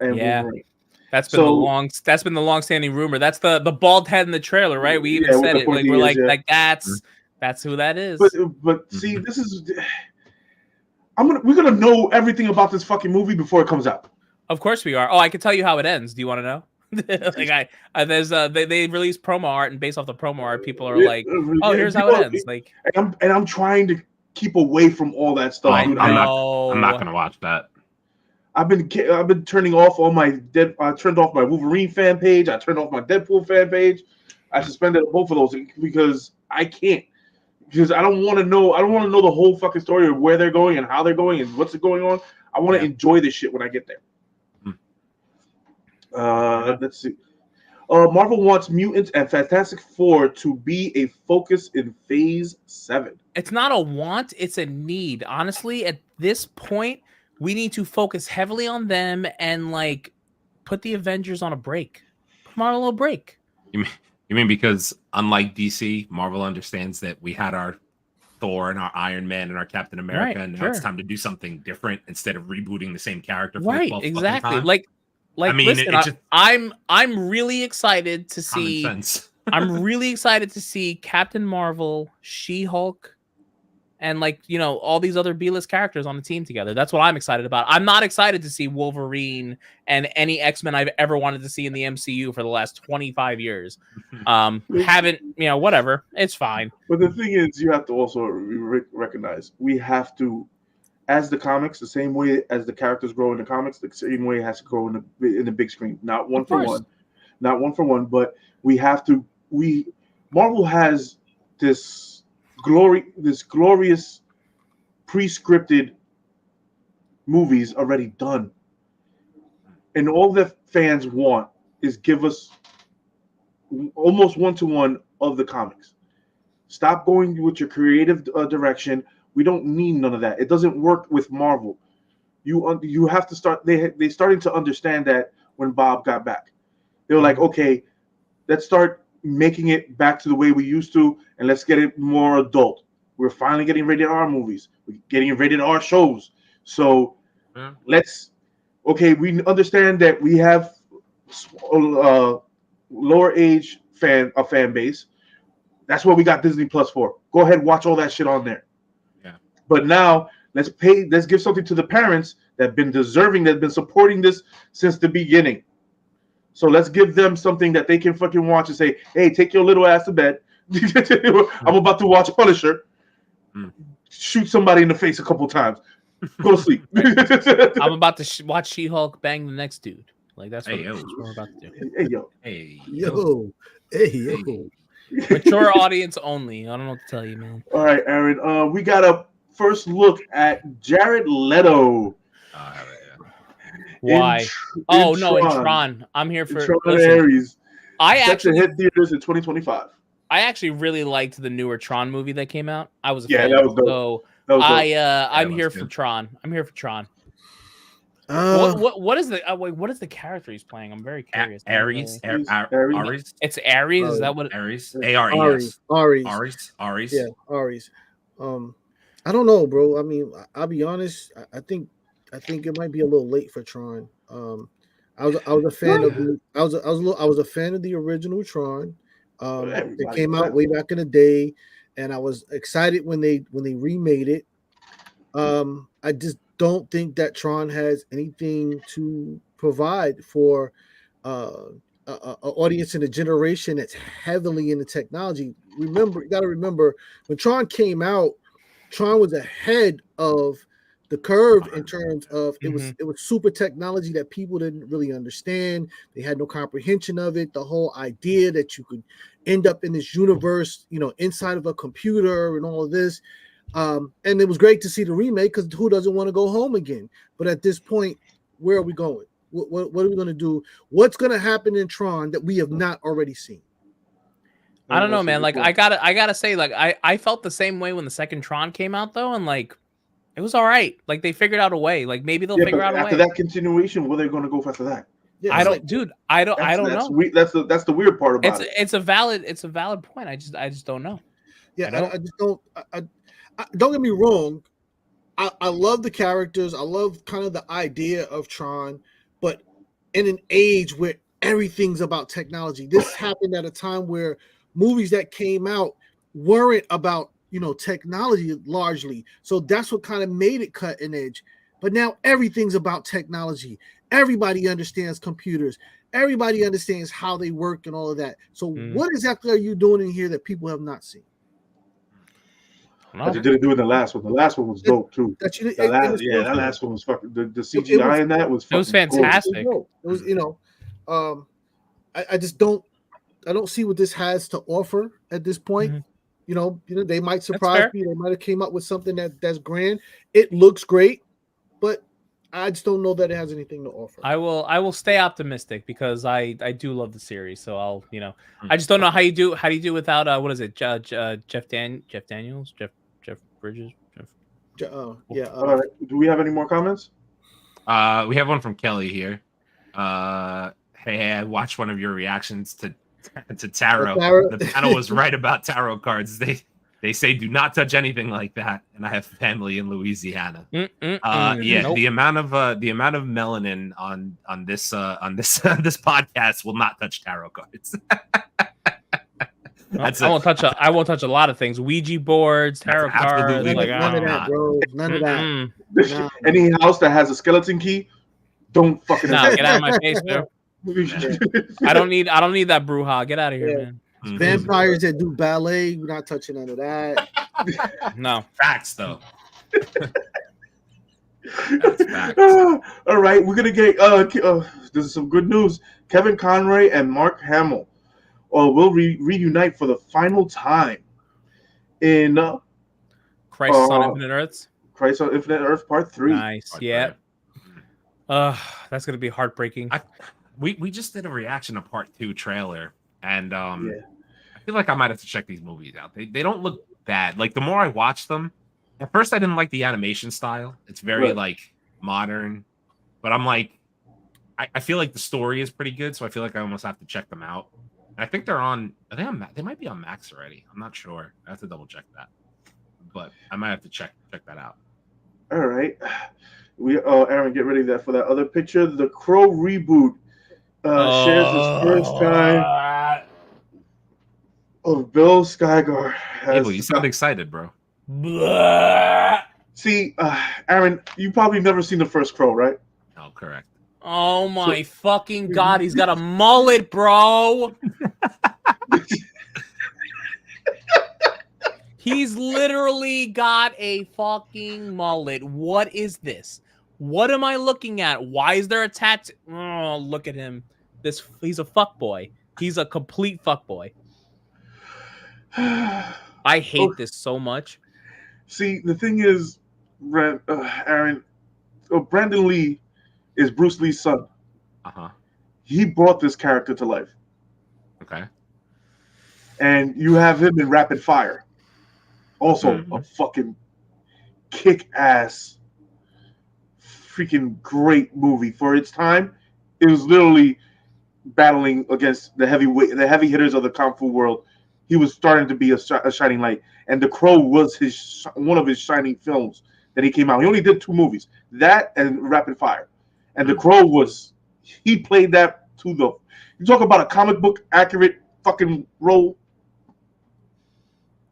[SPEAKER 4] and Wolverine.
[SPEAKER 1] That's been the long-standing rumor. That's the bald head in the trailer, right? We even said it. Like we're like that's who that is.
[SPEAKER 4] But see, this is we're gonna know everything about this fucking movie before it comes out.
[SPEAKER 1] Of course we are. Oh, I can tell you how it ends. Do you want to know? Like they released promo art, and based off the promo art, people are like, "Oh, here's how it ends." Like,
[SPEAKER 4] and I'm trying to keep away from all that stuff.
[SPEAKER 2] Dude. I'm not gonna watch that.
[SPEAKER 4] I've been turning off all my I turned off my Wolverine fan page. I turned off my Deadpool fan page. I suspended both of those because I can't. Because I don't want to know. I don't want to know the whole fucking story of where they're going and how they're going and what's going on. I want to enjoy this shit when I get there. Let's see. Marvel wants Mutants and Fantastic Four to be a focus in Phase 7.
[SPEAKER 1] It's not a want, it's a need. Honestly, at this point, we need to focus heavily on them and like put the Avengers on a break. Put them on a little break.
[SPEAKER 2] You mean because unlike DC, Marvel understands that we had our Thor and our Iron Man and our Captain America, and now it's time to do something different instead of rebooting the same character. For the 12th
[SPEAKER 1] exactly.
[SPEAKER 2] time.
[SPEAKER 1] Like
[SPEAKER 2] I mean,
[SPEAKER 1] listen, I'm really excited to see. I'm really excited to see Captain Marvel, She-Hulk, and all these other B-list characters on the team together. That's what I'm excited about. I'm not excited to see Wolverine and any X-Men I've ever wanted to see in the MCU for the last 25 years. Haven't, whatever. It's fine.
[SPEAKER 4] But the thing is, you have to also recognize we have to. As the comics, the same way as the characters grow in the comics, the same way it has to grow in the big screen. Not one for one, but we have to. Marvel has this glorious pre-scripted movies already done, and all that fans want is give us almost one-to-one of the comics. Stop going with your creative direction. We don't need none of that. It doesn't work with Marvel. You have to start. They starting to understand that when Bob got back, they were like, okay, let's start making it back to the way we used to, and let's get it more adult. We're finally getting rated R movies. We're getting rated R shows. So we understand that we have lower age fan base. That's what we got Disney Plus for. Go ahead, watch all that shit on there. But now let's give something to the parents that have been deserving, that have been supporting this since the beginning. So let's give them something that they can fucking watch and say, hey, take your little ass to bed. I'm about to watch Punisher. Shoot somebody in the face a couple times. Go to sleep.
[SPEAKER 1] I'm about to watch She-Hulk bang the next dude. Like that's what we're about to do.
[SPEAKER 3] Hey yo.
[SPEAKER 1] Mature audience only. I don't know what to tell you, man.
[SPEAKER 4] All right, Aaron. We got a first look at Jared Leto.
[SPEAKER 1] Why? In Tron. I'm here for
[SPEAKER 4] Tron Ares.
[SPEAKER 1] I actually
[SPEAKER 4] hit theaters in 2025.
[SPEAKER 1] I actually really liked the newer Tron movie that came out. I was a
[SPEAKER 4] fan.
[SPEAKER 1] That
[SPEAKER 4] was dope.
[SPEAKER 1] I'm here for Tron. I'm here for Tron. What is the character he's playing? I'm very curious.
[SPEAKER 2] Ares.
[SPEAKER 1] It's Ares. Is that what?
[SPEAKER 2] Ares.
[SPEAKER 3] Ares.
[SPEAKER 2] Ares.
[SPEAKER 3] Yeah, Ares. I don't know, bro. I mean, I'll be honest. I think it might be a little late for Tron. I was a fan of I was a fan of the original Tron. It came out way back in the day, and I was excited when they remade it. I just don't think that Tron has anything to provide for an audience in a generation that's heavily into technology. You got to remember when Tron came out, Tron was ahead of the curve in terms of it was super technology that people didn't really understand. They had no comprehension of it. The whole idea that you could end up in this universe, inside of a computer and all of this. And it was great to see the remake because who doesn't want to go home again? But at this point, where are we going? What are we going to do? What's going to happen in Tron that we have not already seen?
[SPEAKER 1] I don't know, man. Like I gotta say, like I felt the same way when the second Tron came out, though, and like it was all right. Like they figured out a way. Like maybe they'll figure out a way.
[SPEAKER 4] After that continuation, where they're going to go after that?
[SPEAKER 3] Yeah,
[SPEAKER 1] I don't know. I don't know.
[SPEAKER 4] That's the weird part about it.
[SPEAKER 1] It's a valid point. I just don't know.
[SPEAKER 3] Yeah, I just don't. I don't get me wrong. I love the characters. I love kind of the idea of Tron, but in an age where everything's about technology, this happened at a time where movies that came out weren't about technology largely. So that's what kind of made it cutting edge. But now everything's about technology. Everybody understands computers. Everybody understands how they work and all of that. So what exactly are you doing in here that people have not seen?
[SPEAKER 4] But you didn't do it in the last one. The last one was dope too. That last one was fucking. The CGI in that was
[SPEAKER 1] fantastic.
[SPEAKER 3] It was I just don't. I don't see what this has to offer at this point. Mm-hmm. They might surprise me. They might have came up with something that's grand. It looks great, but I just don't know that it has anything to offer.
[SPEAKER 1] I will stay optimistic because I do love the series. So I'll I just don't know how do you do without what is it Jeff Daniels, Jeff Bridges.
[SPEAKER 4] All right. Do we have any more comments?
[SPEAKER 2] We have one from Kelly here. Hey, I watched one of your reactions to tarot. The panel was right about tarot cards. They say do not touch anything like that, and I have family in Louisiana. Nope. The amount of melanin on this podcast will not touch tarot cards.
[SPEAKER 1] I won't touch a lot of things. Ouija boards, tarot cards.
[SPEAKER 3] None of that, bro. None of that.
[SPEAKER 4] Any house that has a skeleton key, don't fucking.
[SPEAKER 1] No, get out of my face, bro. I don't need that brouhaha. Get out of here, man.
[SPEAKER 3] Vampires that do ballet, we're not touching none of that.
[SPEAKER 1] No
[SPEAKER 2] facts though.
[SPEAKER 4] Facts. All right, we're gonna get this is some good news. Kevin Conroy and Mark Hamill will reunite for the final time in
[SPEAKER 1] Crisis on Infinite Earths.
[SPEAKER 4] Crisis on Infinite Earth Part 3.
[SPEAKER 1] Nice, yeah. That's gonna be heartbreaking.
[SPEAKER 2] We just did a reaction to Part 2 trailer, and I feel like I might have to check these movies out. They don't look bad. Like the more I watch them, at first I didn't like the animation style. It's very like modern, but I'm like, I feel like the story is pretty good, so I feel like I almost have to check them out. And I think they're on. Are they on? They might be on Max already. I'm not sure. I have to double check that, but I might have to check that out.
[SPEAKER 4] All right, Aaron, get ready for that other picture. The Crow reboot shares his first time of Bill Skarsgård.
[SPEAKER 2] Hey, you sound excited, bro.
[SPEAKER 4] See, Aaron, you probably never seen the first Crow, right?
[SPEAKER 2] No, correct.
[SPEAKER 1] Oh my fucking god, he's got a mullet, bro. He's literally got a fucking mullet. What is this? What am I looking at? Why is there a tattoo? Oh, look at him. He's a fuckboy. He's a complete fuckboy. I hate this so much.
[SPEAKER 4] See, the thing is, Aaron, Brandon Lee is Bruce Lee's son. He brought this character to life.
[SPEAKER 2] Okay.
[SPEAKER 4] And you have him in Rapid Fire. Also, a fucking kick-ass, freaking great movie for its time. It was literally battling against the heavy hitters of the kung fu world. He was starting to be a shining light, and The Crow was one of his shining films that he came out. He only did 2 movies, that and Rapid Fire, and The Crow he played that to the. You talk about a comic book accurate fucking role.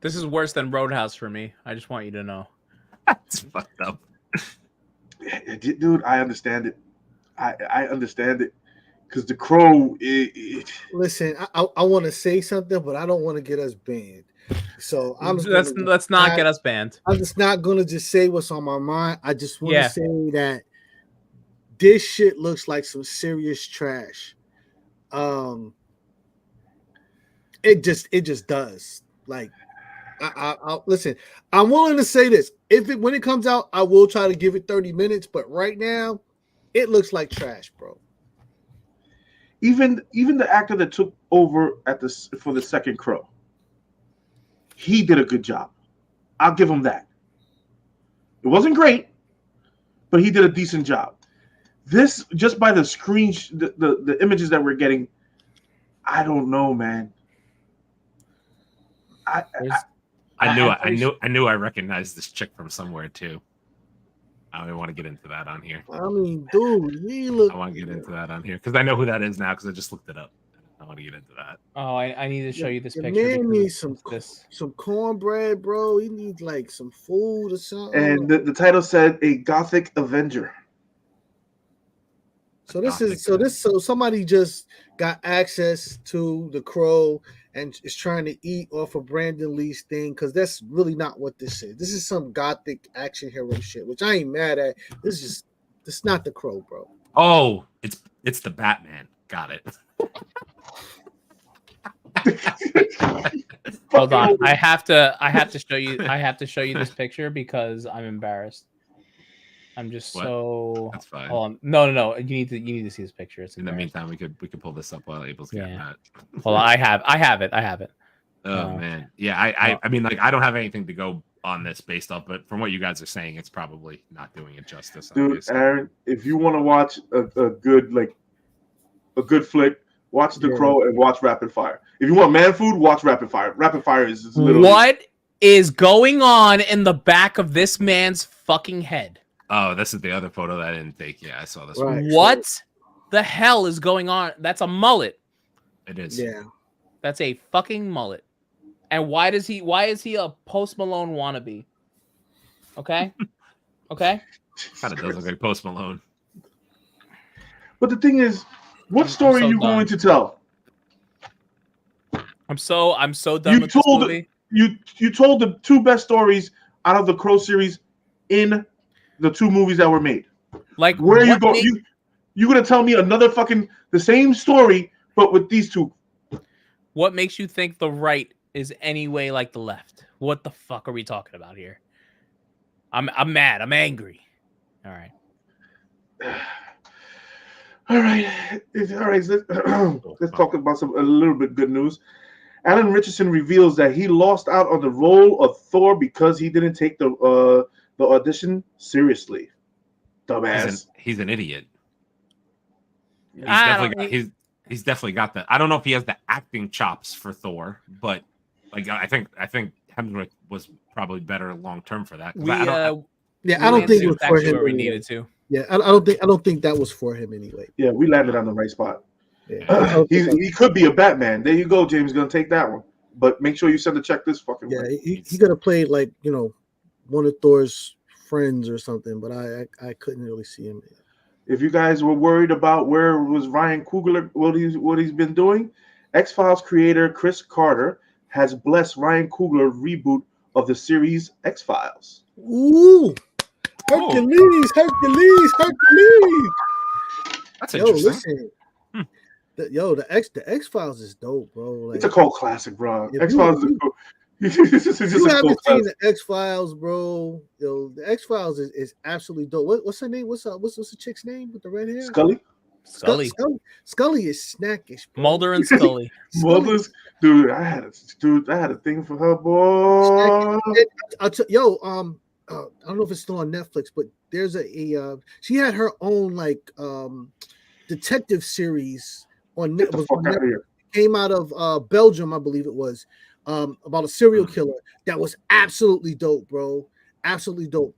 [SPEAKER 1] This is worse than Roadhouse for me. I just want you to know.
[SPEAKER 2] That's fucked up.
[SPEAKER 4] Dude, I understand it. I understand it. Because The Crow...
[SPEAKER 3] Listen, I want to say something, but I don't want to get us banned. So
[SPEAKER 1] let's not get us banned.
[SPEAKER 3] I'm just not going to just say what's on my mind. I just want to say that this shit looks like some serious trash. It just does. Like, I listen, I'm willing to say this. When it comes out, I will try to give it 30 minutes, but right now, it looks like trash, bro.
[SPEAKER 4] Even the actor that took over for the second Crow, he did a good job. I'll give him that. It wasn't great, but he did a decent job. This just by the screen, the images that we're getting, I don't know, man.
[SPEAKER 2] I knew I recognized this chick from somewhere too. I don't even want to get into that on here.
[SPEAKER 3] I mean, dude, he look.
[SPEAKER 2] I want to get into that on here because I know who that is now because I just looked it up. I want to get into that.
[SPEAKER 1] Oh, I need to show you this picture.
[SPEAKER 3] Man needs some cornbread, bro. He needs like some food or something.
[SPEAKER 4] And the title said a Gothic Avenger.
[SPEAKER 3] So somebody just got access to the Crow and is trying to eat off of Brandon Lee's thing because that's really not what this is. This is some Gothic action hero shit, which I ain't mad at. This not the Crow, bro.
[SPEAKER 2] Oh, it's the Batman. Got it.
[SPEAKER 1] Hold on, I have to show you this picture because I'm embarrassed. I'm just so.
[SPEAKER 2] That's fine.
[SPEAKER 1] Hold on. No. You need to see this picture. It's
[SPEAKER 2] in the meantime, we could pull this up while Abel's getting that.
[SPEAKER 1] Well, I have it.
[SPEAKER 2] Oh man, yeah. I mean, like, I don't have anything to go on this based off, but from what you guys are saying, it's probably not doing it justice.
[SPEAKER 4] Dude,
[SPEAKER 2] obviously.
[SPEAKER 4] Aaron, if you want to watch a good flick, watch The Crow and watch Rapid Fire. If you want man food, watch Rapid Fire. Rapid Fire is literally
[SPEAKER 1] what is going on in the back of this man's fucking head.
[SPEAKER 2] Oh, this is the other photo that I didn't take. Yeah, I saw this
[SPEAKER 3] right.
[SPEAKER 2] one.
[SPEAKER 1] What the hell is going on? That's a mullet.
[SPEAKER 2] It is.
[SPEAKER 3] Yeah.
[SPEAKER 1] That's a fucking mullet. And why is he a Post Malone wannabe? Okay? Okay?
[SPEAKER 2] Kind of does look like Post Malone.
[SPEAKER 4] But the thing is, what story are you going to tell?
[SPEAKER 1] I'm so done with this movie.
[SPEAKER 4] You told the two best stories out of the Crow series in the two movies that were made.
[SPEAKER 1] Like,
[SPEAKER 4] where are you going? You gonna tell me another fucking the same story but with these two?
[SPEAKER 1] What makes you think the right is any way like the left? What the fuck are we talking about here? I'm mad. I'm angry. All right.
[SPEAKER 4] All right. Let's talk about a little bit good news. Alan Richardson reveals that he lost out on the role of Thor because he didn't take the audition seriously.
[SPEAKER 2] He's an idiot. He's definitely got that. I don't know if he has the acting chops for Thor, but like I think Hemsworth was probably better long term for that.
[SPEAKER 3] I don't think it was for him
[SPEAKER 1] where we needed to.
[SPEAKER 3] Yeah, I don't think that was for him anyway.
[SPEAKER 4] Yeah, we landed on the right spot. Yeah. He could be a Batman. There you go, James. Gonna take that one, but make sure you send a check this fucking way.
[SPEAKER 3] He could have played like one of Thor's friends or something, but I couldn't really see him.
[SPEAKER 4] If you guys were worried about where was Ryan Coogler, what he's been doing, X-Files creator Chris Carter has blessed Ryan Coogler reboot of the series X-Files.
[SPEAKER 3] Ooh, Hercules!
[SPEAKER 2] That's interesting.
[SPEAKER 3] Listen. The X-Files is dope, bro. Like,
[SPEAKER 4] it's a cult classic, bro.
[SPEAKER 3] X-Files
[SPEAKER 4] is
[SPEAKER 3] cool. You haven't seen the X-Files, bro. The X-Files is absolutely dope. What's her name? What's the chick's name with the red hair?
[SPEAKER 4] Scully.
[SPEAKER 3] Scully is snackish. Bro.
[SPEAKER 1] Mulder and Scully.
[SPEAKER 4] Mulder's dude. I had a thing for her, boy.
[SPEAKER 3] I don't know if it's still on Netflix, but there's she had her own detective series on Netflix. Came out of Belgium, I believe it was. About a serial killer that was absolutely dope, bro. Absolutely dope.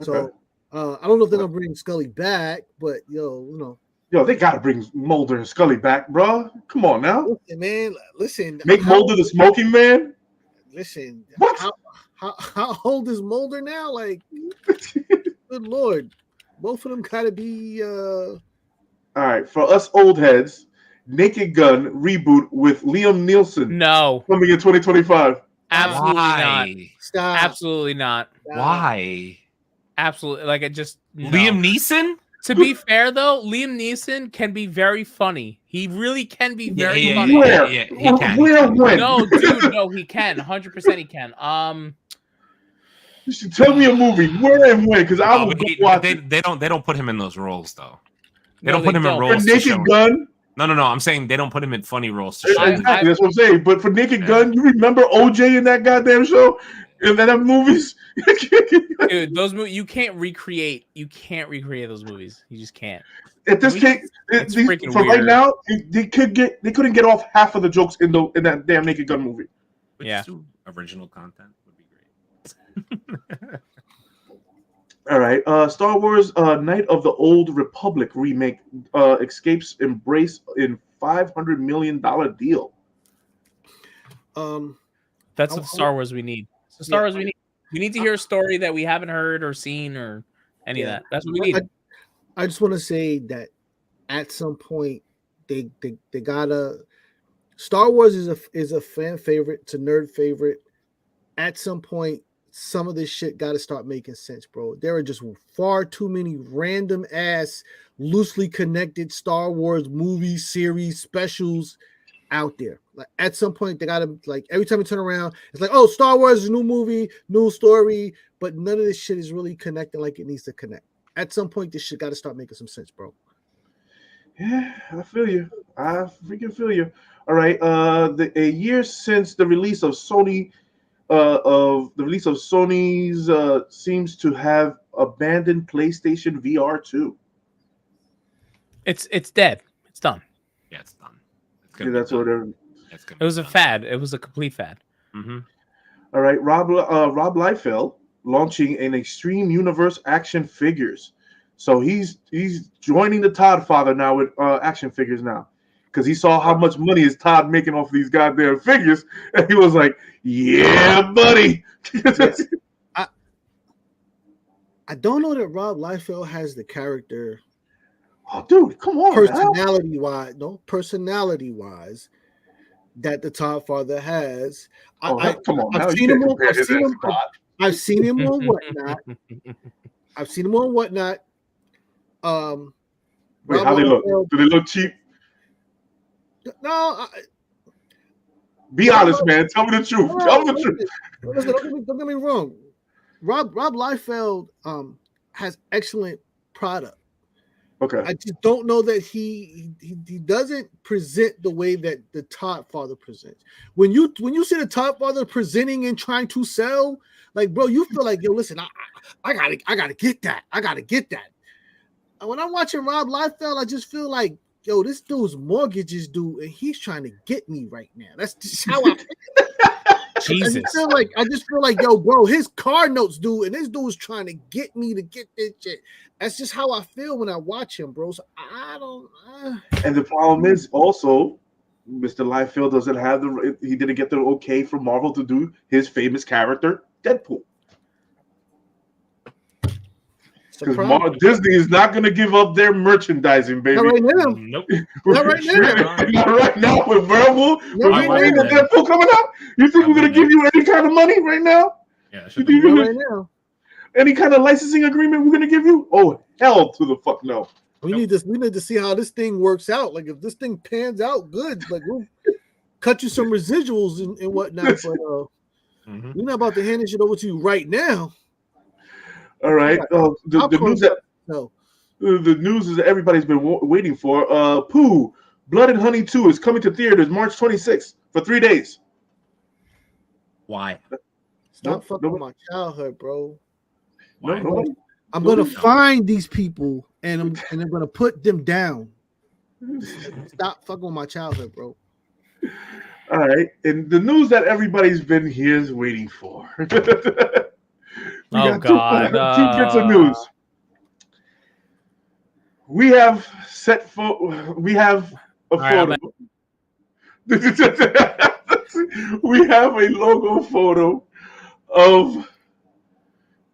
[SPEAKER 3] So I don't know if they're gonna bring Scully back, but
[SPEAKER 4] yo, they gotta bring Mulder and Scully back, bro. Come on now,
[SPEAKER 3] listen, man. Listen,
[SPEAKER 4] make Mulder the smoking man.
[SPEAKER 3] Listen,
[SPEAKER 4] what?
[SPEAKER 3] How old is Mulder now? Like, good lord, both of them gotta be. All
[SPEAKER 4] right, for us old heads. Naked Gun reboot with Liam Neeson.
[SPEAKER 1] No.
[SPEAKER 4] Coming in 2025.
[SPEAKER 1] Absolutely not.
[SPEAKER 3] Stop.
[SPEAKER 1] Absolutely not.
[SPEAKER 3] Stop.
[SPEAKER 2] Why?
[SPEAKER 1] Absolutely. Like, it just. No.
[SPEAKER 2] Liam Neeson?
[SPEAKER 1] To be fair, though, Liam Neeson can be very funny. He really can be very funny.
[SPEAKER 2] Yeah, he can.
[SPEAKER 4] When?
[SPEAKER 1] No, dude, no, he can. 100% he can.
[SPEAKER 4] You should tell me a movie. Where and when? Because I will watch it.
[SPEAKER 2] They don't put him in those roles, though. They don't put him in roles.
[SPEAKER 4] For Naked Gun?
[SPEAKER 2] No. I'm saying they don't put him in funny roles.
[SPEAKER 4] Exactly, that's what I'm saying. But for Naked Gun, you remember OJ in that goddamn show? And then movies.
[SPEAKER 1] Dude, those movies you can't recreate. You can't recreate those movies. You just can't.
[SPEAKER 4] At this case, from right now, they couldn't get off half of the jokes in that damn Naked Gun movie.
[SPEAKER 1] Yeah,
[SPEAKER 2] original content would be great.
[SPEAKER 4] All right, Star Wars Knight of the Old Republic remake escapes embrace in $500 million deal.
[SPEAKER 1] That's what Star Wars we need. So Star Wars we need. We need to hear a story that we haven't heard or seen or any of that. That's what we need.
[SPEAKER 3] I just want to say that at some point they gotta. Star Wars is a fan favorite, it's a nerd favorite. At some point, some of this shit got to start making sense, bro. There are just far too many random ass, loosely connected Star Wars movies, series, specials out there. Like at some point, they gotta like every time you turn around, it's like, oh, Star Wars is a new movie, new story, but none of this shit is really connecting like it needs to connect. At some point, this shit got to start making some sense, bro.
[SPEAKER 4] Yeah, I feel you. I freaking feel you. All right, a year since the release of Sony. Sony's seems to have abandoned PlayStation VR 2.
[SPEAKER 1] It's dead. It's done.
[SPEAKER 2] Yeah, it's done.
[SPEAKER 4] That's what
[SPEAKER 1] it was a fad. It was a complete fad.
[SPEAKER 2] Mm-hmm.
[SPEAKER 4] All right, Rob Liefeld launching an Extreme Universe action figures. So he's joining the Todd father now with action figures now. Because he saw how much money is Todd making off these goddamn figures, and he was like, "Yeah, buddy."
[SPEAKER 3] I don't know that Rob Liefeld has the character.
[SPEAKER 4] Oh, dude, come on!
[SPEAKER 3] Personality wise, that the Todd father has.
[SPEAKER 4] Come on!
[SPEAKER 3] I've seen him on Whatnot.
[SPEAKER 4] Wait, how they look? Do they look cheap?
[SPEAKER 3] No,
[SPEAKER 4] be honest, man. Tell me the truth. Tell me the truth.
[SPEAKER 3] Listen, don't get me wrong. Rob Liefeld has excellent product.
[SPEAKER 4] Okay.
[SPEAKER 3] I just don't know that he doesn't present the way that the Todd father presents. When you see the Todd father presenting and trying to sell, like, bro, you feel like, yo, listen, I gotta get that. I gotta get that. And when I'm watching Rob Liefeld, I just feel like, yo, this dude's mortgage is due, and he's trying to get me right now. That's just how I feel.
[SPEAKER 1] Jesus.
[SPEAKER 3] I just feel like, yo, bro, his car notes due, and this dude's trying to get me to get this shit. That's just how I feel when I watch him, bro. So I don't.
[SPEAKER 4] And the problem is also, Mr. Liefeld doesn't have he didn't get the okay from Marvel to do his famous character, Deadpool. Because Disney is not going to give up their merchandising, baby.
[SPEAKER 3] Not right now.
[SPEAKER 2] Nope.
[SPEAKER 3] Not right now.
[SPEAKER 4] Not right now with Werewolf. With Deadpool coming out. You think we're going to give you any kind of money right now?
[SPEAKER 2] Yeah,
[SPEAKER 3] right now.
[SPEAKER 4] Any kind of licensing agreement we're going to give you? Oh, hell to the fuck no.
[SPEAKER 3] We need to see how this thing works out. Like, if this thing pans out good, like, we'll cut you some residuals and whatnot. But we're not about to hand this shit over to you right now.
[SPEAKER 4] All right. The news is that everybody's been waiting for. Pooh, Blood and Honey 2 is coming to theaters March 26th for 3 days.
[SPEAKER 2] Why?
[SPEAKER 3] Stop fucking with my childhood, bro.
[SPEAKER 2] Why?
[SPEAKER 3] I'm gonna find these people and I'm gonna put them down. Stop fucking with my childhood, bro.
[SPEAKER 4] All right. And the news that everybody's been here is waiting for.
[SPEAKER 1] Oh God!
[SPEAKER 4] Two bits of news. We have We have a photo. We have a logo photo of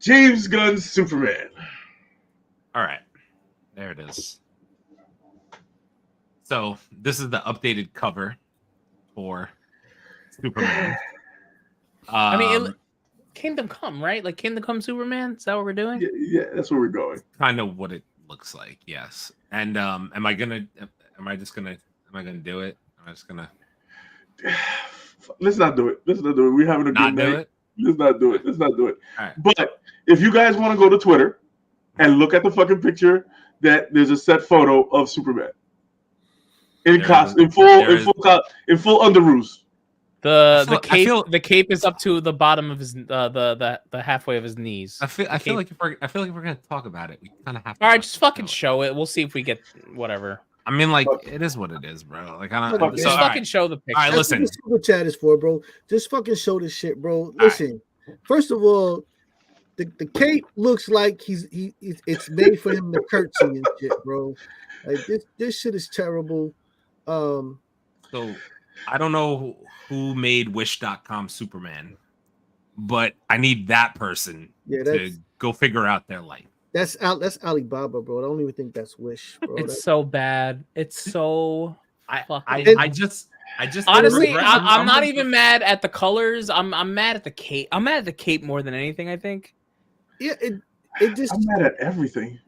[SPEAKER 4] James Gunn's Superman.
[SPEAKER 2] All right, there it is. So this is the updated cover for Superman.
[SPEAKER 1] I mean. Kingdom Come, right? Like Kingdom Come Superman? Is that what we're doing?
[SPEAKER 4] Yeah, that's where we're going.
[SPEAKER 2] Kind of what it looks like, yes. And am I gonna do it? Am I just gonna
[SPEAKER 4] Let's not do it. We're having a good night. Let's not do it. All
[SPEAKER 2] right.
[SPEAKER 4] But if you guys want to go to Twitter and look at the fucking picture, that there's a set photo of Superman in full underoos.
[SPEAKER 1] The cape is up to the bottom of his the halfway of his knees.
[SPEAKER 2] I feel like if we're gonna talk about it, we kind of have to.
[SPEAKER 1] All right, just fucking show it. We'll see if we get whatever.
[SPEAKER 2] I mean, like, it is what it is, bro. Like, I don't.
[SPEAKER 1] Just fucking show the picture.
[SPEAKER 2] All right, listen.
[SPEAKER 3] That's what Super Chat is for, bro. Just fucking show this shit, bro. Listen, first of all, the cape looks like it's made for him to curtsy and shit, bro. Like this shit is terrible.
[SPEAKER 2] So I don't know who made Wish.com Superman, but I need that person to go figure out their life.
[SPEAKER 3] That's Alibaba, bro. I don't even think that's Wish, bro.
[SPEAKER 1] It's so bad. It's so.
[SPEAKER 2] I just
[SPEAKER 1] honestly, I'm not even mad at the colors. I'm mad at the cape. I'm mad at the cape more than anything. I think.
[SPEAKER 3] Yeah, it just.
[SPEAKER 4] I'm mad at everything.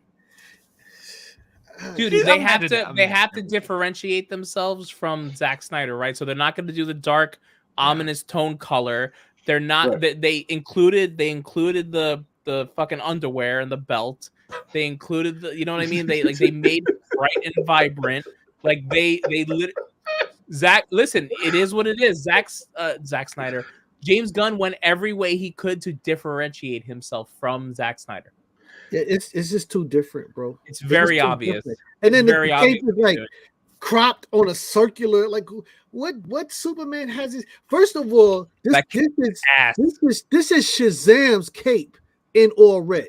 [SPEAKER 1] Dude, they have to differentiate themselves from Zack Snyder, right? So they're not going to do the dark, ominous tone color. They're not. Right. They included the fucking underwear and the belt. They included the, you know what I mean? They made it bright and vibrant. Like Zach, listen, it is what it is. Zack Snyder, James Gunn went every way he could to differentiate himself from Zack Snyder.
[SPEAKER 3] It's just too different, bro.
[SPEAKER 1] It's very obvious.
[SPEAKER 3] Different. And then
[SPEAKER 1] very
[SPEAKER 3] the cape is like cropped on a circular. Like what Superman has? His, first of all, this is Shazam's cape in all red.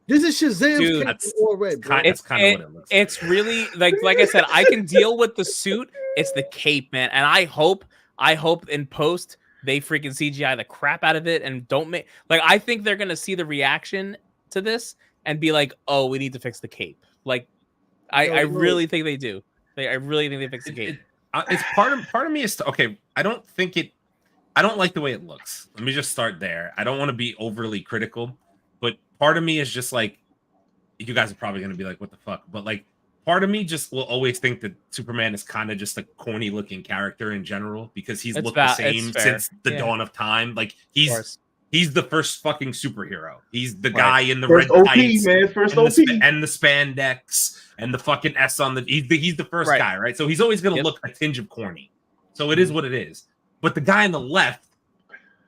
[SPEAKER 3] This is Shazam's cape in all red, bro.
[SPEAKER 2] It's kind of what it looks like.
[SPEAKER 1] It's really like I said, I can deal with the suit. It's the cape, man. And I hope in post they freaking CGI the crap out of it and don't make I think they're gonna see the reaction to this and be like, oh, we need to fix the cape. Like I really think they do. I really think they fix the cape.
[SPEAKER 2] It's part of me is okay. I don't like the way it looks. Let me just start there. I don't want to be overly critical, but part of me is just like, you guys are probably gonna be like, what the fuck? But like, part of me just will always think that Superman is kind of just a corny looking character in general because he's looked the same since the dawn of time. Like he's the first fucking superhero. He's the guy in the
[SPEAKER 4] first
[SPEAKER 2] red
[SPEAKER 4] OP,
[SPEAKER 2] tights,
[SPEAKER 4] man. First
[SPEAKER 2] and
[SPEAKER 4] OP.
[SPEAKER 2] And the spandex and the fucking S on the. He's the first guy, right? So he's always gonna look a tinge of corny. So it is what it is. But the guy on the left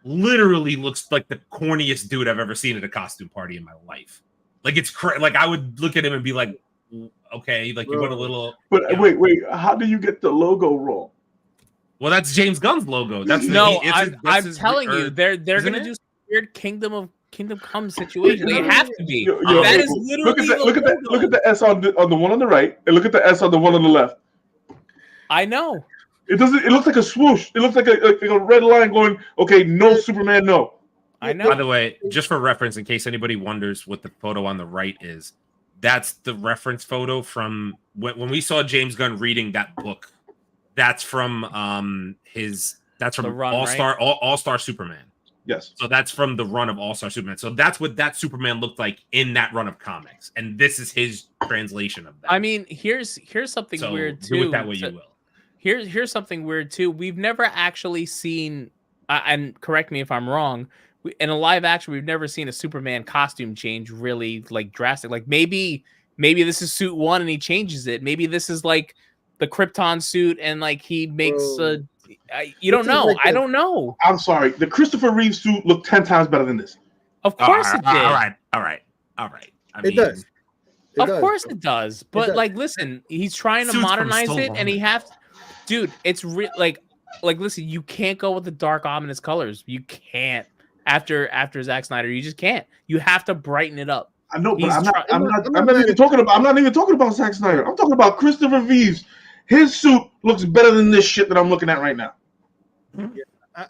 [SPEAKER 2] literally looks like the corniest dude I've ever seen at a costume party in my life. Like it's like I would look at him and be like, okay, like you went a little.
[SPEAKER 4] But wait, how do you get the logo wrong?
[SPEAKER 2] Well, that's James Gunn's logo. That's
[SPEAKER 1] I'm telling you, they're gonna do some weird Kingdom Come situation. They have to be. That is literally
[SPEAKER 4] look at the S on the one on the right, and look at the S on the one on the left.
[SPEAKER 1] I know.
[SPEAKER 4] It doesn't. It looks like a swoosh. It looks like a red line going. Okay, no Superman, no.
[SPEAKER 1] I know.
[SPEAKER 2] By the way, just for reference, in case anybody wonders what the photo on the right is, that's the reference photo from when we saw James Gunn reading that book. That's from
[SPEAKER 1] run,
[SPEAKER 2] All-Star Superman.
[SPEAKER 4] Yes.
[SPEAKER 2] So that's from the run of All-Star Superman. So that's what that Superman looked like in that run of comics, and this is his translation of that.
[SPEAKER 1] I mean, here's something weird too.
[SPEAKER 2] Do it that way you will.
[SPEAKER 1] Here's something weird too. We've never actually seen, and correct me if I'm wrong, in a live action, we've never seen a Superman costume change really like drastic. Like maybe this is suit 1 and he changes it. Maybe this is like the Krypton suit and like he makes you don't know. Like I don't know.
[SPEAKER 4] I'm sorry. The Christopher Reeve suit looked 10 times better than this.
[SPEAKER 1] Of course it did.
[SPEAKER 2] All right.
[SPEAKER 3] It does.
[SPEAKER 1] Of course it does. But like, listen, he's trying to modernize it, and he has. Dude, it's like listen, you can't go with the dark ominous colors. You can't after Zack Snyder. You just can't. You have to brighten it up.
[SPEAKER 4] I know, but I'm not even talking about Zack Snyder. I'm talking about Christopher Reeves. His suit looks better than this shit that I'm looking at right now.
[SPEAKER 3] Yeah,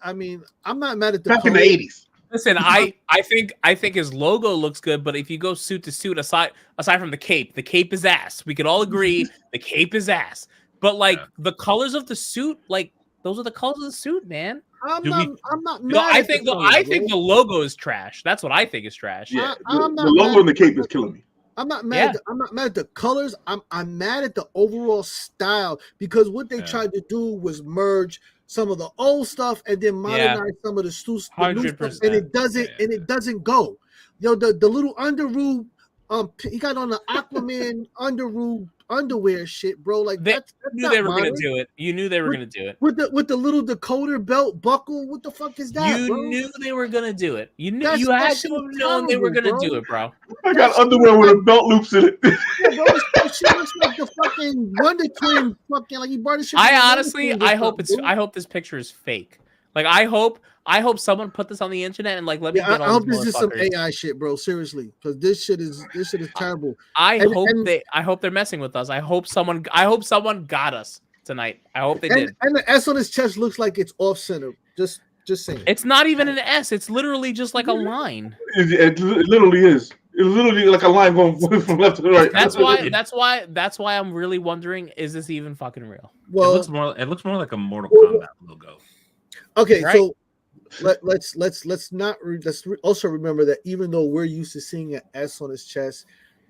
[SPEAKER 3] I mean, I'm not mad at the
[SPEAKER 4] back in the 80s.
[SPEAKER 1] Listen, I think his logo looks good, but if you go suit to suit, aside from the cape is ass. We could all agree the cape is ass. But like the colors of the suit, like those are the colors of the suit, man.
[SPEAKER 3] I'm not mad.
[SPEAKER 1] No, I think the logo is trash. That's what I think is trash.
[SPEAKER 4] Yeah, the logo and the cape is killing me.
[SPEAKER 3] I'm not mad. I'm not mad at the colors. I'm mad at the overall style because what they tried to do was merge some of the old stuff and then modernize some of the new stuff, and it doesn't go. Yo, the little underoos he got on the Aquaman underwear shit, bro. Like that's
[SPEAKER 1] knew they were gonna do it. You knew they were gonna do it
[SPEAKER 3] with the little decoder belt buckle. What the fuck is that?
[SPEAKER 1] You
[SPEAKER 3] bro?
[SPEAKER 1] knew they were gonna do it. You knew
[SPEAKER 3] That
[SPEAKER 1] you had
[SPEAKER 3] shit
[SPEAKER 1] to have
[SPEAKER 3] was
[SPEAKER 1] known they were gonna
[SPEAKER 3] terrible,
[SPEAKER 1] do it, bro.
[SPEAKER 4] I got underwear with a belt loops in it.
[SPEAKER 3] Yeah, bro, that shit looks like the fucking Wonder Twin. Fucking like he brought the shit.
[SPEAKER 1] I honestly, I hope this picture is fake. Like I hope someone put this on the internet and like let me get
[SPEAKER 3] I hope this is some AI shit, bro. Seriously, because this shit is terrible.
[SPEAKER 1] I hope they're messing with us. I hope someone got us tonight. I hope they did.
[SPEAKER 3] And the S on his chest looks like it's off center. Just saying.
[SPEAKER 1] It's not even an S. It's literally just like a line.
[SPEAKER 4] It literally is. It's literally like a line going from left to the right.
[SPEAKER 1] That's why I'm really wondering: is this even fucking real?
[SPEAKER 3] Well,
[SPEAKER 2] it looks more like a Mortal Kombat logo.
[SPEAKER 3] Okay,
[SPEAKER 1] right?
[SPEAKER 3] so let's also remember that even though we're used to seeing an S on his chest,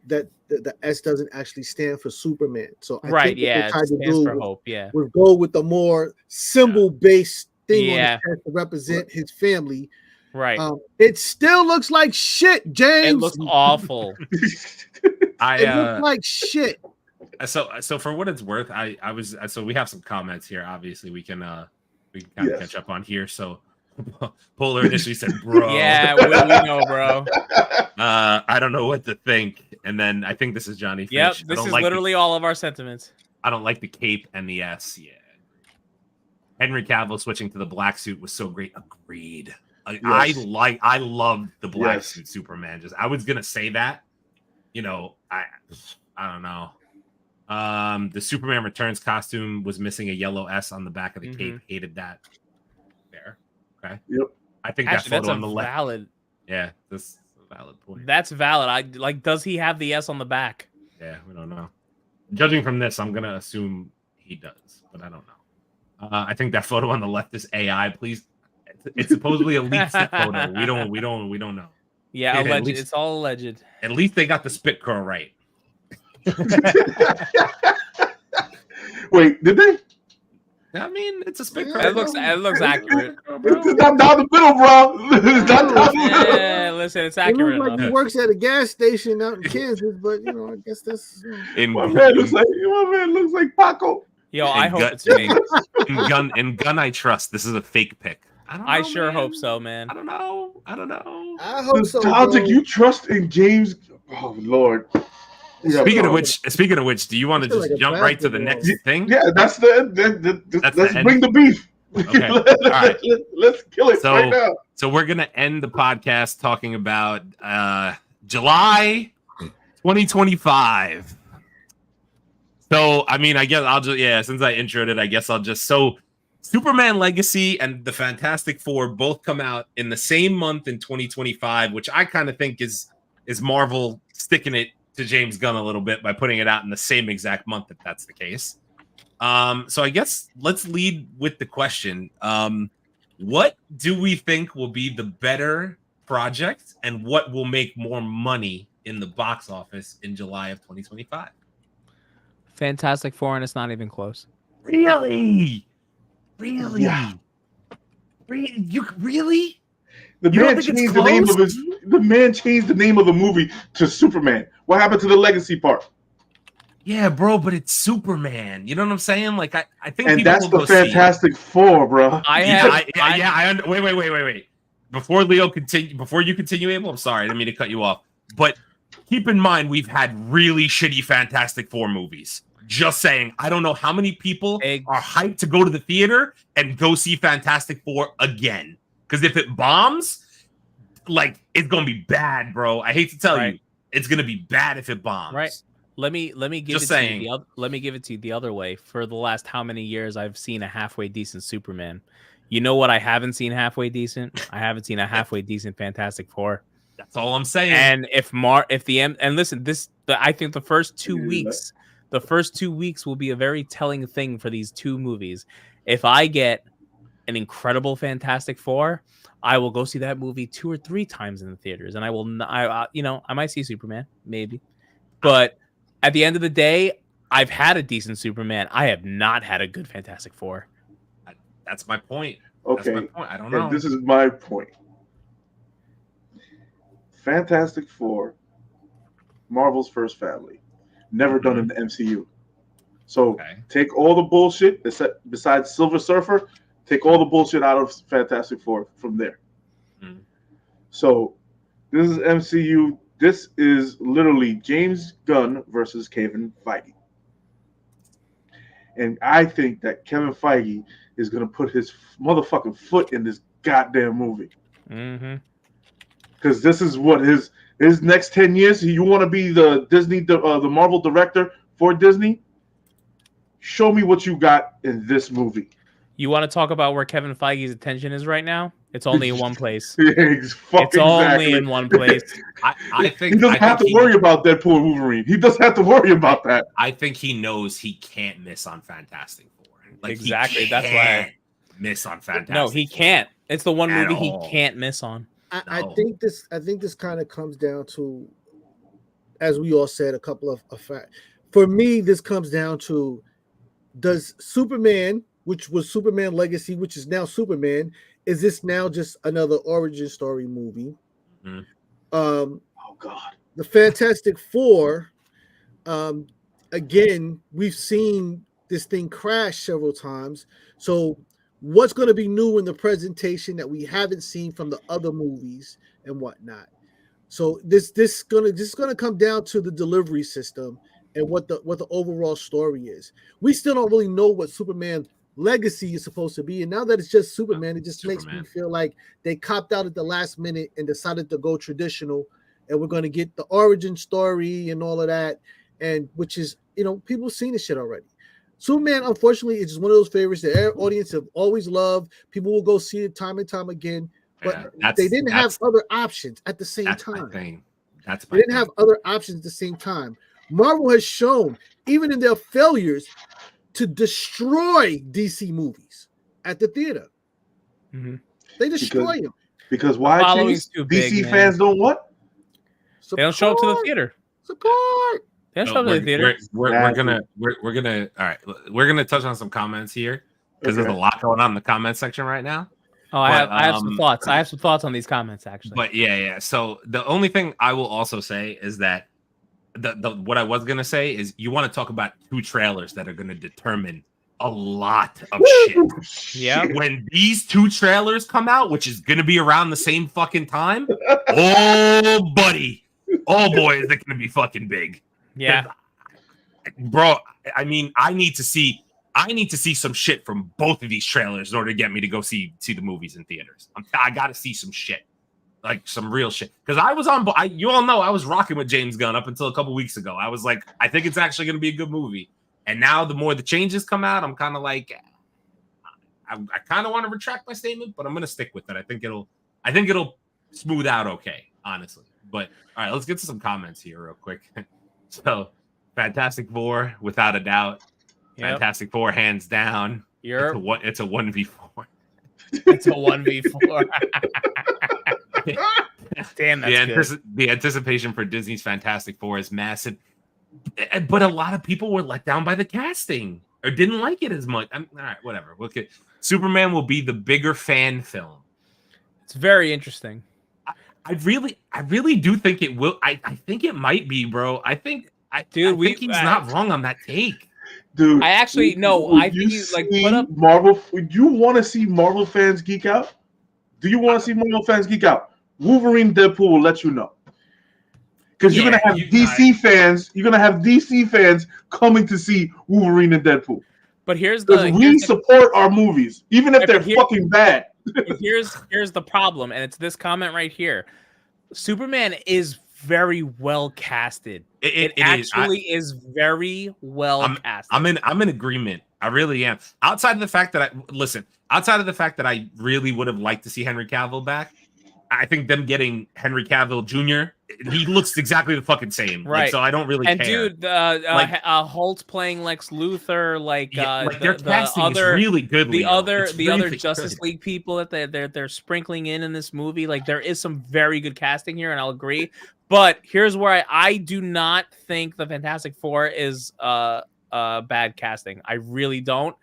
[SPEAKER 3] that the S doesn't actually stand for Superman. So I think
[SPEAKER 1] yeah,
[SPEAKER 3] what they tried to
[SPEAKER 1] stands
[SPEAKER 3] do
[SPEAKER 1] for hope. Yeah,
[SPEAKER 3] would go with the more symbol-based thing on his chest to represent his family.
[SPEAKER 1] Right.
[SPEAKER 3] It still looks like shit, James.
[SPEAKER 1] It looks awful.
[SPEAKER 3] It looks like shit.
[SPEAKER 2] So for what it's worth, so we have some comments here. Obviously, we can kind of catch up on here. So Polar initially said, "Bro,
[SPEAKER 1] yeah, we know, bro."
[SPEAKER 2] I don't know what to think. And then I think this is Johnny.
[SPEAKER 1] Yep,
[SPEAKER 2] Finch.
[SPEAKER 1] this is literally all of our sentiments.
[SPEAKER 2] I don't like the cape and the S. Yeah, Henry Cavill switching to the black suit was so great. Agreed. Yes. I loved the black suit Superman. I was gonna say that. You know, I don't know. The Superman Returns costume was missing a yellow S on the back of the cape. Hated that. There. Okay.
[SPEAKER 4] Yep.
[SPEAKER 2] I think
[SPEAKER 1] Actually,
[SPEAKER 2] that photo
[SPEAKER 1] that's
[SPEAKER 2] on the left.
[SPEAKER 1] valid.
[SPEAKER 2] Yeah, this is a valid point.
[SPEAKER 1] That's valid. Does he have the S on the back?
[SPEAKER 2] Yeah, we don't know. Judging from this, I'm gonna assume he does, but I don't know. I think that photo on the left is AI. Please, it's supposedly a leaked photo. We don't know.
[SPEAKER 1] Yeah, alleged. It's all alleged.
[SPEAKER 2] At least they got the spit curl right.
[SPEAKER 4] Wait, did they?
[SPEAKER 2] I mean, it's a spit curl.
[SPEAKER 1] It looks accurate.
[SPEAKER 4] It's not down the middle, bro. It's not down the middle.
[SPEAKER 1] Yeah, listen, it's accurate.
[SPEAKER 3] It looks like he works at a gas station out in Kansas, but I guess that's.
[SPEAKER 4] My man looks like Paco.
[SPEAKER 1] Yo, I hope it's fake.
[SPEAKER 2] In Gunn, I trust. This is a fake pic.
[SPEAKER 1] I sure hope so, man.
[SPEAKER 2] I don't know.
[SPEAKER 3] I hope so.
[SPEAKER 4] Nostalgic, you trust in James? Oh Lord.
[SPEAKER 2] Yeah, speaking of which, do you want to just jump right to the next thing?
[SPEAKER 4] Yeah, let's bring the beef.
[SPEAKER 2] Okay, all right.
[SPEAKER 4] Let's kill it right now.
[SPEAKER 2] So we're gonna end the podcast talking about July 2025. So I mean, I guess I'll just since I introed it, I guess I'll just Superman Legacy and the Fantastic Four both come out in the same month in 2025, which I kind of think is Marvel sticking it to James Gunn a little bit by putting it out in the same exact month, if that's the case. So I guess let's lead with the question. What do we think will be the better project and what will make more money in the box office in July of 2025?
[SPEAKER 1] Fantastic Four, and it's not even close.
[SPEAKER 2] Really?
[SPEAKER 4] Yeah.
[SPEAKER 2] You really?
[SPEAKER 4] The man changed the name of the movie to Superman. What happened to the legacy part?
[SPEAKER 2] Yeah, bro, but it's Superman. You know what I'm saying? Like I think,
[SPEAKER 4] and that's the Fantastic Four, bro.
[SPEAKER 2] Wait. Before you continue, Abel, I'm sorry, I didn't mean to cut you off. But keep in mind, we've had really shitty Fantastic Four movies. Just saying, I don't know how many people are hyped to go to the theater and go see Fantastic Four again. Because if it bombs, like it's gonna be bad, bro. I hate to tell you, it's gonna be bad if it bombs.
[SPEAKER 1] Right. Let me give it to you. Let me give it to you the other way. For the last how many years I've seen a halfway decent Superman. You know what I haven't seen halfway decent? I haven't seen a halfway decent Fantastic Four.
[SPEAKER 2] That's all I'm saying.
[SPEAKER 1] And listen, I think the first 2 weeks. The first 2 weeks will be a very telling thing for these two movies. If I get an incredible Fantastic Four, I will go see that movie 2 or 3 times in the theaters, and I might see Superman, maybe. But at the end of the day, I've had a decent Superman. I have not had a good Fantastic Four.
[SPEAKER 2] That's my point.
[SPEAKER 4] Okay,
[SPEAKER 2] that's my point. I don't know.
[SPEAKER 4] This is my point. Fantastic Four Marvel's first family, never done in the MCU. So take all the bullshit besides Silver Surfer, take all the bullshit out of Fantastic Four from there. So this is MCU. This is literally James Gunn versus Kevin Feige. And I think that Kevin Feige is going to put his motherfucking foot in this goddamn movie. Because this is what his next 10 years. You want to be the Marvel director for Disney? Show me what you got in this movie.
[SPEAKER 1] You want to talk about where Kevin Feige's attention is right now? It's only in one place.
[SPEAKER 4] It's
[SPEAKER 1] only in one place.
[SPEAKER 2] I think
[SPEAKER 4] he doesn't have to worry about Deadpool and Wolverine. He doesn't have to worry about that.
[SPEAKER 2] I think he knows he can't miss on Fantastic Four. Like,
[SPEAKER 1] exactly. That's why
[SPEAKER 2] miss on Fantastic.
[SPEAKER 1] No, he can't. It's the one movie he can't miss on.
[SPEAKER 3] I think this kind of comes down to, as we all said, a couple of facts. For me, this comes down to, does Superman, which was Superman Legacy, which is now Superman, is this now just another origin story movie?
[SPEAKER 4] Oh God.
[SPEAKER 3] The Fantastic Four, again, we've seen this thing crash several times. So what's going to be new in the presentation that we haven't seen from the other movies and whatnot? So this is gonna come down to the delivery system and what the overall story is. We still don't really know what Superman Legacy is supposed to be, and now that it's just Superman, it just makes me feel like they copped out at the last minute and decided to go traditional, and we're going to get the origin story and all of that, and which is, people seen this shit already. Superman, unfortunately, is just one of those favorites that our audience have always loved. People will go see it time and time again, but they didn't have other options at the same time. They didn't have other options at the same time. Marvel has shown, even in their failures, to destroy DC movies at the theater. They destroy them.
[SPEAKER 4] Because why? DC fans don't what?
[SPEAKER 1] They don't show up to the theater.
[SPEAKER 3] Support.
[SPEAKER 1] They don't show up to the theater.
[SPEAKER 2] We're gonna all right. We're gonna touch on some comments here because there's a lot going on in the comment section right now.
[SPEAKER 1] Oh, I have some thoughts. I have some thoughts on these comments actually.
[SPEAKER 2] But yeah. So the only thing I will also say is that what I was gonna say is you want to talk about two trailers that are gonna determine a lot of shit.
[SPEAKER 1] Yeah.
[SPEAKER 2] When these two trailers come out, which is gonna be around the same fucking time, oh buddy, oh boy, is it gonna be fucking big.
[SPEAKER 1] Yeah.
[SPEAKER 2] Bro, I mean, I need to see some shit from both of these trailers in order to get me to go see the movies in theaters. I gotta see some shit. Like some real shit, because I was you all know I was rocking with James Gunn up until a couple weeks ago. I was like, I think it's actually going to be a good movie. And now the more the changes come out, I'm kind of like, I kind of want to retract my statement, but I'm going to stick with it. I think it'll smooth out okay, honestly. But all right, let's get to some comments here real quick. So, Fantastic Four, without a doubt. Yep. Fantastic Four, hands down. It's a 1v4.
[SPEAKER 1] It's a 1v4. Damn, that's good.
[SPEAKER 2] The anticipation for Disney's Fantastic Four is massive, but a lot of people were let down by the casting or didn't like it as much. All right, whatever. Okay, Superman will be the bigger fan film.
[SPEAKER 1] It's very interesting.
[SPEAKER 2] I really do think it will. I think it might be, bro. I think he's not wrong on that take.
[SPEAKER 4] Dude,
[SPEAKER 1] I actually no. I think you like put up
[SPEAKER 4] Marvel. Would you want to see Marvel fans geek out? Do you want to see Marvel fans geek out? Wolverine, Deadpool will let you know, because you're gonna have DC fans. You're gonna have DC fans coming to see Wolverine and Deadpool.
[SPEAKER 1] But
[SPEAKER 4] we support our movies, even if they're fucking bad.
[SPEAKER 1] Here's the problem, and it's this comment right here. Superman is very well casted. It actually is very well casted.
[SPEAKER 2] I'm in agreement. I really am. Outside of the fact that I really would have liked to see Henry Cavill back, I think them getting Henry Cavill Jr., he looks exactly the fucking same.
[SPEAKER 1] Right.
[SPEAKER 2] Like, so I don't really care.
[SPEAKER 1] And dude, Holt's playing Lex Luthor.
[SPEAKER 2] Their casting is really good.
[SPEAKER 1] The other Justice League people that they're sprinkling in this movie, like there is some very good casting here, and I'll agree. But here's where I do not think the Fantastic Four is bad casting. I really don't.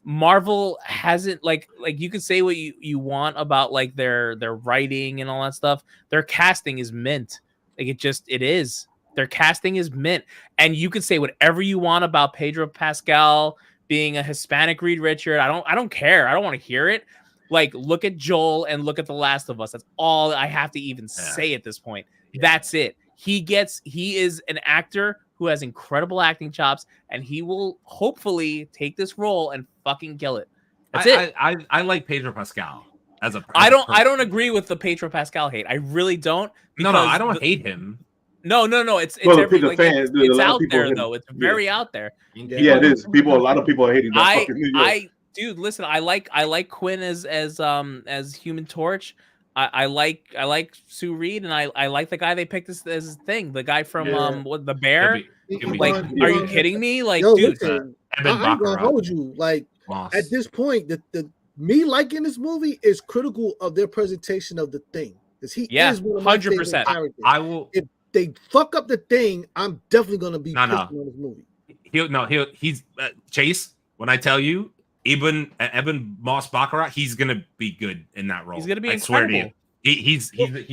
[SPEAKER 1] Marvel hasn't like you could say what you want about like their writing and all that stuff. Their casting is mint. Like it is. Their casting is mint, and you can say whatever you want about Pedro Pascal being a Hispanic Reed Richard. I don't care. I don't want to hear it. Like, look at Joel and look at The Last of Us. That's all I have to even say at this point. Yeah. That's it. He is an actor who has incredible acting chops, and he will hopefully take this role and fucking kill it. That's it.
[SPEAKER 2] I like Pedro Pascal as a.
[SPEAKER 1] I don't agree with the Pedro Pascal hate. I really don't.
[SPEAKER 2] No, I don't hate him.
[SPEAKER 1] No. It's it's out there though. It's very out there.
[SPEAKER 4] Yeah, it is. A lot of people are hating that.
[SPEAKER 1] Dude, listen. I like Quinn as Human Torch. I like Sue Reed, and I like the guy they picked as his thing. The guy from the Bear. Like, are you kidding me? Like,
[SPEAKER 3] yo,
[SPEAKER 1] dude,
[SPEAKER 3] listen, I'm gonna hold you. Like, at this point, the me liking this movie is critical of their presentation of the Thing, because he is one of my 100%. Characters.
[SPEAKER 2] I will.
[SPEAKER 3] If they fuck up the Thing, I'm definitely gonna be pissed on this movie.
[SPEAKER 2] He's Chase. When I tell you, Eben Moss Baccarat, he's gonna be good in that role.
[SPEAKER 1] He's gonna be
[SPEAKER 2] incredible.
[SPEAKER 1] Swear to you.
[SPEAKER 2] He's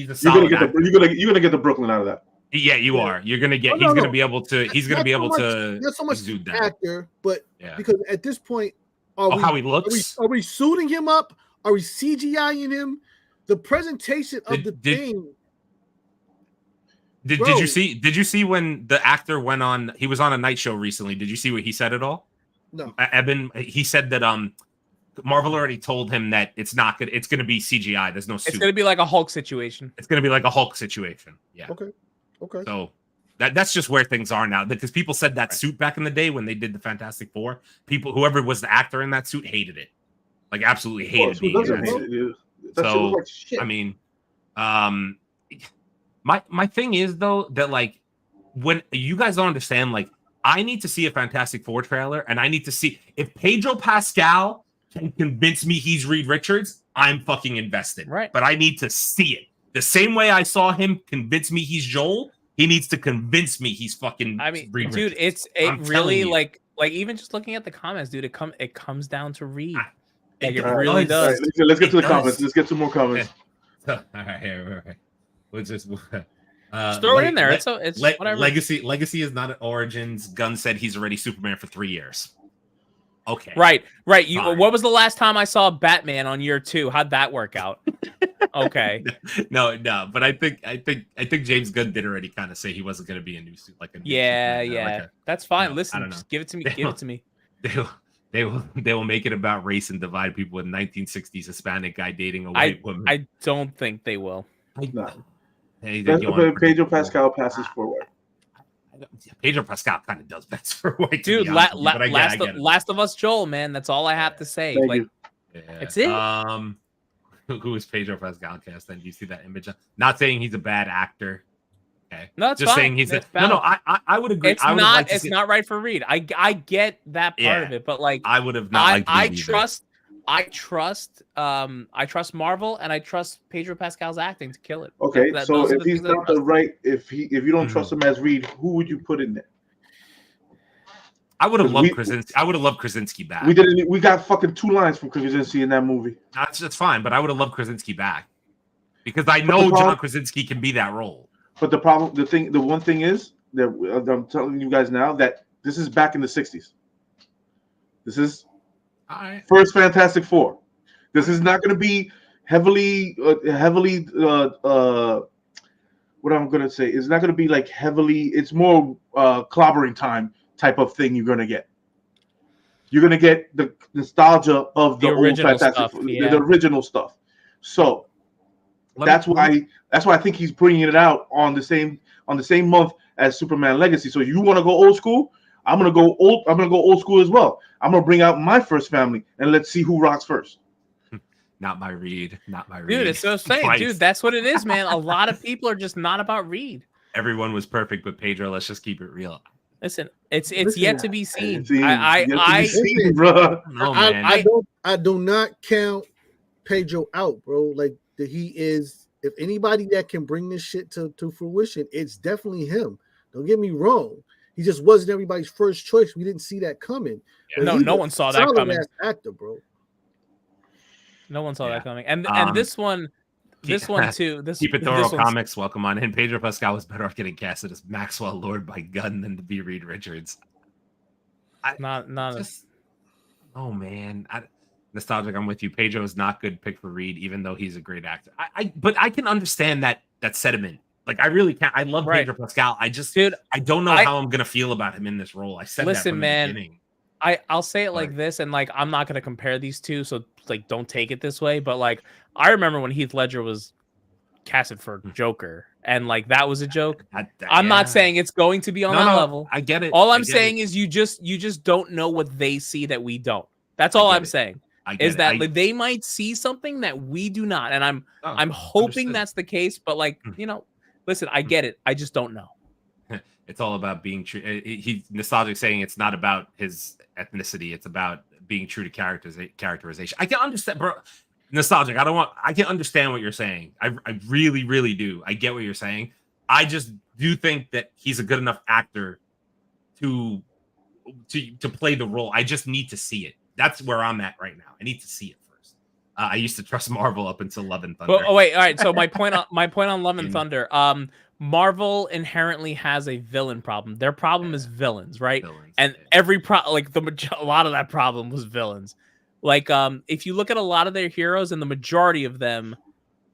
[SPEAKER 2] a solid.
[SPEAKER 4] You're gonna get the Brooklyn out of that.
[SPEAKER 2] Yeah, you are. You're gonna get. He's gonna be able to. He's gonna be able to.
[SPEAKER 3] Not so much actor, but because at this point,
[SPEAKER 2] how he looks.
[SPEAKER 3] Are we suiting him up? Are we CGIing him? The presentation of the Thing.
[SPEAKER 2] Did you see? Did you see when the actor went on? He was on a night show recently. Did you see what he said at all?
[SPEAKER 3] No.
[SPEAKER 2] Eben. He said that Marvel already told him that it's not good. It's gonna be CGI. There's no suit.
[SPEAKER 1] It's gonna be like a Hulk situation.
[SPEAKER 2] It's gonna be like a Hulk situation. Yeah.
[SPEAKER 3] Okay.
[SPEAKER 2] So that's just where things are now, because people said that suit back in the day when they did the Fantastic Four. Whoever was the actor in that suit hated it, like absolutely hated it. So I mean, my thing is though that like when you guys don't understand, like I need to see a Fantastic Four trailer, and I need to see if Pedro Pascal can convince me he's Reed Richards. I'm fucking invested,
[SPEAKER 1] right?
[SPEAKER 2] But I need to see it. The same way I saw him convince me he's Joel, he needs to convince me he's fucking. I mean, Reed
[SPEAKER 1] dude,
[SPEAKER 2] Richards.
[SPEAKER 1] it really like even just looking at the comments, dude. It comes down to Reed. Like, it really does.
[SPEAKER 4] Right, let's get to the comments. Let's get some more comments.
[SPEAKER 2] All right. Let's just
[SPEAKER 1] throw it in there. It's whatever.
[SPEAKER 2] Legacy is not at Origins. Gunn said he's already Superman for 3 years. Okay.
[SPEAKER 1] Right. What was the last time I saw Batman on year 2? How'd that work out? Okay.
[SPEAKER 2] No, but I think James Gunn did already kind of say he wasn't going to be a new suit, like a new
[SPEAKER 1] Superman, that's fine. Listen, just give it to me.
[SPEAKER 2] They will make it about race and divide people with 1960s Hispanic guy dating a white woman.
[SPEAKER 1] I don't think they will.
[SPEAKER 4] No. Pedro Pascal passes for white.
[SPEAKER 2] Pedro Pascal kind of does best for white.
[SPEAKER 1] Dude, Last of Us Joel, man. That's all I have to say. It's it.
[SPEAKER 2] Who is Pedro Pascal cast? And do you see that image? Not saying he's a bad actor. Okay.
[SPEAKER 1] No, it's
[SPEAKER 2] just
[SPEAKER 1] fine.
[SPEAKER 2] Saying he's I would agree.
[SPEAKER 1] It's not right for Reed. I get that part of it, but like
[SPEAKER 2] I would have not.
[SPEAKER 1] I trust Marvel, and I trust Pedro Pascal's acting to kill it.
[SPEAKER 4] Okay, so if he's not if you don't trust him as Reed, who would you put in there?
[SPEAKER 2] I would have loved Krasinski. I would have loved Krasinski back.
[SPEAKER 4] We got fucking 2 lines from Krasinski in that movie.
[SPEAKER 2] That's fine, but I would have loved Krasinski back because I know John Krasinski can be that role.
[SPEAKER 4] But the one thing is that I'm telling you guys now that this is back in the 60s. This is first Fantastic Four. This is not going to be heavily. What I'm going to say is not going to be like heavily. It's more clobbering time type of thing. You're going to get. You're going to get the nostalgia of the old Fantastic Four, the original stuff. So that's why I think he's bringing it out on the same month as Superman Legacy. So you want to go old school? I'm gonna go old school as well. I'm gonna bring out my first family and let's see who rocks first.
[SPEAKER 2] Not my Reed.
[SPEAKER 1] Dude, it's so saying, dude. That's what it is, man. A lot of people are just not about Reed.
[SPEAKER 2] Everyone was perfect, but Pedro. Let's just keep it real.
[SPEAKER 1] Listen, it's yet to be seen.
[SPEAKER 3] I do not count Pedro out, bro. Like that he is. If anybody that can bring this shit to fruition, it's definitely him. Don't get me wrong. He just wasn't everybody's first choice. We didn't see that coming.
[SPEAKER 1] Yeah, no one saw that coming.
[SPEAKER 3] Actor, bro.
[SPEAKER 1] No one saw that coming. And this one, this one too.
[SPEAKER 2] Keep It Thorough Comics. Welcome on in. Pedro Pascal was better off getting casted as Maxwell Lord by Gunn than to be Reed Richards. Oh man, nostalgic. I'm with you. Pedro is not good pick for Reed, even though he's a great actor. But I can understand that sentiment. Like I really can't. I love Pedro Pascal. I don't know how I'm gonna feel about him in this role. I said that from the beginning.
[SPEAKER 1] I'll say it like this, and like I'm not gonna compare these two, so like don't take it this way. But like I remember when Heath Ledger was casted for Joker, and like that was a joke. I'm not saying it's going to be on that level.
[SPEAKER 2] I get it.
[SPEAKER 1] All I'm saying is you just don't know what they see that we don't. That's all I'm saying. Is that like, they might see something that we do not, and I'm hoping that's the case. But like listen, I get it. I just don't know.
[SPEAKER 2] It's all about being true. He's nostalgic saying it's not about his ethnicity. It's about being true to characterization. I can understand, bro. Nostalgic. I can understand what you're saying. I really, really do. I get what you're saying. I just do think that he's a good enough actor to play the role. I just need to see it. That's where I'm at right now. I need to see it first. I used to trust Marvel up until Love and Thunder.
[SPEAKER 1] All right. So my point on Love and Thunder. Marvel inherently has a villain problem. Their problem is villains, right? And every a lot of that problem was villains. Like, if you look at a lot of their heroes, and the majority of them,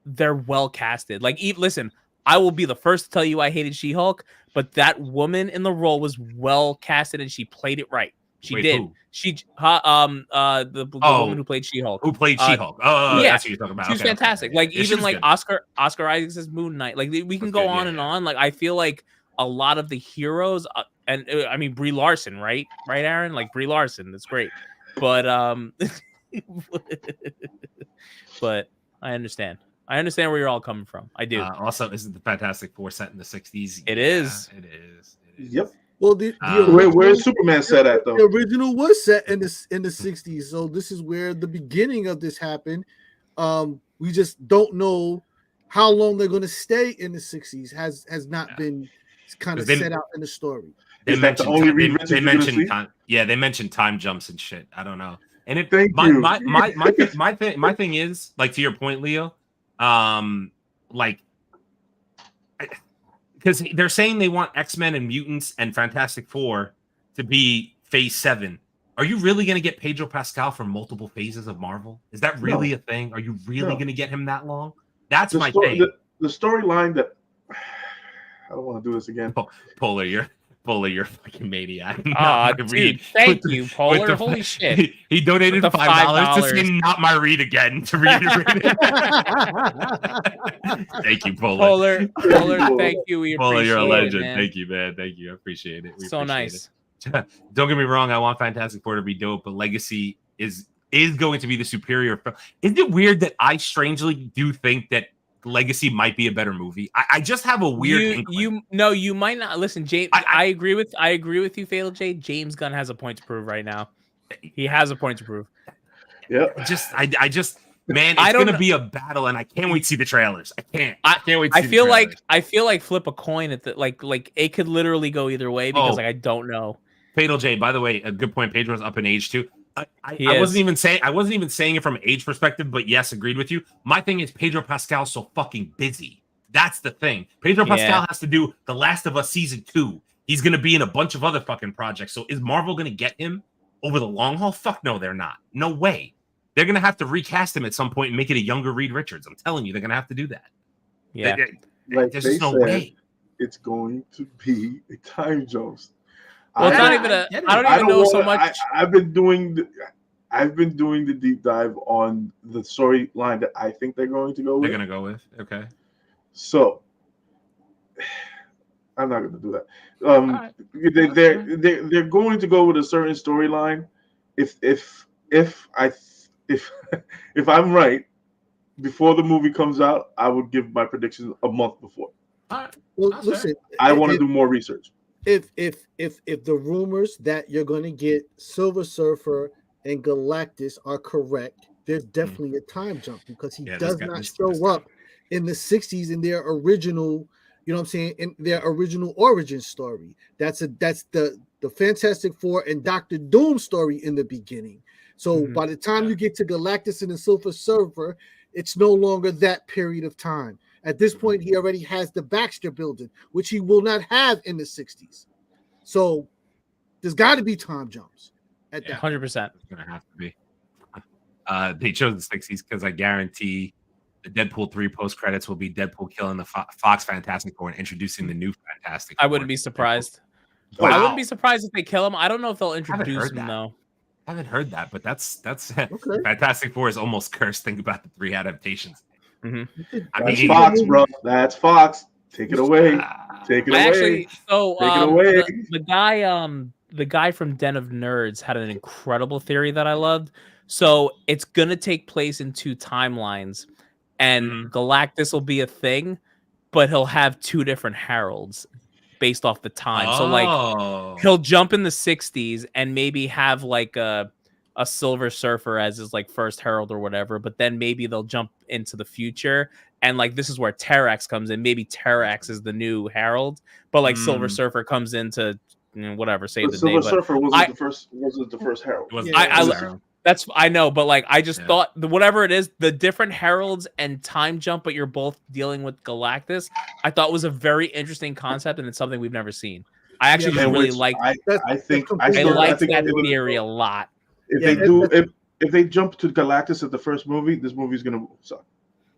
[SPEAKER 1] they're well casted. Like, listen, I will be the first to tell you I hated She-Hulk, but that woman in the role was well casted, and she played it right. She did. Who? The woman who played She-Hulk.
[SPEAKER 2] Who played She-Hulk? Oh,
[SPEAKER 1] yeah,
[SPEAKER 2] that's what you're talking about.
[SPEAKER 1] She was fantastic. Like, even like good. Oscar Isaac's as Moon Knight. Like, we can go on and on. Like, I feel like a lot of the heroes, and I mean Brie Larson, right, Aaron? Like Brie Larson, that's great. But but I understand where you're all coming from. I do.
[SPEAKER 2] Also, isn't the Fantastic Four set in the 60s?
[SPEAKER 1] It is.
[SPEAKER 4] Yep.
[SPEAKER 3] Well,
[SPEAKER 4] where's Superman set at though?
[SPEAKER 3] The original was set in the 60s, so this is where the beginning of this happened. We just don't know how long they're going to stay in the 60s. Has not been kind of set out in the story.
[SPEAKER 2] They mentioned time. Yeah, they mentioned time jumps and shit. I don't know. And my thing is, like, to your point, Leo, like, because they're saying they want X-Men and mutants and Fantastic Four to be phase 7. Are you really going to get Pedro Pascal for multiple phases of Marvel? Is that really a thing? Are you really going to get him that long? That's my thing.
[SPEAKER 4] The storyline that I don't want to do this again.
[SPEAKER 2] Polar, you're a fucking maniac.
[SPEAKER 1] Dude, thank you, Polar. Holy shit.
[SPEAKER 2] He donated $5 to say not my read again to read it. Thank you, Polar.
[SPEAKER 1] Polar, thank you. We appreciate
[SPEAKER 2] Polar, you're a legend.
[SPEAKER 1] Man.
[SPEAKER 2] Thank you, man. Thank you. I appreciate it.
[SPEAKER 1] So nice.
[SPEAKER 2] Don't get me wrong. I want Fantastic Four to be dope, but Legacy is going to be the superior film. Isn't it weird that I strangely do think that Legacy might be a better movie? I just have a weird
[SPEAKER 1] you might not listen, James. I agree with you, Fatal J. James Gunn has a point to prove right now. He has a point to prove.
[SPEAKER 4] Yeah.
[SPEAKER 2] Man, it's gonna be a battle, and I can't wait to see the trailers. I can't wait to see the trailers.
[SPEAKER 1] I feel like flip a coin at the like it could literally go either way because I don't know.
[SPEAKER 2] Fatal J, by the way, a good point. Pedro's up in age too. I wasn't even saying it from an age perspective, but yes, agreed with you. My thing is Pedro Pascal's so fucking busy. That's the thing. Pedro Pascal has to do The Last of Us season 2. He's gonna be in a bunch of other fucking projects. So is Marvel gonna get him over the long haul? Fuck no, they're not. No way. They're gonna have to recast him at some point and make it a younger Reed Richards. I'm telling you, they're gonna have to do that.
[SPEAKER 1] Yeah,
[SPEAKER 4] like
[SPEAKER 2] there's just no way.
[SPEAKER 4] It's going to be a time jump.
[SPEAKER 1] Well, it's not even a. I don't even know so much.
[SPEAKER 4] I've been doing the deep dive on the storyline that I think they're going to go with.
[SPEAKER 2] They're going to go with. Okay.
[SPEAKER 4] So I'm not going to do that. They're going to go with a certain storyline. If I'm right, before the movie comes out, I would give my predictions a month before.
[SPEAKER 3] All right. Well, listen,
[SPEAKER 4] I want to do more research.
[SPEAKER 3] If the rumors that you're going to get Silver Surfer and Galactus are correct, there's definitely a time jump because he does not show up in the 60s in their original, you know what I'm saying, in their original origin story. That's the Fantastic Four and Doctor Doom story in the beginning. So by the time you get to Galactus and the Silver Surfer, it's no longer that period of time. At this point, he already has the Baxter building, which he will not have in the 60s. So there's got to be time jumps at that.
[SPEAKER 1] 100%.
[SPEAKER 2] It's going to have to be. They chose the 60s because I guarantee the Deadpool 3 post credits will be Deadpool killing the Fox Fantastic Four and introducing the new Fantastic Four.
[SPEAKER 1] I wouldn't be surprised.
[SPEAKER 2] Wow.
[SPEAKER 1] I wouldn't be surprised if they kill him. I don't know if they'll introduce him though.
[SPEAKER 2] I haven't heard that, but that's
[SPEAKER 3] Okay.
[SPEAKER 2] Fantastic Four is almost cursed. Think about the 3 adaptations.
[SPEAKER 1] Mm-hmm.
[SPEAKER 2] I
[SPEAKER 4] That's
[SPEAKER 2] mean,
[SPEAKER 4] Fox, bro. That's Fox. Take it away. Take it away.
[SPEAKER 1] Actually, so
[SPEAKER 4] Take it away.
[SPEAKER 1] the guy from Den of Nerds had an incredible theory that I loved. So it's gonna take place in 2 timelines, and Galactus will be a thing, but he'll have 2 different heralds based off the time. So like he'll jump in the 60s and maybe have like a Silver Surfer as his like first herald or whatever, but then maybe they'll jump into the future and like this is where Terrax comes in. Maybe Terrax is the new herald, but like Silver Surfer comes into whatever save the
[SPEAKER 4] Silver
[SPEAKER 1] day.
[SPEAKER 4] Surfer wasn't the first herald.
[SPEAKER 1] That's I know, but like I just thought whatever it is, the different heralds and time jump, but you're both dealing with Galactus. I thought was a very interesting concept, and it's something we've never seen. I actually really like.
[SPEAKER 4] I think
[SPEAKER 1] that theory a lot.
[SPEAKER 4] If they jump to Galactus at the first movie, this movie's gonna suck.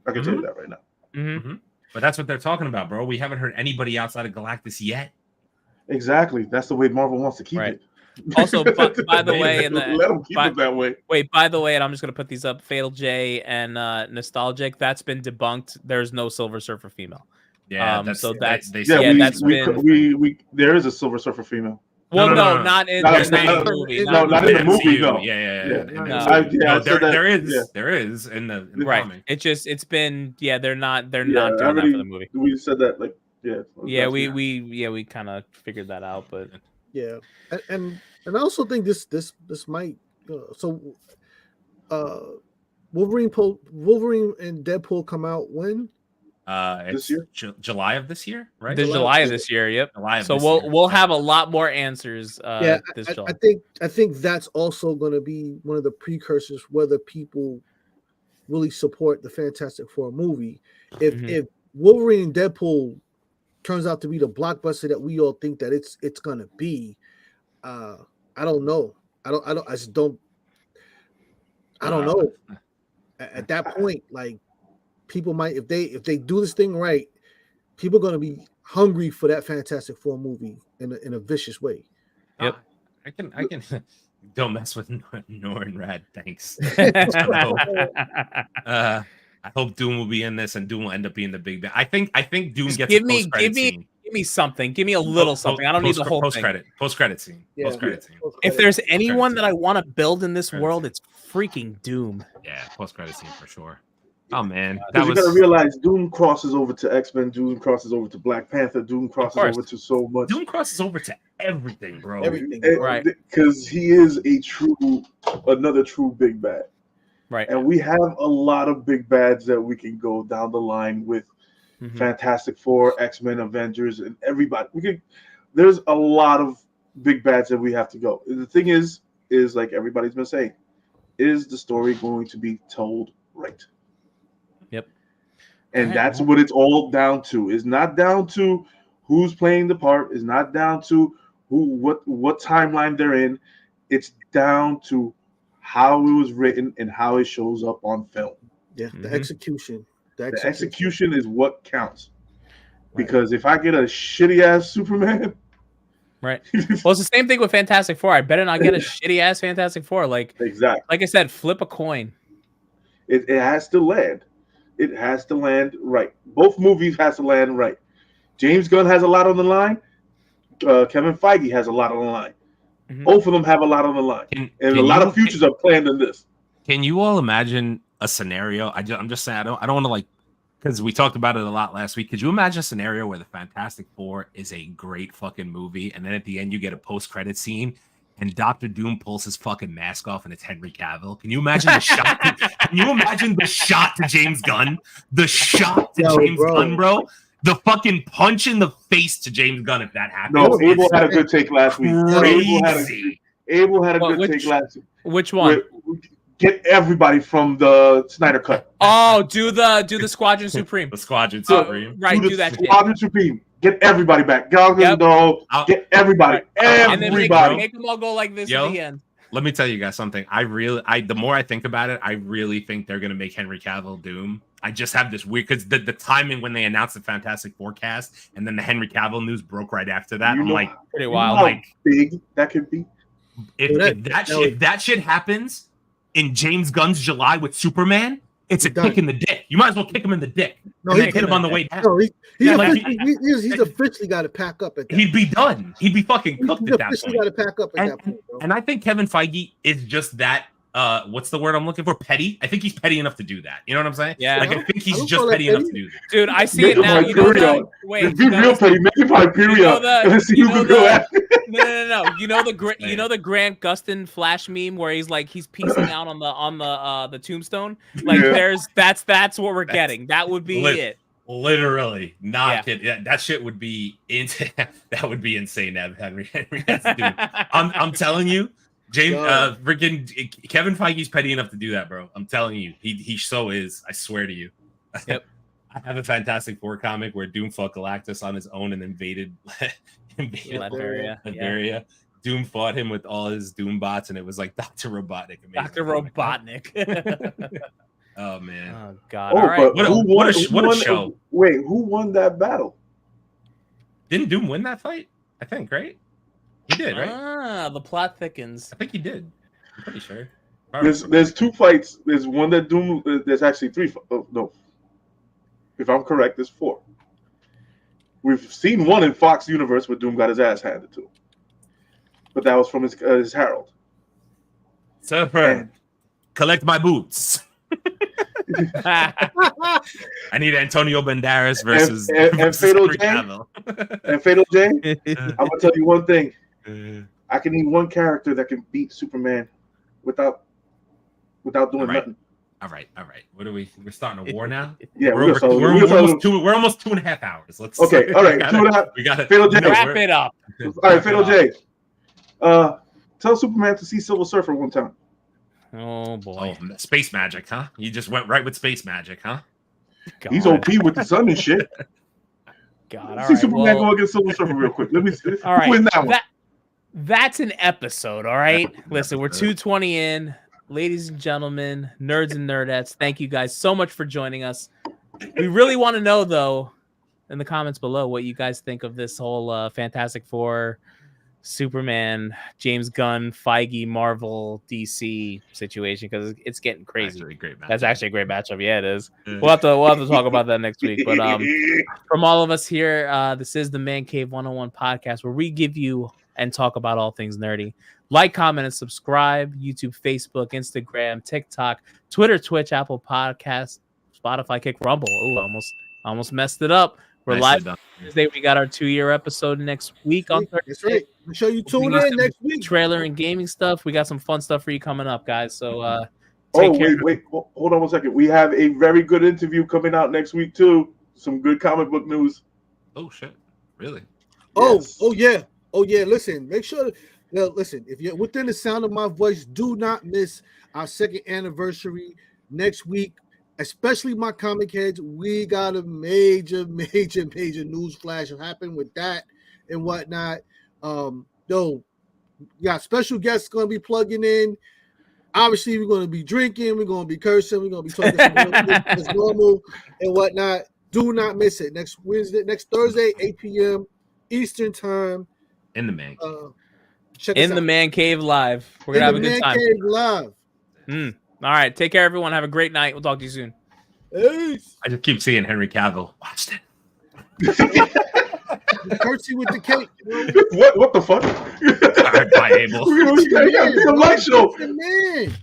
[SPEAKER 4] I can tell you that right now.
[SPEAKER 2] Mm-hmm. But that's what they're talking about, bro. We haven't heard anybody outside of Galactus yet.
[SPEAKER 4] Exactly. That's the way Marvel wants to keep it.
[SPEAKER 1] Also, by the way,
[SPEAKER 4] let them keep it that way.
[SPEAKER 1] Wait, by the way, and I'm just gonna put these up. Fatal J and Nostalgic. That's been debunked. There's no Silver Surfer female.
[SPEAKER 2] Yeah,
[SPEAKER 1] there
[SPEAKER 4] is a Silver Surfer female.
[SPEAKER 1] Well, no, not in the movie.
[SPEAKER 4] Not in the movie. No.
[SPEAKER 2] There is in the
[SPEAKER 1] right.
[SPEAKER 2] comic.
[SPEAKER 1] It's been they're not doing that for the movie.
[SPEAKER 4] We said that
[SPEAKER 1] we kind of figured that out, but
[SPEAKER 3] yeah, and I also think this might Wolverine and Deadpool come out when?
[SPEAKER 2] It's
[SPEAKER 4] this year,
[SPEAKER 2] July of this year, right?
[SPEAKER 1] July of this year. Yep.
[SPEAKER 2] So
[SPEAKER 1] we'll have a lot more answers. This July.
[SPEAKER 3] I think that's also going to be one of the precursors whether people really support the Fantastic Four movie. If Wolverine and Deadpool turns out to be the blockbuster that we all think that it's going to be, I don't know. I don't know. At that point, like. People might if they do this thing right, people are going to be hungry for that Fantastic Four movie in a vicious way.
[SPEAKER 1] Yep,
[SPEAKER 2] I can. Don't mess with Norrin Rad. Thanks. I hope Doom will be in this, and Doom will end up being the big bad. I think Doom gets
[SPEAKER 1] give me something. Give me a little something. I don't need the whole
[SPEAKER 2] post credit scene. Post credit scene.
[SPEAKER 1] If there's anyone that I want to build in this world, it's freaking Doom.
[SPEAKER 2] Yeah, post credit scene for sure. Oh man,
[SPEAKER 4] you gotta realize Doom crosses over to X-Men, Doom crosses over to Black Panther, Doom crosses over to so much.
[SPEAKER 2] Doom crosses over to everything, bro.
[SPEAKER 3] Everything,
[SPEAKER 1] right?
[SPEAKER 4] Because he is another true big bad,
[SPEAKER 1] right?
[SPEAKER 4] And we have a lot of big bads that we can go down the line with. Fantastic Four, X-Men, Avengers, and everybody. There's a lot of big bads that we have to go. The thing is like everybody's been saying, is the story going to be told right?
[SPEAKER 1] Yep.
[SPEAKER 4] And that's what it's all down to. It's not down to who's playing the part. It's not down to what timeline they're in. It's down to how it was written and how it shows up on film.
[SPEAKER 3] Yeah, the execution.
[SPEAKER 4] The execution is what counts. Because if I get a shitty ass Superman,
[SPEAKER 1] right. Well, it's the same thing with Fantastic Four. I better not get a shitty ass Fantastic Four. Like
[SPEAKER 4] exactly.
[SPEAKER 1] Like I said, flip a coin.
[SPEAKER 4] It has to land. It has to land right. Both movies has to land right. James Gunn has a lot on the line. Kevin Feige has a lot on the line. Both of them have a lot on the line, and a lot of futures are planned in this.
[SPEAKER 2] Can you all imagine a scenario? I'm just saying I don't want to like, because we talked about it a lot last week. Could you imagine a scenario where the Fantastic Four is a great fucking movie, and then at the end you get a post-credit scene and Dr. Doom pulls his fucking mask off and it's Henry Cavill? Can you imagine the shot? Can you imagine the shot to James Gunn? The shot to James Gunn, bro. The fucking punch in the face to James Gunn if that happens.
[SPEAKER 4] No, Abel had a good take last week.
[SPEAKER 2] Crazy.
[SPEAKER 4] Abel had a good take last week.
[SPEAKER 1] Which one?
[SPEAKER 4] get everybody from the Snyder Cut.
[SPEAKER 1] Oh, do the Squadron Supreme.
[SPEAKER 2] The Squadron Supreme.
[SPEAKER 1] Right,
[SPEAKER 4] do
[SPEAKER 1] that
[SPEAKER 4] the
[SPEAKER 1] shit.
[SPEAKER 4] Squadron Supreme. Get everybody back. Get everybody.
[SPEAKER 1] Right. And then
[SPEAKER 4] Everybody.
[SPEAKER 1] make them all go like this at the end.
[SPEAKER 2] Let me tell you guys something. The more I think about it, I really think they're gonna make Henry Cavill Doom. I just have this weird because the timing when they announced the Fantastic Four cast and then the Henry Cavill news broke right after that. I'm like,
[SPEAKER 1] pretty wild.
[SPEAKER 4] How
[SPEAKER 2] like
[SPEAKER 4] big that could be.
[SPEAKER 2] If that shit happens in James Gunn's July with Superman, it's a kick in the dick. You might as well kick him in the dick. No, and then hit him on the way down.
[SPEAKER 3] No, he's officially got to pack up at that.
[SPEAKER 2] He'd be done. He'd be fucking cooked at that point.
[SPEAKER 3] He's got to pack up at that point, bro.
[SPEAKER 2] And I think Kevin Feige is just that. What's the word I'm looking for? Petty. I think he's petty enough to do that. You know what I'm saying?
[SPEAKER 1] Yeah.
[SPEAKER 2] Like I think he's just petty enough to do that.
[SPEAKER 1] Dude, I see it now. You know the wait.
[SPEAKER 4] Be real petty. Make it my period.
[SPEAKER 1] No. You know the Grant Gustin Flash meme where he's piecing out on the tombstone. Like that's what we're getting. That would be it.
[SPEAKER 2] Literally, not kidding. That shit would be that would be insane. To have Henry has to do. I'm telling you. James, freaking Kevin Feige's petty enough to do that, bro. I'm telling you, he so is. I swear to you.
[SPEAKER 1] Yep.
[SPEAKER 2] I have a Fantastic Four comic where Doom fought Galactus on his own and invaded
[SPEAKER 1] Latveria.
[SPEAKER 2] Yeah. Doom fought him with all his Doom bots, and it was like Dr. Robotnik.
[SPEAKER 1] Dr. Robotnik.
[SPEAKER 2] Oh man.
[SPEAKER 1] Oh god. All right.
[SPEAKER 2] What a show.
[SPEAKER 4] Wait, who won that battle?
[SPEAKER 2] Didn't Doom win that fight? I think, right? He did, right?
[SPEAKER 1] Ah, the plot thickens.
[SPEAKER 2] I think he did. I'm pretty sure.
[SPEAKER 4] There's two fights. There's one that Doom. There's actually three. Oh, no. If I'm correct, there's four. We've seen one in Fox Universe where Doom got his ass handed to him. But that was from his Herald.
[SPEAKER 2] Surfer, collect my boots. I need Antonio Banderas versus
[SPEAKER 4] Fatal J. And Fatal J. I'm gonna tell you one thing. I can need one character that can beat Superman without doing nothing.
[SPEAKER 2] All right. What are we? We're starting a war now.
[SPEAKER 4] Yeah,
[SPEAKER 2] we're almost 2.5 hours. Let's.
[SPEAKER 4] Okay. All right. 2.5.
[SPEAKER 2] We got to
[SPEAKER 4] Fatal J.
[SPEAKER 1] Wrap it up.
[SPEAKER 4] All right, Fatal J. Tell Superman to see Silver Surfer one time.
[SPEAKER 1] Oh boy.
[SPEAKER 2] Oh, space magic, huh? You just went right with space magic, huh?
[SPEAKER 1] God.
[SPEAKER 4] He's OP with the sun and shit.
[SPEAKER 1] God. All
[SPEAKER 4] see
[SPEAKER 1] right.
[SPEAKER 4] Superman go against Silver Surfer real quick. Let me
[SPEAKER 1] all right.
[SPEAKER 4] win that one.
[SPEAKER 1] That's an episode. All right. Listen, we're 2:20 in. Ladies and gentlemen, nerds and nerdettes, thank you guys so much for joining us. We really want to know, though, in the comments below, what you guys think of this whole Fantastic Four, Superman, James Gunn, Feige, Marvel, DC situation, because it's getting crazy. That's actually a great matchup. Yeah, it is. We'll have to talk about that next week. But from all of us here, this is the Mancave101 podcast, where we give you and talk about all things nerdy. Like, comment, and subscribe. YouTube, Facebook, Instagram, TikTok, Twitter, Twitch, Apple Podcasts, Spotify, Kick, Rumble. Ooh, almost messed it up. We're live Thursday. We got our 2-year episode next week on Thursday.
[SPEAKER 3] That's right. Make sure you tune in next week.
[SPEAKER 1] Trailer and gaming stuff. We got some fun stuff for you coming up, guys. So
[SPEAKER 4] wait. Hold on 1 second. We have a very good interview coming out next week too. Some good comic book news.
[SPEAKER 2] Oh shit! Really?
[SPEAKER 3] Yes. Oh yeah. Listen, make sure. Listen, if you're within the sound of my voice, do not miss our 2nd anniversary next week. Especially my comic heads, we got a major news flash happen with that and whatnot. Special guests going to be plugging in. Obviously, we're going to be drinking, we're going to be cursing, we're going to be talking as normal and whatnot. Do not miss it. Next Thursday, 8 p.m. Eastern time.
[SPEAKER 2] In the man cave.
[SPEAKER 1] In the Man Cave Live. We're going to have a good time.
[SPEAKER 3] Cave Live.
[SPEAKER 1] All right. Take care, everyone. Have a great night. We'll talk to you soon.
[SPEAKER 3] Peace.
[SPEAKER 2] I just keep seeing Henry Cavill. Watch it.
[SPEAKER 3] Curtsy with the cake.
[SPEAKER 4] What the fuck?
[SPEAKER 2] All right, bye, Abel.
[SPEAKER 4] We're going to light show.
[SPEAKER 3] Man.